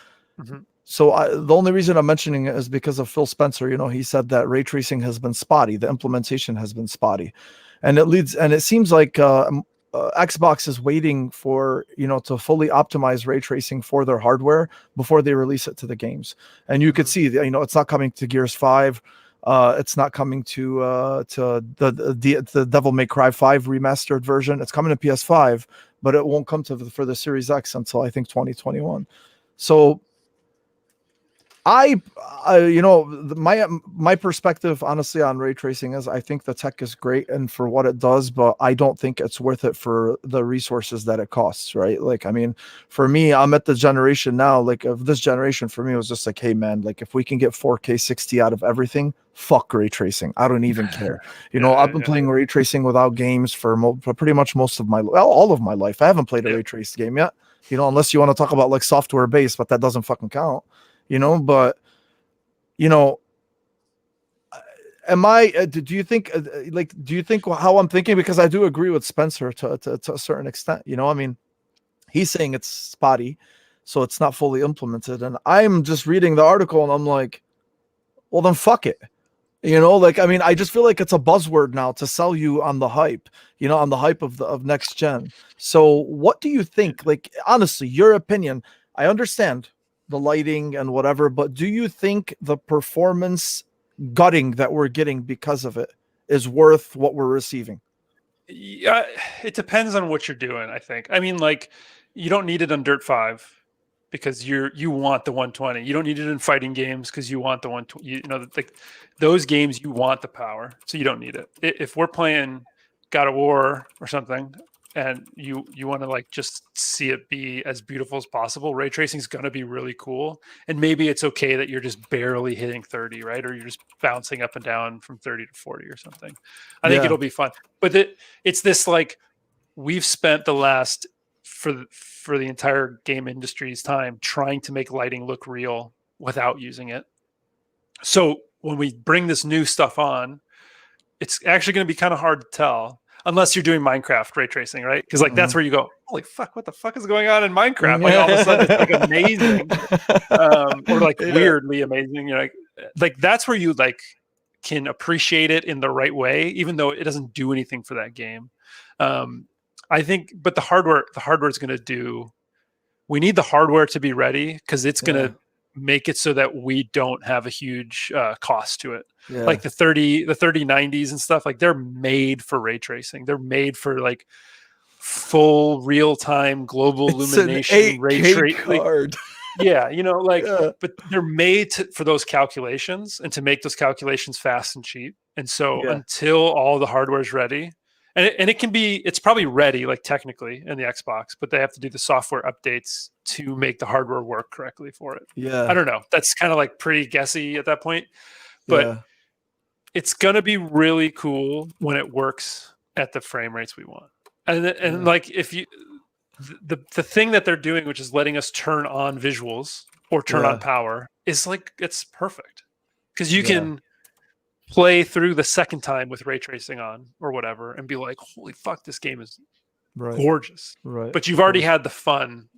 Mm-hmm. So the only reason I'm mentioning it is because of Phil Spencer. He said that ray tracing has been spotty. The implementation has been spotty. And it seems like Xbox is waiting for, to fully optimize ray tracing for their hardware before they release it to the games. And you could see, it's not coming to Gears 5. It's not coming to the Devil May Cry 5 remastered version. It's coming to PS5, but it won't come for the Series X until I think 2021. So my perspective honestly on ray tracing is I think the tech is great and for what it does, but I don't think it's worth it for the resources that it costs, right? Like, I mean, for me, I'm at the generation now, like of this generation, for me, it was just like, hey man, like if we can get 4K 60 out of everything, fuck ray tracing. I don't even care. I've been playing ray tracing without games for pretty much all of my life. I haven't played a ray traced game yet, unless you want to talk about like software based, but that doesn't fucking count. But do you think how I'm thinking? Because I do agree with Spencer to a certain extent, I mean, he's saying it's spotty, so it's not fully implemented. And I'm just reading the article and I'm like, well, then fuck it. I mean, I just feel like it's a buzzword now to sell you on the hype, on the hype of next gen. So what do you think? Like, honestly, your opinion, I understand the lighting and whatever, but do you think the performance gutting that we're getting because of it is worth what we're receiving? Yeah, it depends on what you're doing, I think. I mean, like, you don't need it on Dirt 5 because you want the 120. You don't need it in fighting games because you want the 120. Like those games, you want the power, so you don't need it. If we're playing God of War or something, and you want to like just see it be as beautiful as possible, ray tracing is going to be really cool. And maybe it's okay that you're just barely hitting 30, right? Or you're just bouncing up and down from 30 to 40 or something. I think it'll be fun. But it's this like, we've spent the last for the entire game industry's time trying to make lighting look real without using it. So when we bring this new stuff on, it's actually going to be kind of hard to tell. Unless you're doing Minecraft ray tracing, right? Because like that's where you go, holy fuck, what the fuck is going on in Minecraft? Like all of a sudden it's like amazing, or like weirdly amazing. Like that's where you like can appreciate it in the right way, even though it doesn't do anything for that game. I think, but the hardware is going to do. We need the hardware to be ready because it's going to make it so that we don't have a huge cost to it. Like the 3090s and stuff, like they're made for ray tracing. They're made for like full real-time global illumination ray tracing. But they're made for those calculations and to make those calculations fast and cheap. And so until all the hardware is ready, and it can be, it's probably ready, like technically in the Xbox, but they have to do the software updates to make the hardware work correctly for it. Yeah. I don't know. That's kind of like pretty guessy at that point, but it's going to be really cool when it works at the frame rates we want. And like, if you, the thing that they're doing, which is letting us turn on visuals or turn on power, is like, it's perfect, because you can play through the second time with ray tracing on or whatever and be like, holy fuck, this game is gorgeous. Right. But you've already had the fun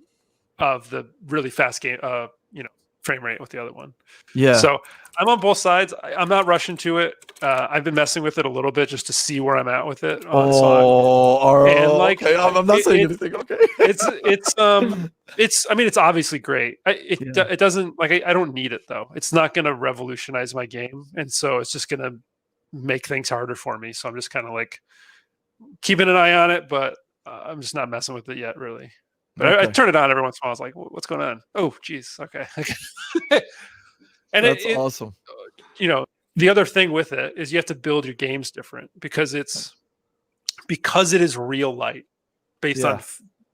of the really fast game, frame rate with the other one. Yeah. So I'm on both sides. I'm not rushing to it. I've been messing with it a little bit just to see where I'm at with it. Okay. I'm not saying anything. Okay. It's I mean, it's obviously great. It doesn't, like, I don't need it though. It's not going to revolutionize my game, and so it's just going to make things harder for me. So I'm just kind of like keeping an eye on it, but I'm just not messing with it yet, really. But I turn it on every once in a while. I was like, what's going on? Oh, geez. Okay. And that's awesome. The other thing with it is you have to build your games different, because it is real light based on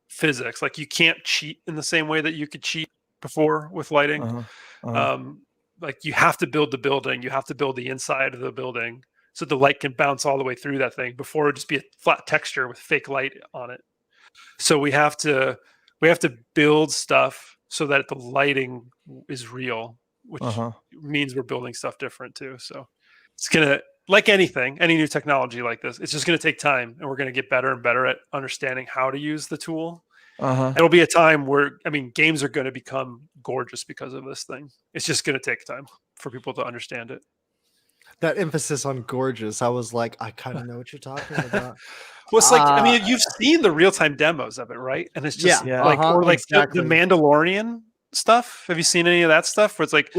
physics. Like, you can't cheat in the same way that you could cheat before with lighting. Like, you have to build the building. You have to build the inside of the building so the light can bounce all the way through that thing before it would just be a flat texture with fake light on it. So we have to build stuff so that the lighting is real, which means we're building stuff different too. So it's gonna, like anything, any new technology like this, it's just gonna take time, and we're gonna get better and better at understanding how to use the tool. It'll be a time where, I mean, games are gonna become gorgeous because of this thing. It's just gonna take time for people to understand it. That emphasis on gorgeous, I was like, I kind of know what you're talking about. Well, it's like, I mean, you've seen the real-time demos of it, right? And it's just or like the Mandalorian stuff. Have you seen any of that stuff where it's like,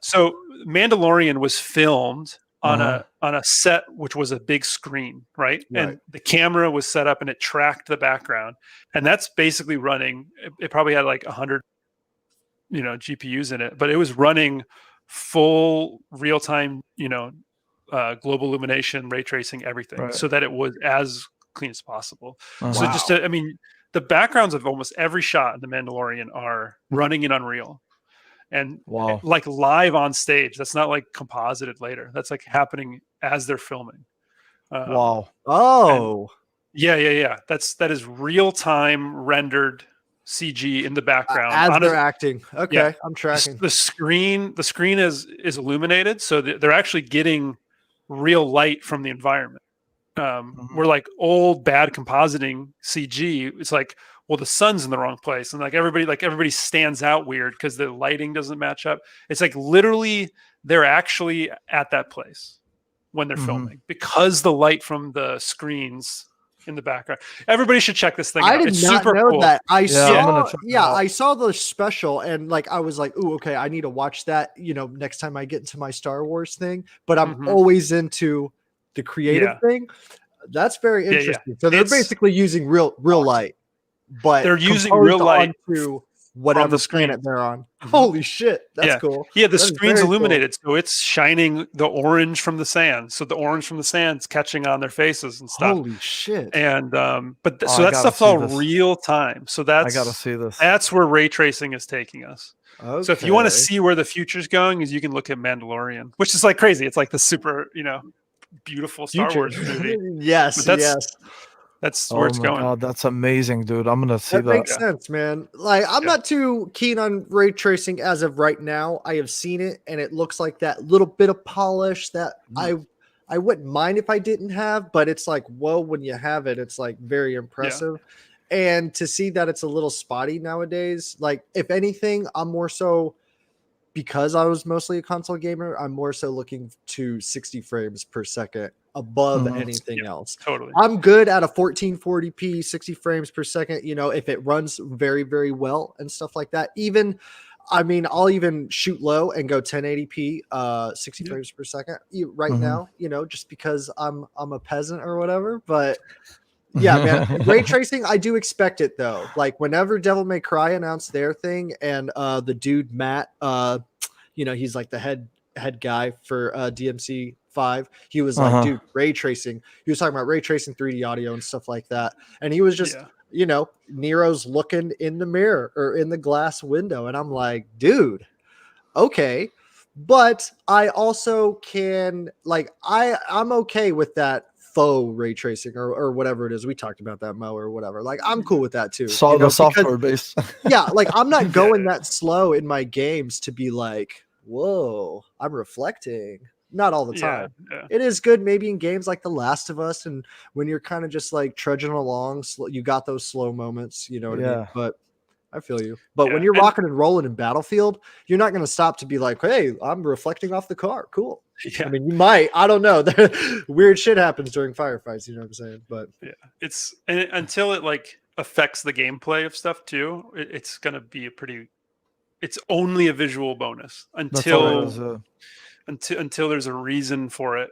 so Mandalorian was filmed on a set which was a big screen, right? And the camera was set up and it tracked the background, and that's basically running. It probably had like 100, GPUs in it, but it was running full real-time, global illumination, ray tracing, everything, so that it was as clean as possible. So just I mean, the backgrounds of almost every shot in The Mandalorian are running in Unreal, and like live on stage. That's not like composited later. That's like happening as they're filming. Yeah. That is real-time rendered CG in the background as they're acting. Okay, I'm tracking. The screen is illuminated, so they're actually getting real light from the environment. We're like old bad compositing CG. It's like, well, the sun's in the wrong place, and like everybody stands out weird because the lighting doesn't match up. It's like literally they're actually at that place when they're filming, because the light from the screens in the background. Everybody should check this thing out. It's not super know cool. that. I saw the special, and like I was like, "Ooh, okay, I need to watch that." Next time I get into my Star Wars thing. But I'm always into the creative thing. That's very interesting. So they're basically using real light, but they're using real light to whatever planet they're on. Holy shit, that's cool. Yeah, the screen's illuminated, so it's shining the orange from the sand. So the orange from the sand's catching on their faces and stuff. Holy shit! And so that stuff's all real time. So I gotta see this. That's where ray tracing is taking us. Okay. So if you want to see where the future's going, is you can look at Mandalorian, which is like crazy. It's like the super, beautiful Star Wars movie. Yes. That's where it's going. God, that's amazing, dude. I'm gonna see that. That makes sense, man. Like, I'm not too keen on ray tracing as of right now. I have seen it, and it looks like that little bit of polish that I wouldn't mind if I didn't have, but it's like, whoa, when you have it, it's like very impressive. And to see that it's a little spotty nowadays, like, if anything, I'm more so, because I was mostly a console gamer, I'm more so looking to 60 frames per second above anything else. Totally. I'm good at a 1440p, 60 frames per second, if it runs very, very well and stuff like that. I'll even shoot low and go 1080p, 60 frames per second now, just because I'm a peasant or whatever. But yeah, man, ray tracing, I do expect it though. Like, whenever Devil May Cry announced their thing, and the dude Matt, he's like the head guy for DMC 5, he was like, dude, ray tracing. He was talking about ray tracing, 3D audio and stuff like that. And he was just, Nero's looking in the mirror or in the glass window. And I'm like, dude, okay. But I also can I'm okay with that faux ray tracing or whatever it is. We talked about that, Mo, or whatever. Like, I'm cool with that too. The software base. Yeah, like I'm not going that slow in my games to be like, whoa, I'm reflecting. Not all the time. It is good maybe in games like The Last of Us, and when you're kind of just like trudging along, you got those slow moments, you know what I mean? But I feel you. But when you're rocking and rolling in Battlefield, you're not going to stop to be like, hey, I'm reflecting off the car. Cool. Yeah. I mean, you might. I don't know. Weird shit happens during firefights. You know what I'm saying? But it's until it like affects the gameplay of stuff too. It's going to be it's only a visual bonus until there's a reason for it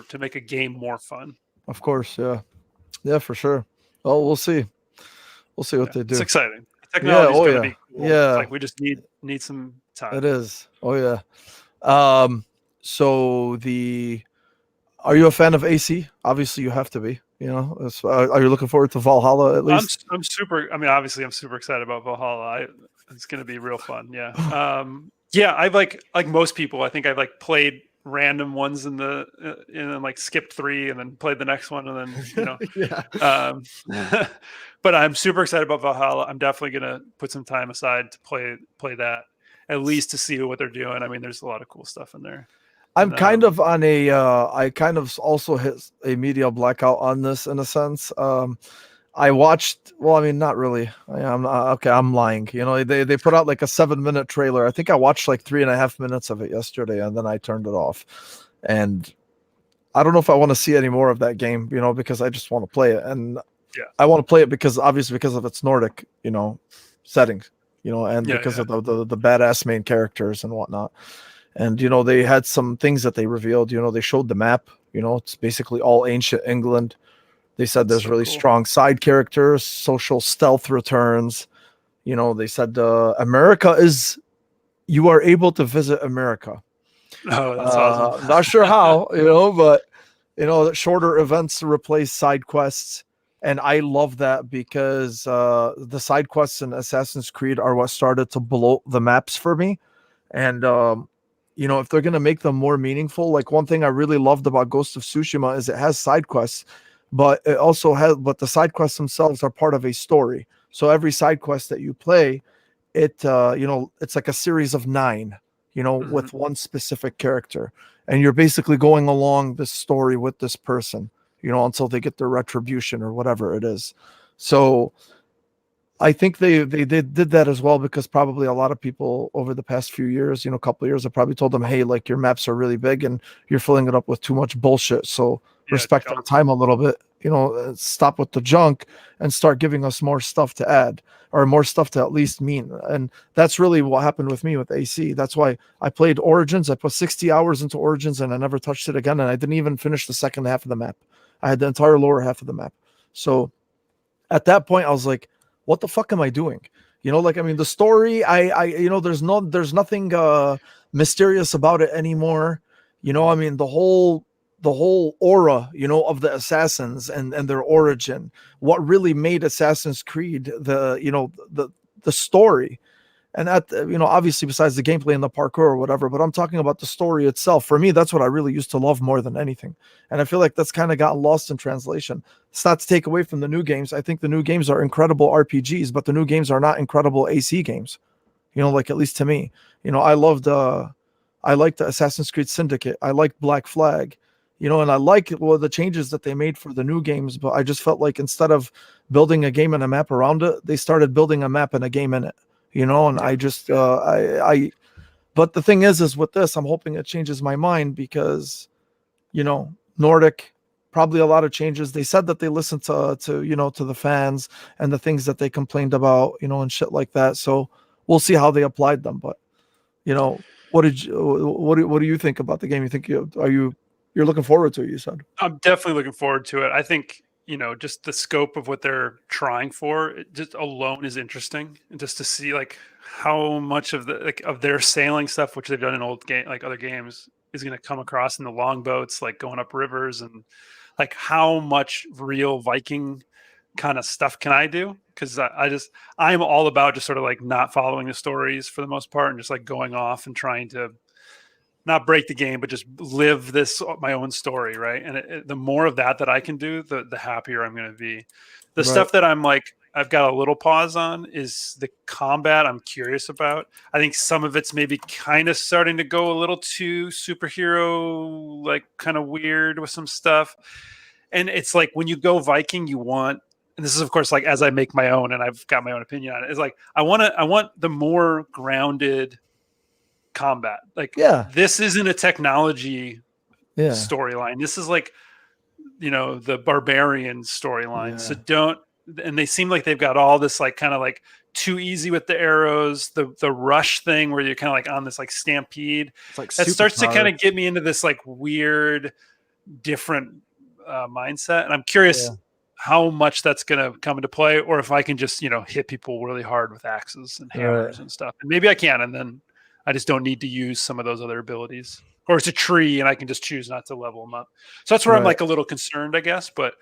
to make a game more fun. Of course, yeah, for sure. Well, we'll see. We'll see what they do. It's exciting. Technology is going to be cool. Yeah. It's like we just need some time. It is. Oh yeah. So are you a fan of AC? Obviously, you have to be. You know, are you looking forward to Valhalla at least? I'm super. I mean, obviously, I'm super excited about Valhalla. It's going to be real fun. Yeah. Yeah. I've like most people. I think I've like played random ones and then like skipped 3 and then played the next one and then but I'm super excited about Valhalla. I'm definitely gonna put some time aside to play that, at least to see what they're doing. I mean, there's a lot of cool stuff in there. I'm kind of on I kind of also hit a media blackout on this in a sense. I watched, well, I mean, not really. I'm lying. You know, they put out like a 7-minute trailer. I think I watched like 3.5 minutes of it yesterday, and then I turned it off. And I don't know if I want to see any more of that game, you know, because I just want to play it. And I want to play it because of its Nordic, you know, settings, you know, and because of the badass main characters and whatnot. And, you know, they had some things that they revealed, you know, they showed the map, you know, it's basically all ancient England. They said there's really strong side characters, social stealth returns. You know, they said you are able to visit America. Oh, that's awesome. Not sure how, you know, but, you know, shorter events replace side quests. And I love that because the side quests in Assassin's Creed are what started to blow the maps for me. And, you know, if they're going to make them more meaningful, like one thing I really loved about Ghost of Tsushima is it has side quests. But it also but the side quests themselves are part of a story. So every side quest that you play, you know, it's like a series of 9, you know, with one specific character. And you're basically going along this story with this person, you know, until they get their retribution or whatever it is. So I think they did that as well, because probably a lot of people over the past few years, you know, a couple of years, have probably told them, hey, like your maps are really big and you're filling it up with too much bullshit. So respect our time a little bit, you know, stop with the junk and start giving us more stuff to add, or more stuff to at least mean. And that's really what happened with me with AC. That's why I played Origins. I put 60 hours into Origins and I never touched it again. And I didn't even finish the second half of the map. I had the entire lower half of the map. So at that point I was like, what the fuck am I doing? You know, like, I mean, the story, you know, there's nothing mysterious about it anymore. You know, I mean, the whole aura, you know, of the assassins and their origin, what really made Assassin's Creed the story. And that, you know, obviously besides the gameplay and the parkour or whatever, but I'm talking about the story itself. For me, that's what I really used to love more than anything. And I feel like that's kind of gotten lost in translation. It's not to take away from the new games. I think the new games are incredible RPGs, but the new games are not incredible AC games. You know, like, at least to me, you know, I liked the Assassin's Creed Syndicate. I liked Black Flag, you know, and I like the changes that they made for the new games, but I just felt like instead of building a game and a map around it, they started building a map and a game in it. You know, and I just, but the thing is with this, I'm hoping it changes my mind because, you know, Nordic, probably a lot of changes. They said that they listened to you know, to the fans and the things that they complained about, you know, and shit like that. So we'll see how they applied them. But, you know, what do you think about the game? You think you're looking forward to it, you said? I'm definitely looking forward to it. I think, you know, just the scope of what they're trying for, it just alone is interesting, and just to see like how much of of their sailing stuff, which they've done in other games, is going to come across in the longboats, like going up rivers, and like how much real Viking kind of stuff can I do? Because I'm all about just sort of like not following the stories for the most part and just like going off and trying to not break the game, but just live this my own story, right? And the more of that I can do, the happier I'm going to be. The stuff that I'm like I've got a little pause on is the combat. I'm curious about. I think some of it's maybe kind of starting to go a little too superhero, like kind of weird with some stuff. And it's like when you go Viking, you want, and this is of course like as I make my own, and I've got my own opinion on it. It's like I want the more grounded combat. Like this isn't a technology storyline. This is like, you know, the barbarian storyline. So don't, and they seem like they've got all this like kind of like too easy with the arrows, the rush thing where you're kind of like on this like stampede. It's like that starts to kind of get me into this like weird, different mindset. And I'm curious how much that's going to come into play, or if I can just, you know, hit people really hard with axes and hammers and stuff. And maybe I can, and then I just don't need to use some of those other abilities. Or it's a tree and I can just choose not to level them up. So that's where I'm like a little concerned, I guess. But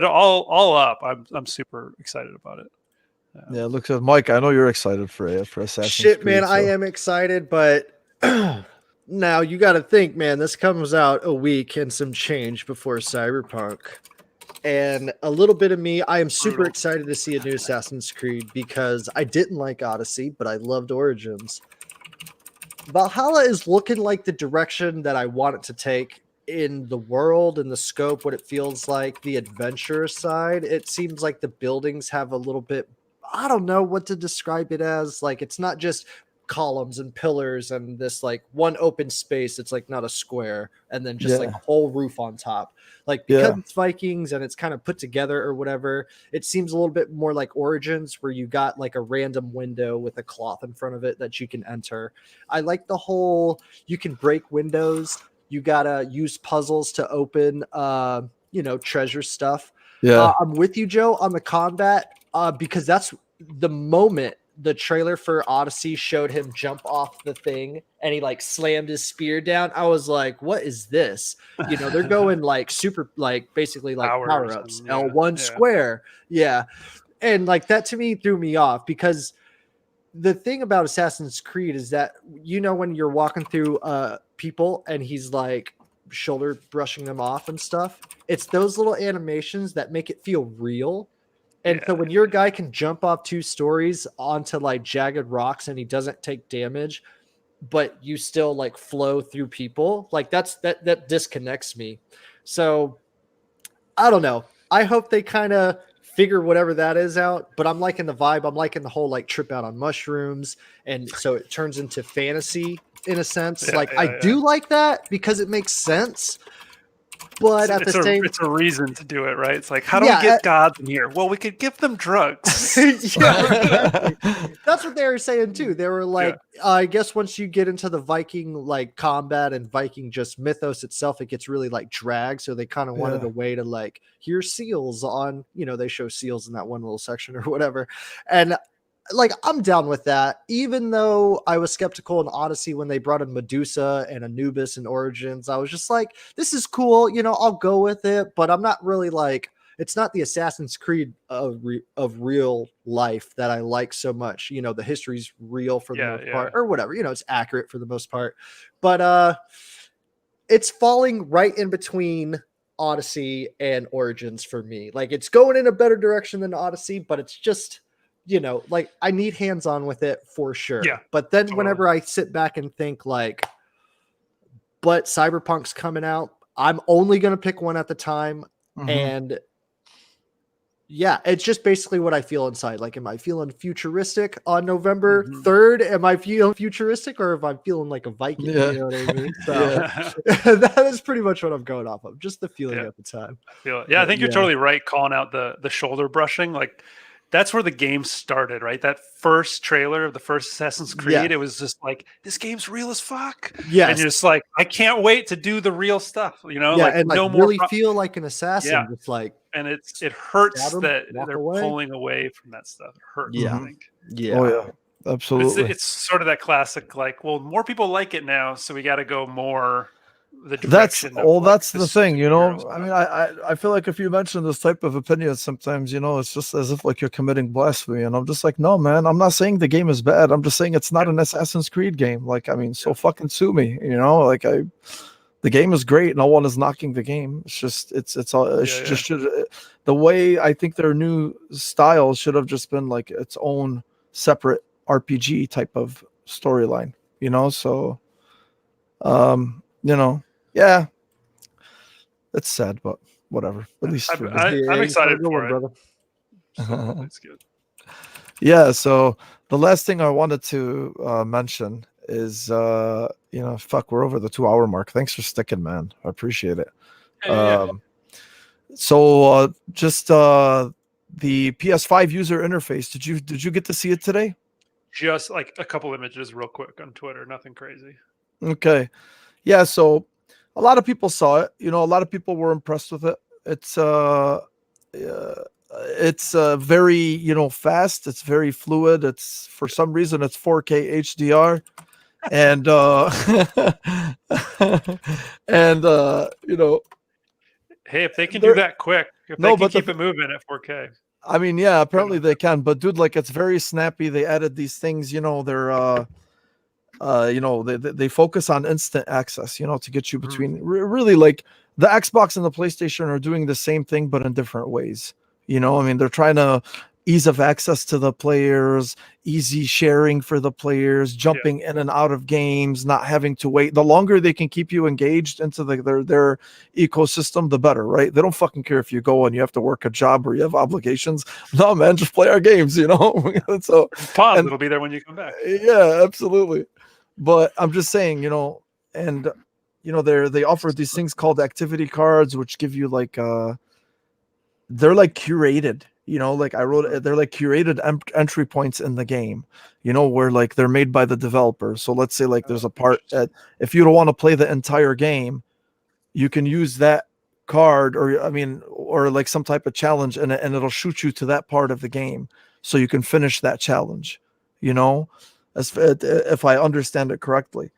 all up, I'm super excited about it. Yeah, look at Mike. I know you're excited for Assassin's Creed. Man, I am excited, but now you got to think, man. This comes out a week and some change before Cyberpunk, and a little bit of me. I am super excited to see a new Assassin's Creed because I didn't like Odyssey, but I loved Origins. Valhalla is looking like the direction that I want it to take in the world and the scope, what it feels like, the adventure side. It seems like the buildings have a little bit, I don't know what to describe it as. Like, it's not just columns and pillars and this like one open space. It's like not a square and then just like a whole roof on top. Like, because it's Vikings and it's kind of put together or whatever, it seems a little bit more like Origins, where you got like a random window with a cloth in front of it that you can enter. I like the whole, you can break windows. You gotta use puzzles to open, you know, treasure stuff. I'm with you, Joe, on the combat, because that's the moment the trailer for Odyssey showed him jump off the thing and he like slammed his spear down. I was like, what is this? You know, they're going like super, like basically like power ups, L1 square. Yeah. And like that to me threw me off, because the thing about Assassin's Creed is that, you know, when you're walking through people and he's like shoulder brushing them off and stuff, it's those little animations that make it feel real. And so when your guy can jump off 2 stories onto like jagged rocks and he doesn't take damage, but you still like flow through people, like that disconnects me. So I don't know. I hope they kind of figure whatever that is out, but I'm liking the vibe. I'm liking the whole like trip out on mushrooms. And so it turns into fantasy in a sense. I do like that because it makes sense. But at the same, it's a reason to do it, right? It's like, how do we get gods in here? Well, we could give them drugs. Exactly. That's what they were saying too. They were like, I guess once you get into the Viking like combat and Viking just mythos itself, it gets really like drag. So they kind of wanted a way to like, here's seals on, you know, they show seals in that one little section or whatever. And like, I'm down with that, even though I was skeptical in Odyssey when they brought in Medusa and Anubis and Origins. I was just like, this is cool, you know, I'll go with it, but I'm not really like, it's not the Assassin's Creed of real life that I like so much. You know, the history's real for the most part, or whatever, you know, it's accurate for the most part, but it's falling right in between Odyssey and Origins for me. Like, it's going in a better direction than Odyssey, but it's just, you know, like, I need hands-on with it for sure. Yeah, but then whenever I sit back and think like, but Cyberpunk's coming out, I'm only going to pick one at the time. And yeah, it's just basically what I feel inside. Like, am I feeling futuristic on November 3rd? Am I feeling futuristic, or if I'm feeling like a Viking? You know what I mean? So that is pretty much what I'm going off of. Just the feeling at the time. I think you're totally right calling out the shoulder brushing. Like, that's where the game started, right? That first trailer of the first Assassin's Creed, it was just like, this game's real as fuck. Yeah. And you're just like, I can't wait to do the real stuff, you know? Like, and like, no really feel like an assassin. Yeah. It's like, and it hurts that they're pulling away from that stuff. It hurts, I think. Yeah. Oh, yeah. Absolutely. It's sort of that classic, like, well, more people like it now, so we got to go more the That's direction of like, that's the thing, you know. superhero I stuff. mean, I feel like if you mention this type of opinion sometimes, you know, it's just as if like you're committing blasphemy, and I'm just like, no, man, I'm not saying the game is bad. I'm just saying it's not an Assassin's Creed game. Like, I mean, so fucking sue me, you know. Like, the game is great. No one is knocking the game. It's just it's all it Yeah, just should the way I think their new style should have just been like its own separate RPG type of storyline, you know. So, you know, yeah, it's sad, but whatever. At least for me. Yeah, I'm you excited put a good one, for it. brother. So it's good. Yeah. So the last thing I wanted to mention is, you know, fuck, we're over the 2 hour mark. Thanks for sticking, man. I appreciate it. Yeah. So just the PS5 user interface. Did you get to see it today? Just like a couple images real quick on Twitter, nothing crazy. Okay. Yeah, so a lot of people saw it. You know, a lot of people were impressed with it. It's very, you know, fast. It's very fluid. It's for some reason it's 4K HDR, and and you know, Hey, if they can do They're- that quick, if No, they can but the keep it moving at 4K. I mean, yeah, apparently enough. they can, but dude, like it's very snappy. They added these things, you know, you know, they focus on instant access, you know, to get you between really like the Xbox and the PlayStation are doing the same thing, but in different ways. You know, I mean, they're trying to ease of access to the players, easy sharing for the players, jumping in and out of games, not having to wait. The longer they can keep you engaged into their ecosystem, the better, right? They don't fucking care if you go and you have to work a job or you have obligations. No, man, just play our games, you know. So Pause. and- It'll be there when you come back. yeah, absolutely. But I'm just saying, you know, and you know, they offer these things called activity cards, which give you like they're like curated, you know, like I wrote they're like curated entry points in the game, you know, where like they're made by the developer. So let's say like there's a part that if you don't want to play the entire game, you can use that card, or I mean, or like some type of challenge, and it'll shoot you to that part of the game so you can finish that challenge, you know, as if I understand it correctly.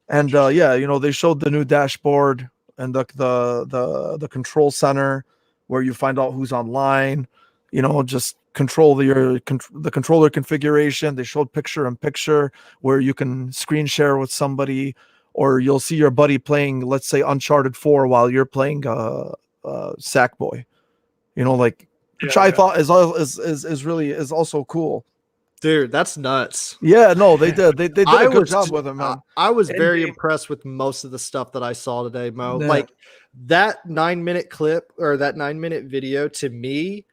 And yeah, you know, they showed the new dashboard and the control center where you find out who's online, you know, just control the controller configuration. They showed picture in picture where you can screen share with somebody, or you'll see your buddy playing, let's say, Uncharted 4 while you're playing Sackboy, you know, like, which I thought is really is also cool. Dude, that's nuts. Yeah, no, they did a good job with it, man. I was very In-game. impressed with most of the stuff that I saw today, Mo. Yeah. Like that 9-minute clip or that 9-minute video to me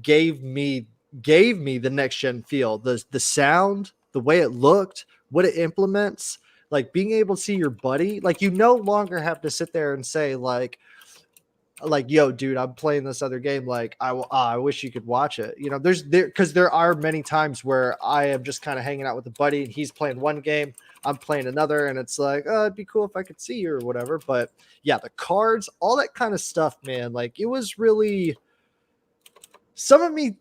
gave me the next gen feel. The sound, the way it looked, what it implements, like being able to see your buddy. Like you no longer have to sit there and say like, yo, dude, I'm playing this other game. Like, I wish you could watch it. You know, because there are many times where I am just kind of hanging out with a buddy and he's playing one game, I'm playing another, and it's like, oh, it'd be cool if I could see you or whatever. But yeah, the cards, all that kind of stuff, man. Like, it was really some of me.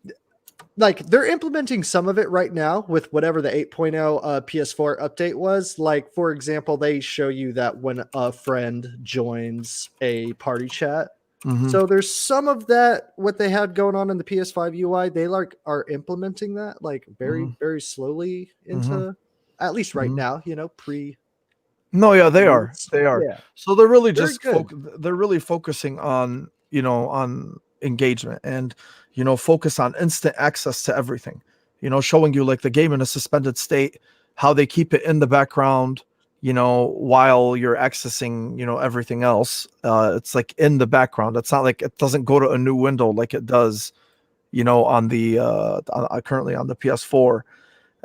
Like they're implementing some of it right now with whatever the 8.0 PS4 update was. Like, for example, they show you that when a friend joins a party chat. Mhm. So there's some of that what they had going on in the PS5 UI. They like are implementing that like very slowly into at least right now, you know, pre. No, yeah, they are. Yeah. So they're really Very just good. they're really focusing on, you know, on engagement and, you know, focus on instant access to everything. You know, showing you like the game in a suspended state, how they keep it in the background, you know, while you're accessing, you know, everything else. It's like in the background. It's not like it doesn't go to a new window like it does, you know, on the currently on the PS4.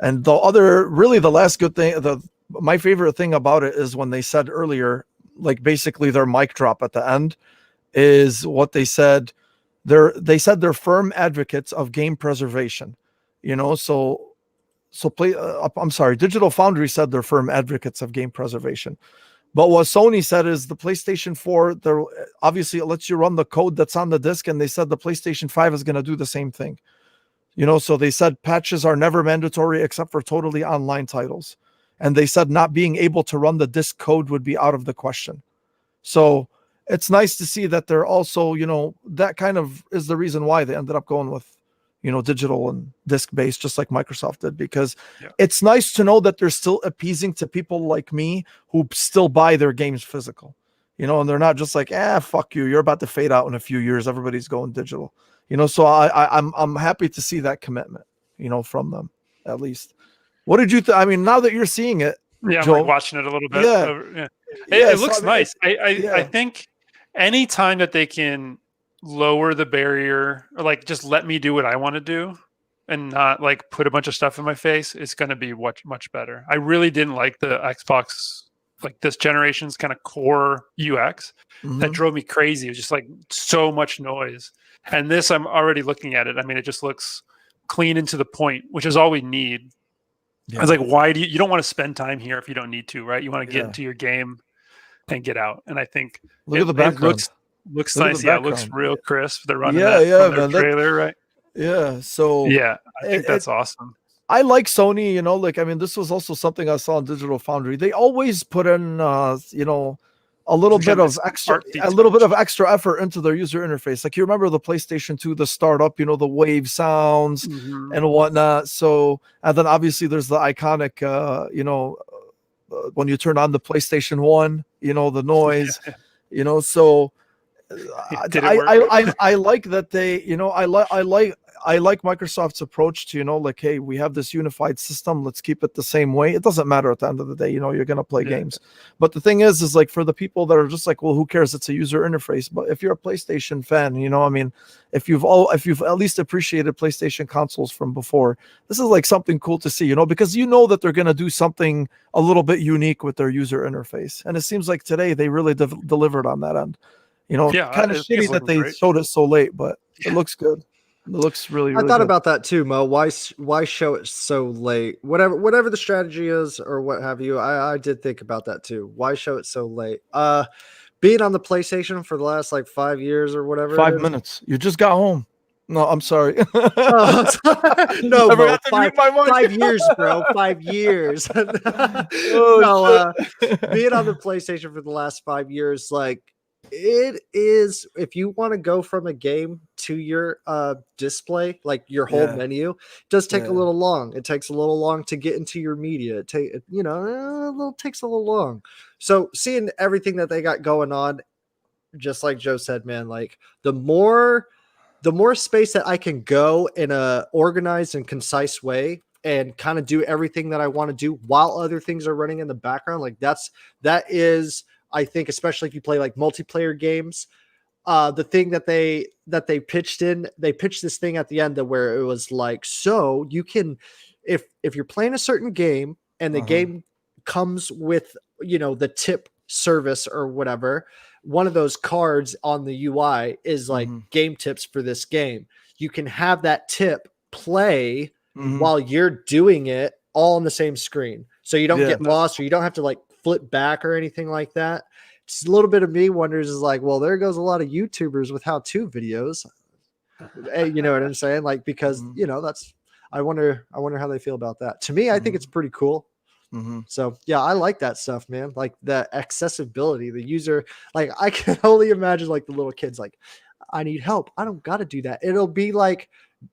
And the last good thing, my favorite thing about it is when they said earlier, like basically their mic drop at the end is what they said. They said they're firm advocates of game preservation, you know, I'm sorry, Digital Foundry said they're firm advocates of game preservation. But what Sony said is the PlayStation 4, obviously it lets you run the code that's on the disc, and they said the PlayStation 5 is going to do the same thing. You know, so they said patches are never mandatory except for totally online titles. And they said not being able to run the disc code would be out of the question. So it's nice to see that they're also, that kind of is the reason why they ended up going with, digital and disc based, just like Microsoft did, because it's nice to know that they're still appeasing to people like me who still buy their games physical, and they're not just like, fuck you, you're about to fade out in a few years, everybody's going digital, so I'm happy to see that commitment, from them at least. What did you think? I mean, now that you're seeing it, Yeah, I'm Joel, like watching it a little bit. Yeah. It looks nice. I think any time that they can lower the barrier or like just let me do what I want to do and not like put a bunch of stuff in my face, it's going to be much better. I really didn't like the Xbox, like this generation's kind of core UX. That drove me crazy. It was just like so much noise. And this, I'm already looking at it. I mean, it just looks clean and to the point, which is all we need. I was like, why do you don't want to spend time here if you don't need to, right? You want to get into your game and get out. And I think look at the background. It looks nice. Yeah, it looks real crisp. They're running from their trailer, right? Yeah. So yeah, I think that's awesome. I like Sony, like, I mean, this was also something I saw in Digital Foundry. They always put in, a little bit of extra effort into their user interface. Like you remember the PlayStation 2, the startup, the wave sounds and whatnot. So, and then obviously there's the iconic, when you turn on the PlayStation 1, the noise, so I like that they, I like Microsoft's approach to, like, hey, we have this unified system. Let's keep it the same way. It doesn't matter at the end of the day, you're going to play games. But the thing is like for the people that are just like, well, who cares? It's a user interface. But if you're a PlayStation fan, I mean, if you've at least appreciated PlayStation consoles from before, this is like something cool to see, because that they're going to do something a little bit unique with their user interface. And it seems like today they really delivered on that end. Kind of shitty that they showed it so late, but it looks good. It looks really, really I thought good. about that too, Mo. Why show it so late? Whatever the strategy is or what have you, I did think about that too. Why show it so late? Being on the PlayStation for the last like 5 years or whatever. 5 minutes. You just got home. No, I'm sorry. No, Mo, 5 years, bro. 5 years. Being on the PlayStation for the last 5 years, like, it is, if you want to go from a game to your display, like your whole menu, it does take a little long. It takes a little long to get into your media. It takes a little long. So seeing everything that they got going on, just like Joe said, man, like the more space that I can go in a organized and concise way and kind of do everything that I want to do while other things are running in the background, like that is, I think, especially if you play like multiplayer games, the thing that they pitched this thing at the end where it was like, so you can, if you're playing a certain game and the game comes with, the tip service or whatever, one of those cards on the UI is like game tips for this game. You can have that tip play while you're doing it all on the same screen. So you don't get lost, or you don't have to like flip back or anything like that. Just a little bit of me wonders is like, well, there goes a lot of YouTubers with how-to videos. You know what I'm saying? Like, because that's, I wonder how they feel about that. To me, I think it's pretty cool. So yeah, I like that stuff, man. Like the accessibility, the user, like I can only imagine like the little kids, like, I need help. I don't got to do that. It'll be like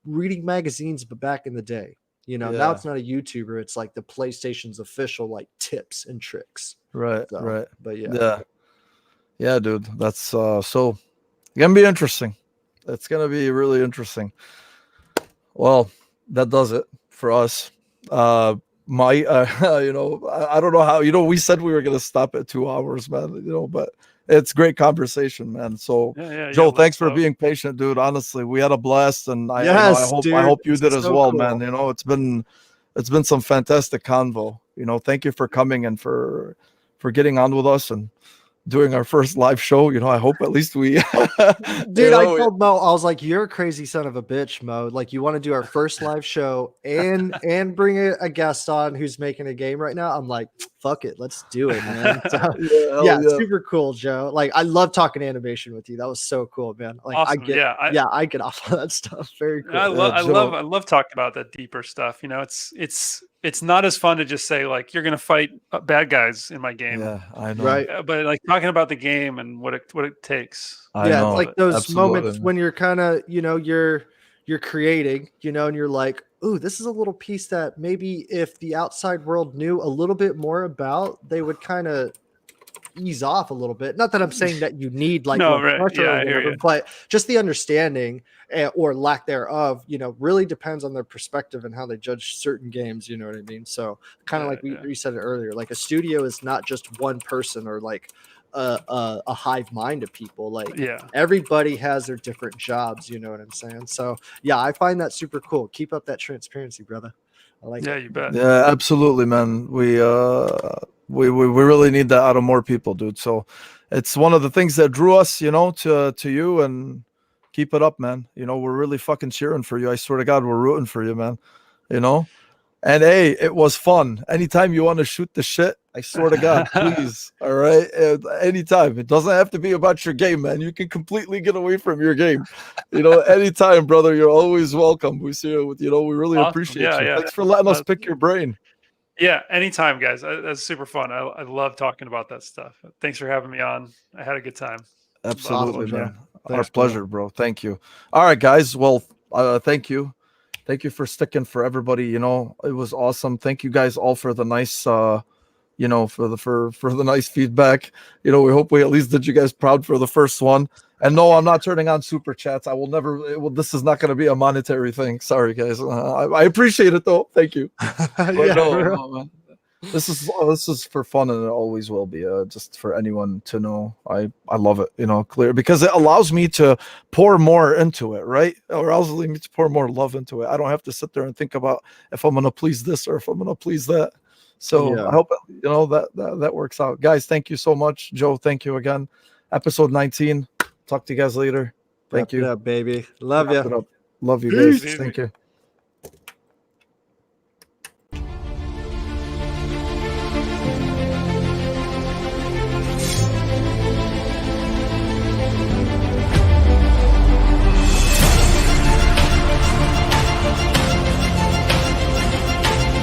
reading magazines, but back in the day. Now it's not a YouTuber. It's like the PlayStation's official like tips and tricks. Right, So, right. But yeah, dude. That's so gonna be interesting. It's gonna be really interesting. Well, that does it for us. I don't know how. We said we were gonna stop at 2 hours, man. But it's great conversation, man. So, Joe, thanks for being patient, dude. Honestly, we had a blast, and I hope you did as well, cool. Man. It's been some fantastic convo. Thank you for coming and for getting on with us and doing our first live show. I hope at least we dude, I told Mo, I was like, you're a crazy son of a bitch, Mo. Like, you want to do our first live show and bring a guest on who's making a game right now. I'm like, fuck it, let's do it, man. So, super cool, Joe. Like, I love talking animation with you. That was so cool, man. Like, awesome. I get off of that stuff. Very cool. I love talking about that deeper stuff. It's it's not as fun to just say like you're gonna fight bad guys in my game. Yeah, I know. Right. But like talking about the game and what it takes. I Yeah, know. it's like those Absolutely. moments when you're kind of, you're creating, and you're like, ooh, this is a little piece that maybe if the outside world knew a little bit more about, they would kind of ease off a little bit. Not that I'm saying that you need like No, less right. pressure Yeah, or I hear whatever, you. but just the understanding or lack thereof, really depends on their perspective and how they judge certain games. You know what I mean? So kind of like we said it earlier, like a studio is not just one person or like a hive mind of people. Like everybody has their different jobs. You know what I'm saying? So yeah, I find that super cool. Keep up that transparency, brother. I like it. You bet. Yeah, absolutely, man. We really need that out of more people, dude. So it's one of the things that drew us, to you, and keep it up, man. We're really fucking cheering for you. I swear to God, we're rooting for you, man. And hey, it was fun. Anytime you want to shoot the shit, I swear to God, please. All right. Anytime. It doesn't have to be about your game, man. You can completely get away from your game. Anytime, brother. You're always welcome. We see you. We really Awesome. appreciate you. Yeah. Thanks for letting us pick your brain. Yeah, anytime, guys. That's super fun. I love talking about that stuff. Thanks for having me on. I had a good time. Absolutely, Awesome, man. Thanks, Our pleasure, bro. Thank you. All right, guys. Well, thank you. Thank you for sticking for everybody. It was awesome. Thank you guys all for the nice, for the nice feedback. We hope we at least did you guys proud for the first one. And no, I'm not turning on super chats. I will never. This is not going to be a monetary thing. Sorry, guys. I appreciate it though. Thank you. No, man. This is for fun, and it always will be. Just for anyone to know, I love it. Clear, because it allows me to pour more into it, right? Or allows me to pour more love into it. I don't have to sit there and think about if I'm gonna please this or if I'm gonna please that. So I hope that works out, guys. Thank you so much, Joe. Thank you again. Episode 19. Talk to you guys later. Thank you, baby. Love you. Love you guys. Thank you.